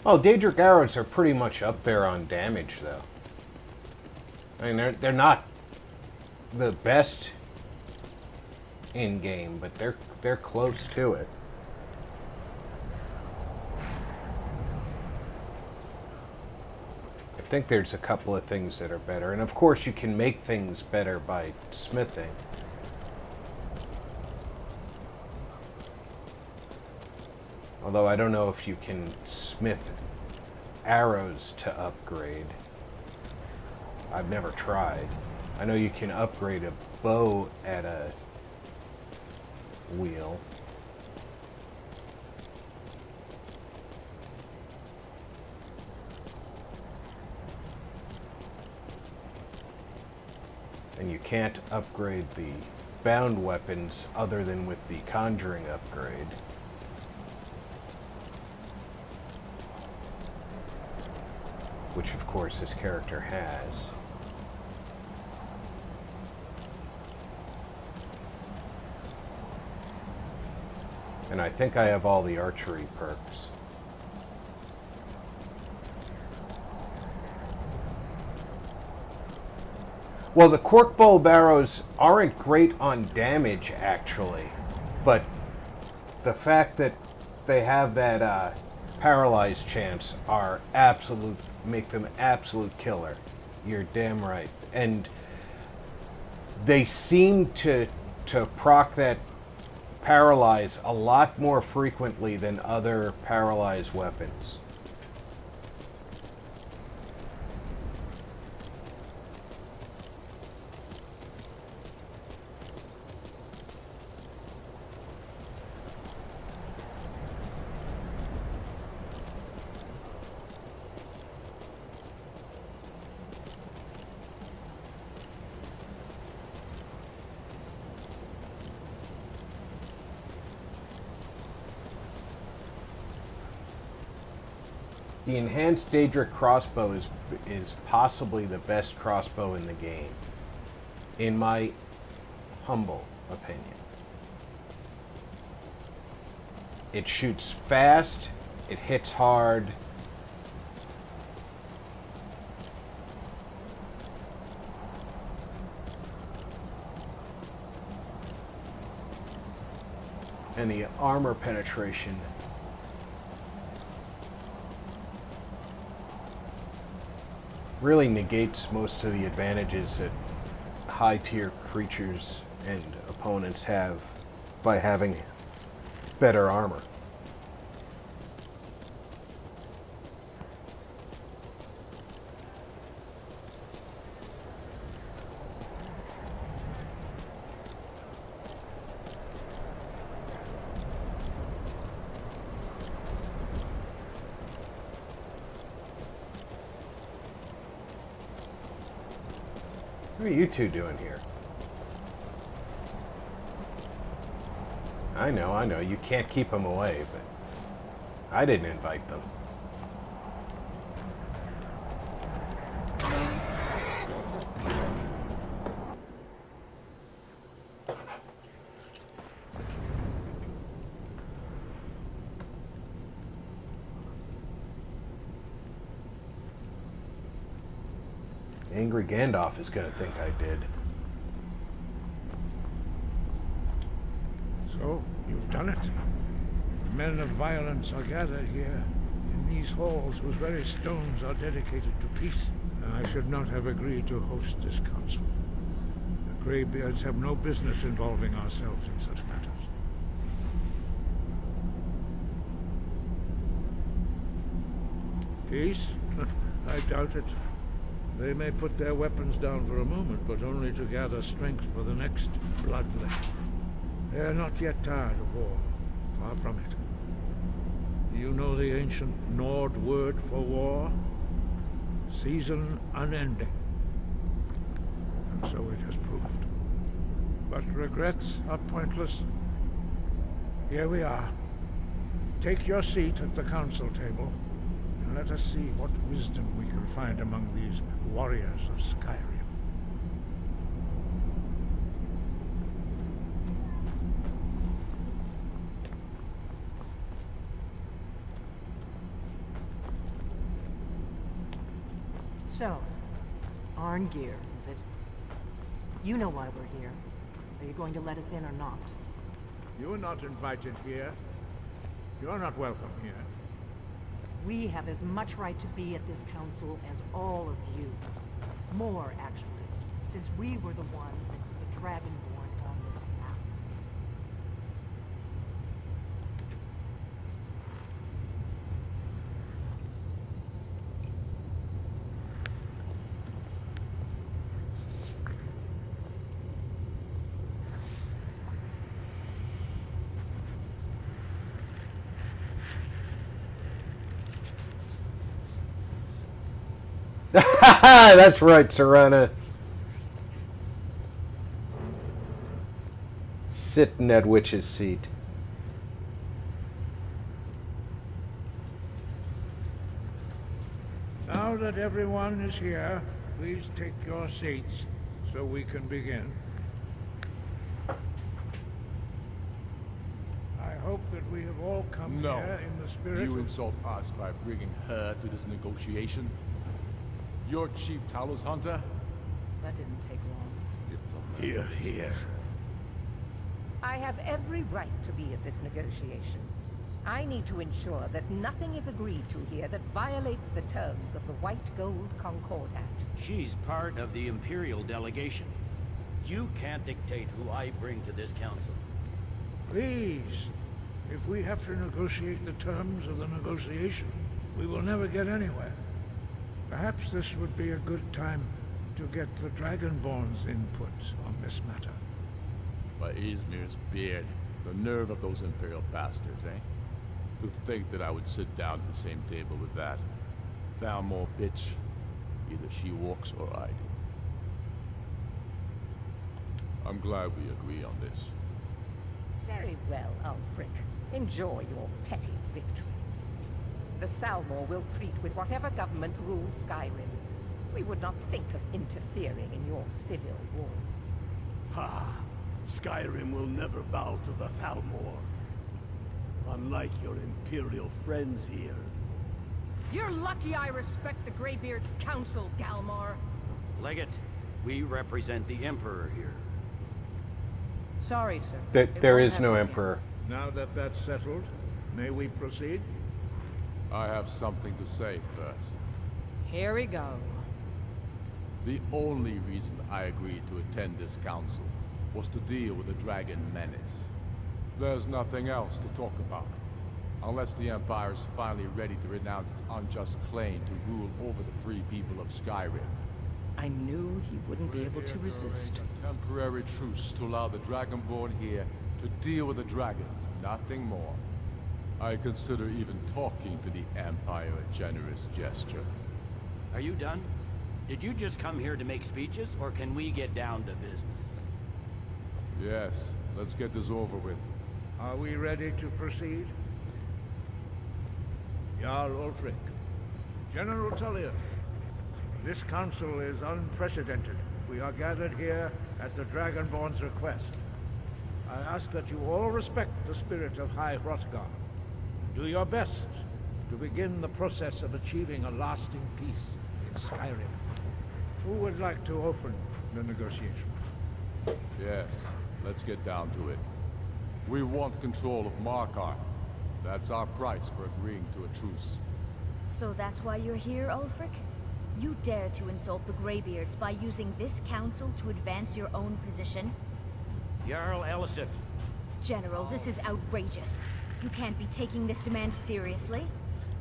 Oh, Daedric arrows are pretty much up there on damage, though. I mean, they're not the best in game, but they're close to it. I think there's a couple of things that are better, and of course you can make things better by smithing. Although I don't know if you can smith arrows to upgrade. I've never tried. I know you can upgrade a bow at a wheel. And you can't upgrade the bound weapons other than with the conjuring upgrade. Which of course this character has. And I think I have all the archery perks. Well, the cork bulb arrows aren't great on damage, actually. But the fact that they have that paralyzed chance are make them absolute killer. You're damn right. And they seem to proc that paralyze a lot more frequently than other paralyzed weapons. The enhanced Daedric crossbow is possibly the best crossbow in the game, in my humble opinion. It shoots fast, it hits hard, and the armor penetration really negates most of the advantages that high-tier creatures and opponents have by having better armor. What are you two doing here? I know, you can't keep them away, but I didn't invite them. Angry Gandalf is going to think I did. So, you've done it. Men of violence are gathered here in these halls whose very stones are dedicated to peace. I should not have agreed to host this council. The Greybeards have no business involving ourselves in such matters. Peace? I doubt it. They may put their weapons down for a moment, but only to gather strength for the next bloodlet. They are not yet tired of war. Far from it. Do you know the ancient Nord word for war? Season unending. And so it has proved. But regrets are pointless. Here we are. Take your seat at the council table, and let us see what wisdom we can find among these warriors of Skyrim. So, Arngeir, is it? You know why we're here. Are you going to let us in or not? You are not invited here. You're not welcome here. We have as much right to be at this council as all of you. More, actually, since we were the ones that put the Dragonborn on this map. That's right, Serana. Sit in that witch's seat. Now that everyone is here, please take your seats so we can begin. I hope that we have all come No. here in the spirit You of... insult us by bringing her to this negotiation? Your chief Talos hunter? That didn't take long. Here, here. I have every right to be at this negotiation. I need to ensure that nothing is agreed to here that violates the terms of the White Gold Concordat. She's part of the imperial delegation. You can't dictate who I bring to this council. Please, if we have to negotiate the terms of the negotiation, we will never get anywhere. Perhaps this would be a good time to get the Dragonborn's input on this matter. By Izmir's beard, the nerve of those imperial bastards, eh? To think that I would sit down at the same table with that Thalmor bitch. Either she walks or I do. I'm glad we agree on this. Very well, Ulfric. Enjoy your petty victory. The Thalmor will treat with whatever government rules Skyrim. We would not think of interfering in your civil war. Ha! Skyrim will never bow to the Thalmor. Unlike your imperial friends here. You're lucky I respect the Greybeards' council, Galmar. Legate, we represent the Emperor here. Sorry, sir. There is no emperor. Now that that's settled, may we proceed? I have something to say first. Here we go. The only reason I agreed to attend this council was to deal with the dragon menace. There's nothing else to talk about. Unless the Empire is finally ready to renounce its unjust claim to rule over the free people of Skyrim. I knew he wouldn't be able to resist. A temporary truce to allow the Dragonborn here to deal with the dragons, nothing more. I consider even talking to the Empire a generous gesture. Are you done? Did you just come here to make speeches, or can we get down to business? Yes, let's get this over with. Are we ready to proceed? Jarl Ulfric, General Tullier, this council is unprecedented. We are gathered here at the Dragonborn's request. I ask that you all respect the spirit of High Hrothgar. Do your best to begin the process of achieving a lasting peace in Skyrim. Who would like to open the negotiations? Yes, let's get down to it. We want control of Markarth. That's our price for agreeing to a truce. So that's why you're here, Ulfric? You dare to insult the Greybeards by using this council to advance your own position? Jarl Elisif. General, this is outrageous. You can't be taking this demand seriously.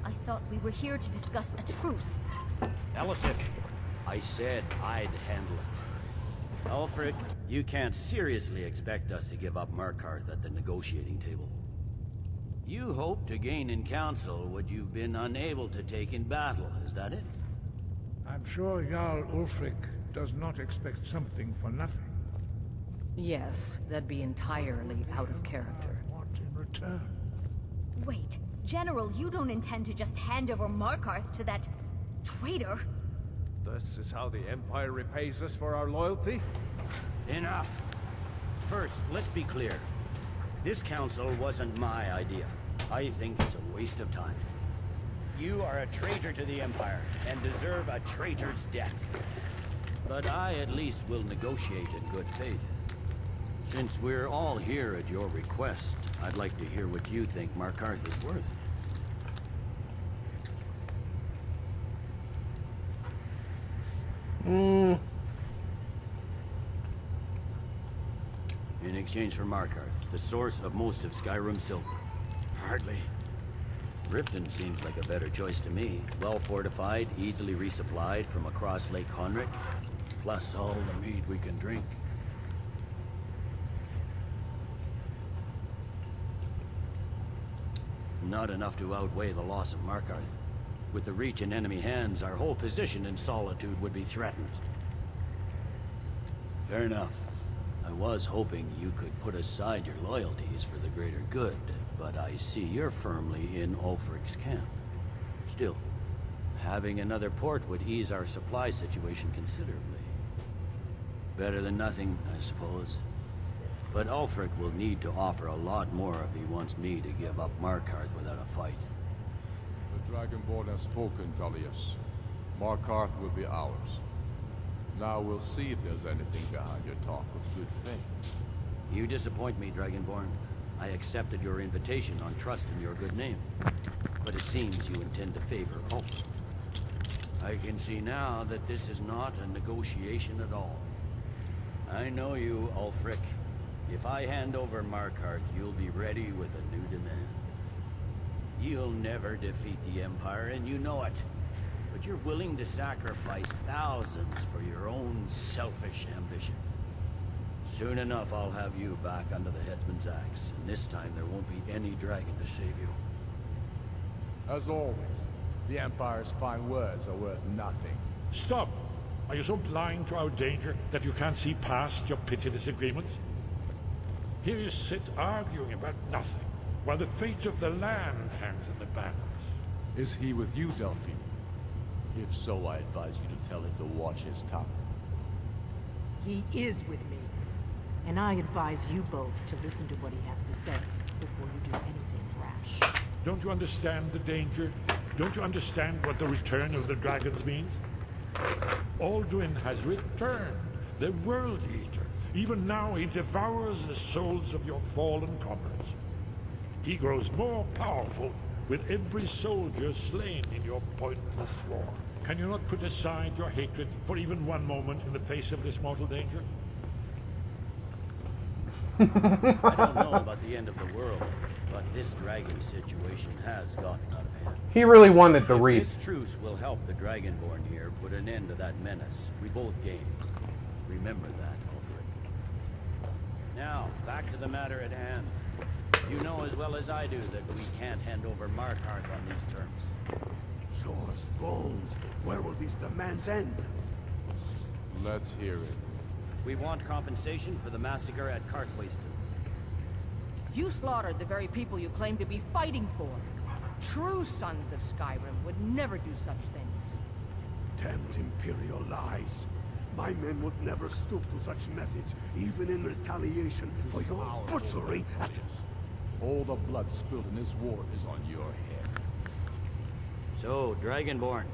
I thought we were here to discuss a truce. Elisif, I said I'd handle it. Ulfric, you can't seriously expect us to give up Markarth at the negotiating table. You hope to gain in council what you've been unable to take in battle, is that it? I'm sure Jarl Ulfric does not expect something for nothing. Yes, that'd be entirely out of character. What in return? Wait, General, you don't intend to just hand over Markarth to that traitor? This is how the Empire repays us for our loyalty? Enough. First, let's be clear. This council wasn't my idea. I think it's a waste of time. You are a traitor to the Empire, and deserve a traitor's death. But I at least will negotiate in good faith. Since we're all here at your request, I'd like to hear what you think Markarth is worth. In exchange for Markarth, the source of most of Skyrim's silver. Hardly. Riften seems like a better choice to me. Well fortified, easily resupplied from across Lake Honric, plus all the mead we can drink. Not enough to outweigh the loss of Markarth. With the Reach in enemy hands, our whole position in Solitude would be threatened. Fair enough. I was hoping you could put aside your loyalties for the greater good, but I see you're firmly in Ulfric's camp. Still, having another port would ease our supply situation considerably. Better than nothing, I suppose. But Ulfric will need to offer a lot more if he wants me to give up Markarth without a fight. The Dragonborn has spoken, Tullius. Markarth will be ours. Now we'll see if there's anything behind your talk with good faith. You disappoint me, Dragonborn. I accepted your invitation on trust in your good name. But it seems you intend to favor Ulfric. I can see now that this is not a negotiation at all. I know you, Ulfric. If I hand over Markarth, you'll be ready with a new demand. You'll never defeat the Empire, and you know it. But you're willing to sacrifice thousands for your own selfish ambition. Soon enough, I'll have you back under the headsman's axe, and this time there won't be any dragon to save you. As always, the Empire's fine words are worth nothing. Stop! Are you so blind to our danger that you can't see past your pitiless agreements? Here you sit arguing about nothing, while the fate of the land hangs in the balance. Is he with you, Delphine? If so, I advise you to tell him to watch his tongue. He is with me. And I advise you both to listen to what he has to say before you do anything rash. Don't you understand the danger? Don't you understand what the return of the dragons means? Alduin has returned, the World Eater. Even now he devours the souls of your fallen comrades. He grows more powerful with every soldier slain in your pointless war. Can you not put aside your hatred for even one moment in the face of this mortal danger? I don't know about the end of the world, but this dragon situation has gotten out of hand. He really wanted the wreath. This truce will help the Dragonborn here put an end to that menace. We both gain. Remember that, Ulfric. Now, back to the matter at hand. You know as well as I do that we can't hand over Markarth on these terms. Show us bones. Where will these demands end? Let's hear it. We want compensation for the massacre at Carthwayston. You slaughtered the very people you claim to be fighting for. True sons of Skyrim would never do such things. Damned imperial lies. My men would never stoop to such methods, even in retaliation for your butchery at... All the blood spilled in this war is on your head. So, Dragonborn,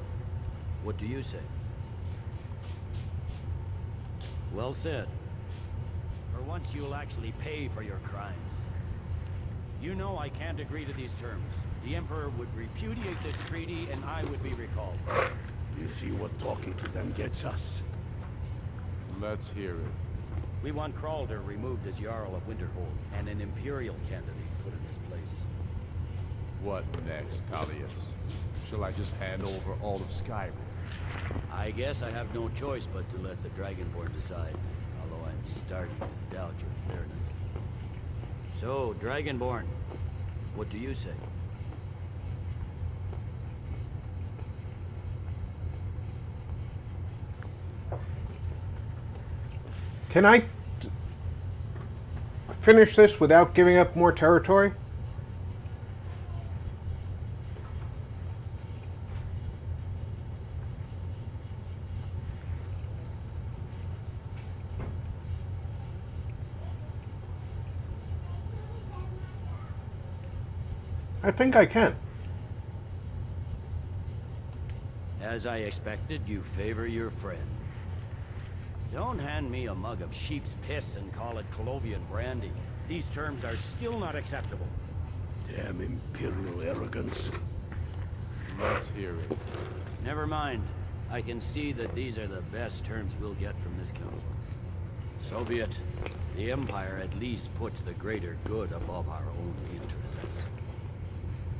what do you say? Well said. For once you'll actually pay for your crimes. You know I can't agree to these terms. The Emperor would repudiate this treaty and I would be recalled. You see what talking to them gets us? Let's hear it. We want Kralder removed as Jarl of Winterhold and an imperial candidate put in his place. What next, Tullius? Shall I just hand over all of Skyrim? I guess I have no choice but to let the Dragonborn decide, although I'm starting to doubt your fairness. So, Dragonborn, what do you say? Can I finish this without giving up more territory? I think I can. As I expected, you favor your friends. Don't hand me a mug of sheep's piss and call it Colovian brandy. These terms are still not acceptable. Damn imperial arrogance. Let's hear it. Never mind. I can see that these are the best terms we'll get from this council. So be it. The Empire at least puts the greater good above our own interests.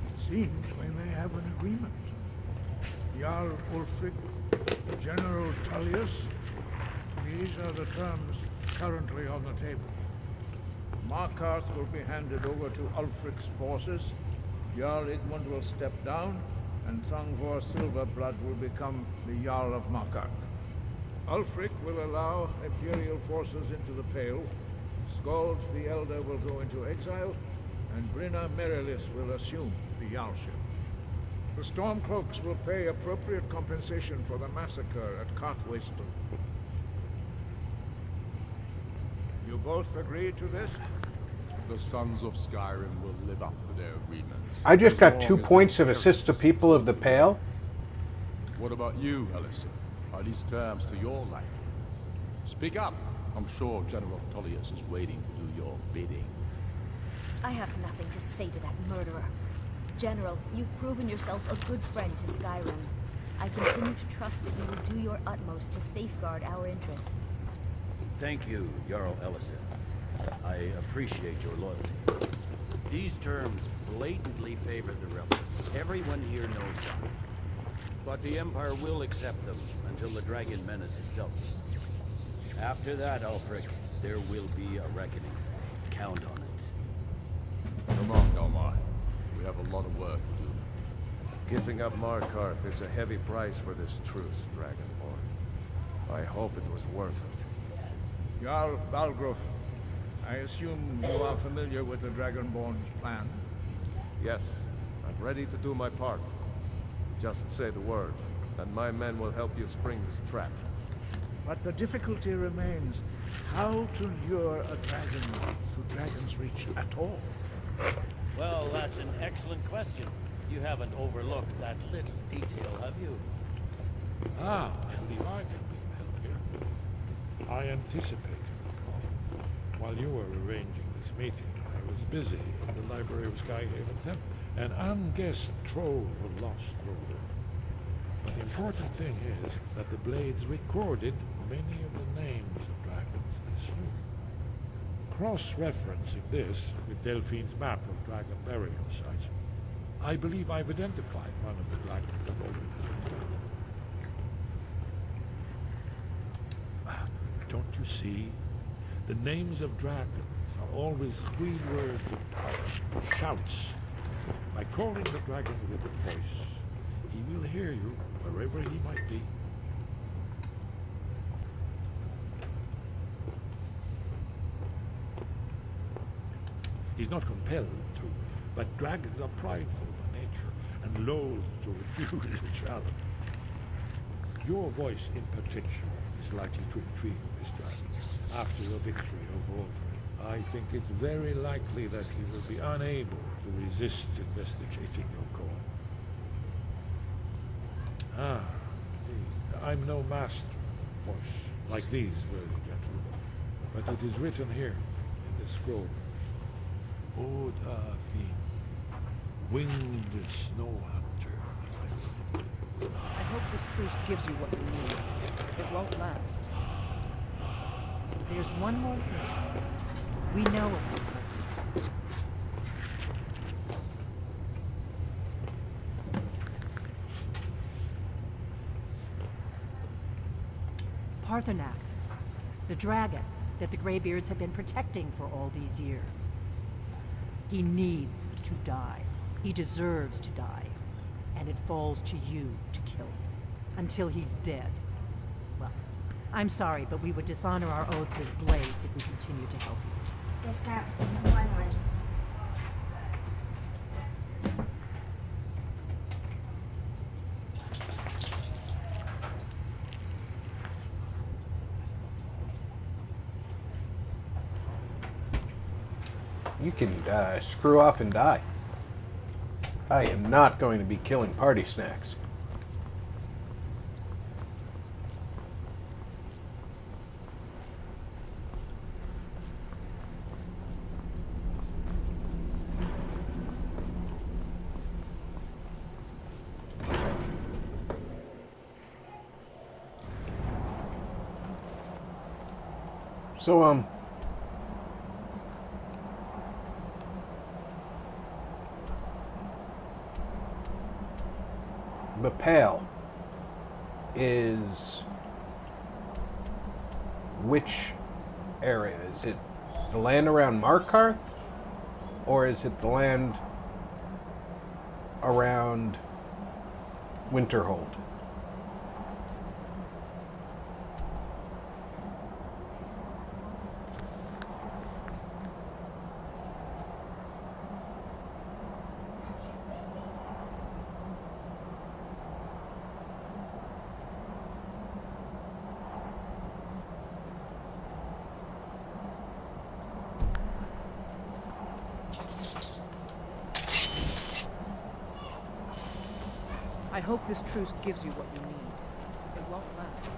It seems we may have an agreement. Jarl Ulfric, General Tullius, these are the terms currently on the table. Markarth will be handed over to Ulfric's forces, Jarl Igmund will step down, and Thangvor Silverblood will become the Jarl of Markarth. Ulfric will allow Imperial forces into the Pale, Skald the Elder will go into exile, and Brinna Merilis will assume the Jarlship. The Stormcloaks will pay appropriate compensation for the massacre at Karthwasten. You both agree to this? The Sons of Skyrim will live up to their agreements. I just As got long 2 as points the of assist to people of the Pale. What about you, Ellison? Are these terms to your liking? Speak up. I'm sure General Tullius is waiting to do your bidding. I have nothing to say to that murderer. General, you've proven yourself a good friend to Skyrim. I continue to trust that you will do your utmost to safeguard our interests. Thank you, Jarl Ellison. I appreciate your loyalty. These terms blatantly favor the rebels. Everyone here knows that. But the Empire will accept them until the Dragon Menace is dealt with. After that, Ulfric, there will be a reckoning. Count on it. Come on, Galmar. We have a lot of work to do. Giving up Markarth is a heavy price for this truce, Dragonborn. I hope it was worth it. Jarl Balgruf, I assume you are familiar with the Dragonborn's plan? Yes, I'm ready to do my part. Just say the word, and my men will help you spring this trap. But the difficulty remains how to lure a dragon to Dragon's Reach at all. Well, that's an excellent question. You haven't overlooked that little detail, have you? I believe I can be of help here. I anticipated the problem. While you were arranging this meeting, I was busy in the library of Skyhaven Temple. An unguessed troll of lost order. But the important thing is that the blades recorded many of the names of dragons they slew. Cross-referencing this with Delphine's map of dragon burial sites, I believe I've identified one of the dragons that already has been found. Don't you see? The names of dragons are always 3 words of power, shouts. By calling the dragon with a voice, he will hear you wherever he might be. He's not compelled to, but dragons are prideful by nature and loath to refuse a challenge. Your voice in particular is likely to intrigue this dragon after your victory over Alduin. I think it's very likely that he will be unable to resist investigating your call. I'm no master of voice, like these worthy gentlemen, but it is written here in this scroll. Oda Fin. winged snow hunter. I hope this truce gives you what you need. It won't last. There's one more thing. We know about her. Parthenax, the dragon that the Greybeards have been protecting for all these years. He needs to die. He deserves to die. And it falls to you to kill him. Until he's dead. Well, I'm sorry, but we would dishonor our oaths as blades if we continue to help you. Just got one line. You can screw off and die. I am not going to be killing party snacks. So, the Pale is which area? Is it the land around Markarth? Or is it the land around Winterhold? I hope this truce gives you what you need. It won't last.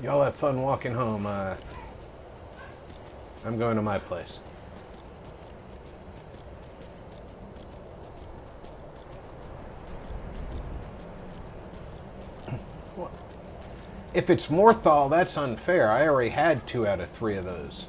Y'all have fun walking home. I'm going to my place. If it's Morthal, that's unfair. I already had 2 out of 3 of those.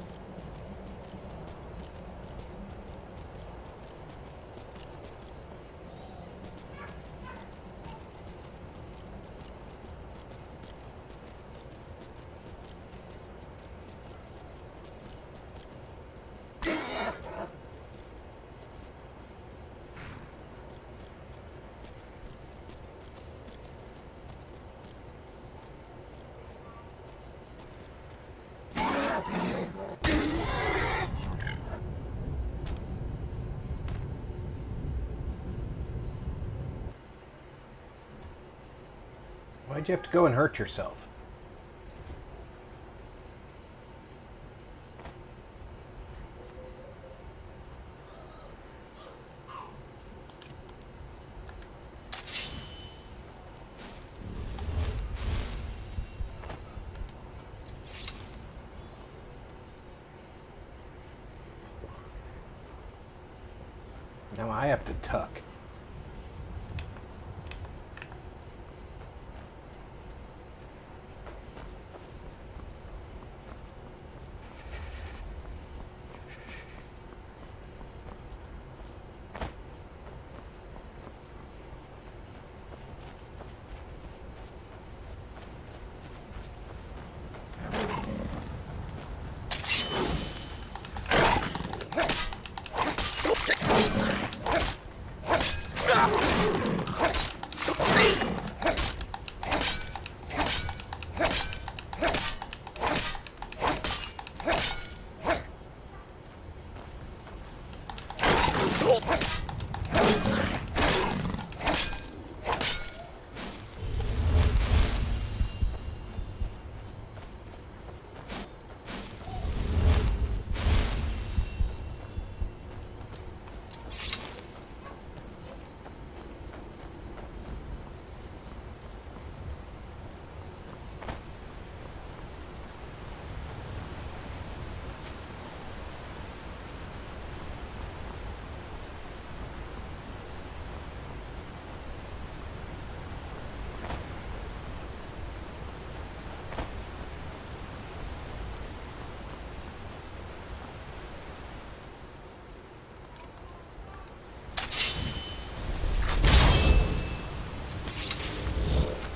Why'd you have to go and hurt yourself? Now I have to tuck.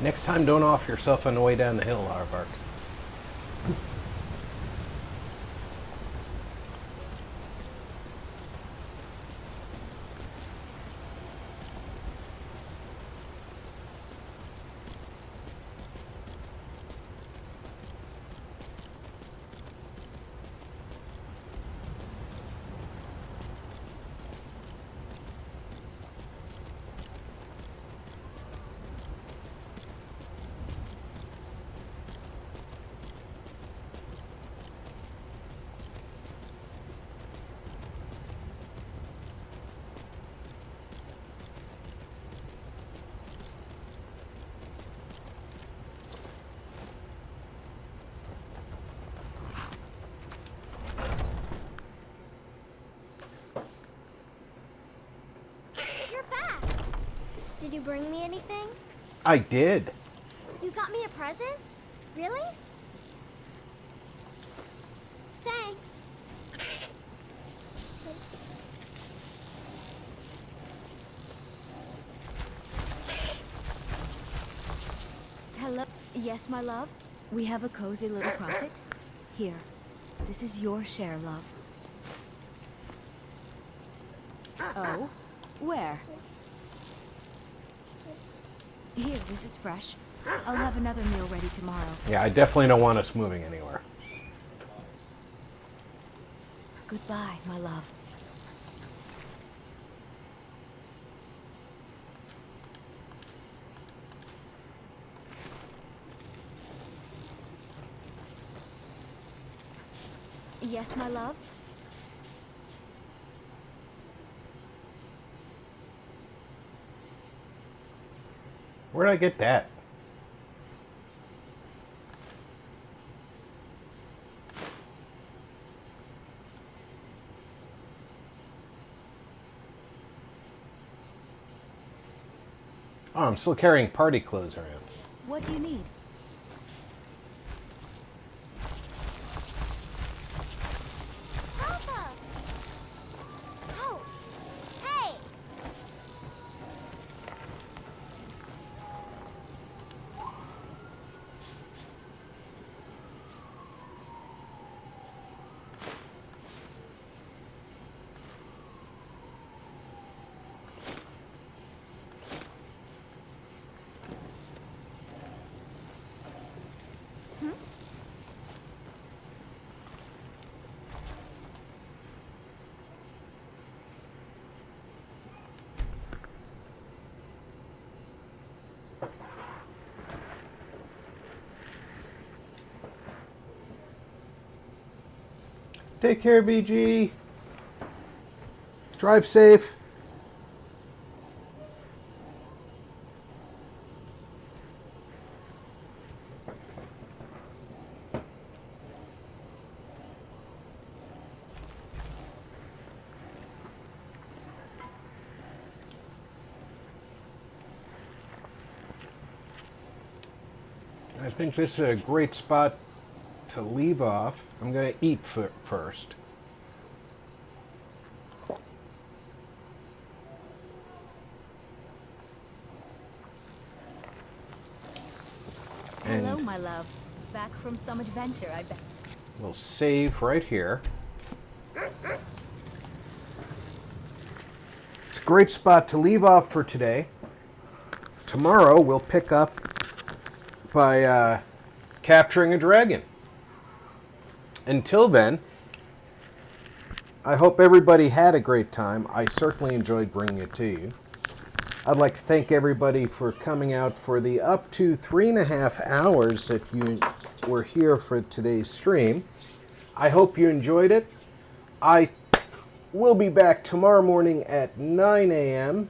Next time, don't off yourself on the way down the hill, Aardvark. Did you bring me anything? I did. You got me a present? Really? Thanks. Hello? Yes, my love? We have a cozy little profit. Here. This is your share, love. Oh? Where? Here, this is fresh. I'll have another meal ready tomorrow. Yeah, I definitely don't want us moving anywhere. Goodbye, my love. Yes, my love? Where'd I get that? Oh, I'm still carrying party clothes around. What do you need? Papa! Oh! Hey! Take care, BG. Drive safe. I think this is a great spot to leave off. I'm going to eat first. Hello, my love. Back from some adventure, I bet. We'll save right here. It's a great spot to leave off for today. Tomorrow we'll pick up by capturing a dragon. Until then, I hope everybody had a great time. I certainly enjoyed bringing it to you. I'd like to thank everybody for coming out for the up to 3.5 hours that you were here for today's stream. I hope you enjoyed it. I will be back tomorrow morning at 9 a.m.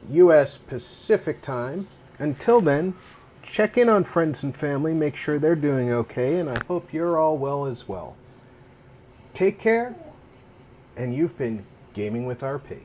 U.S. Pacific time. Until then, check in on friends and family, make sure they're doing okay, and I hope you're all well as well. Take care, and you've been Gaming with RP.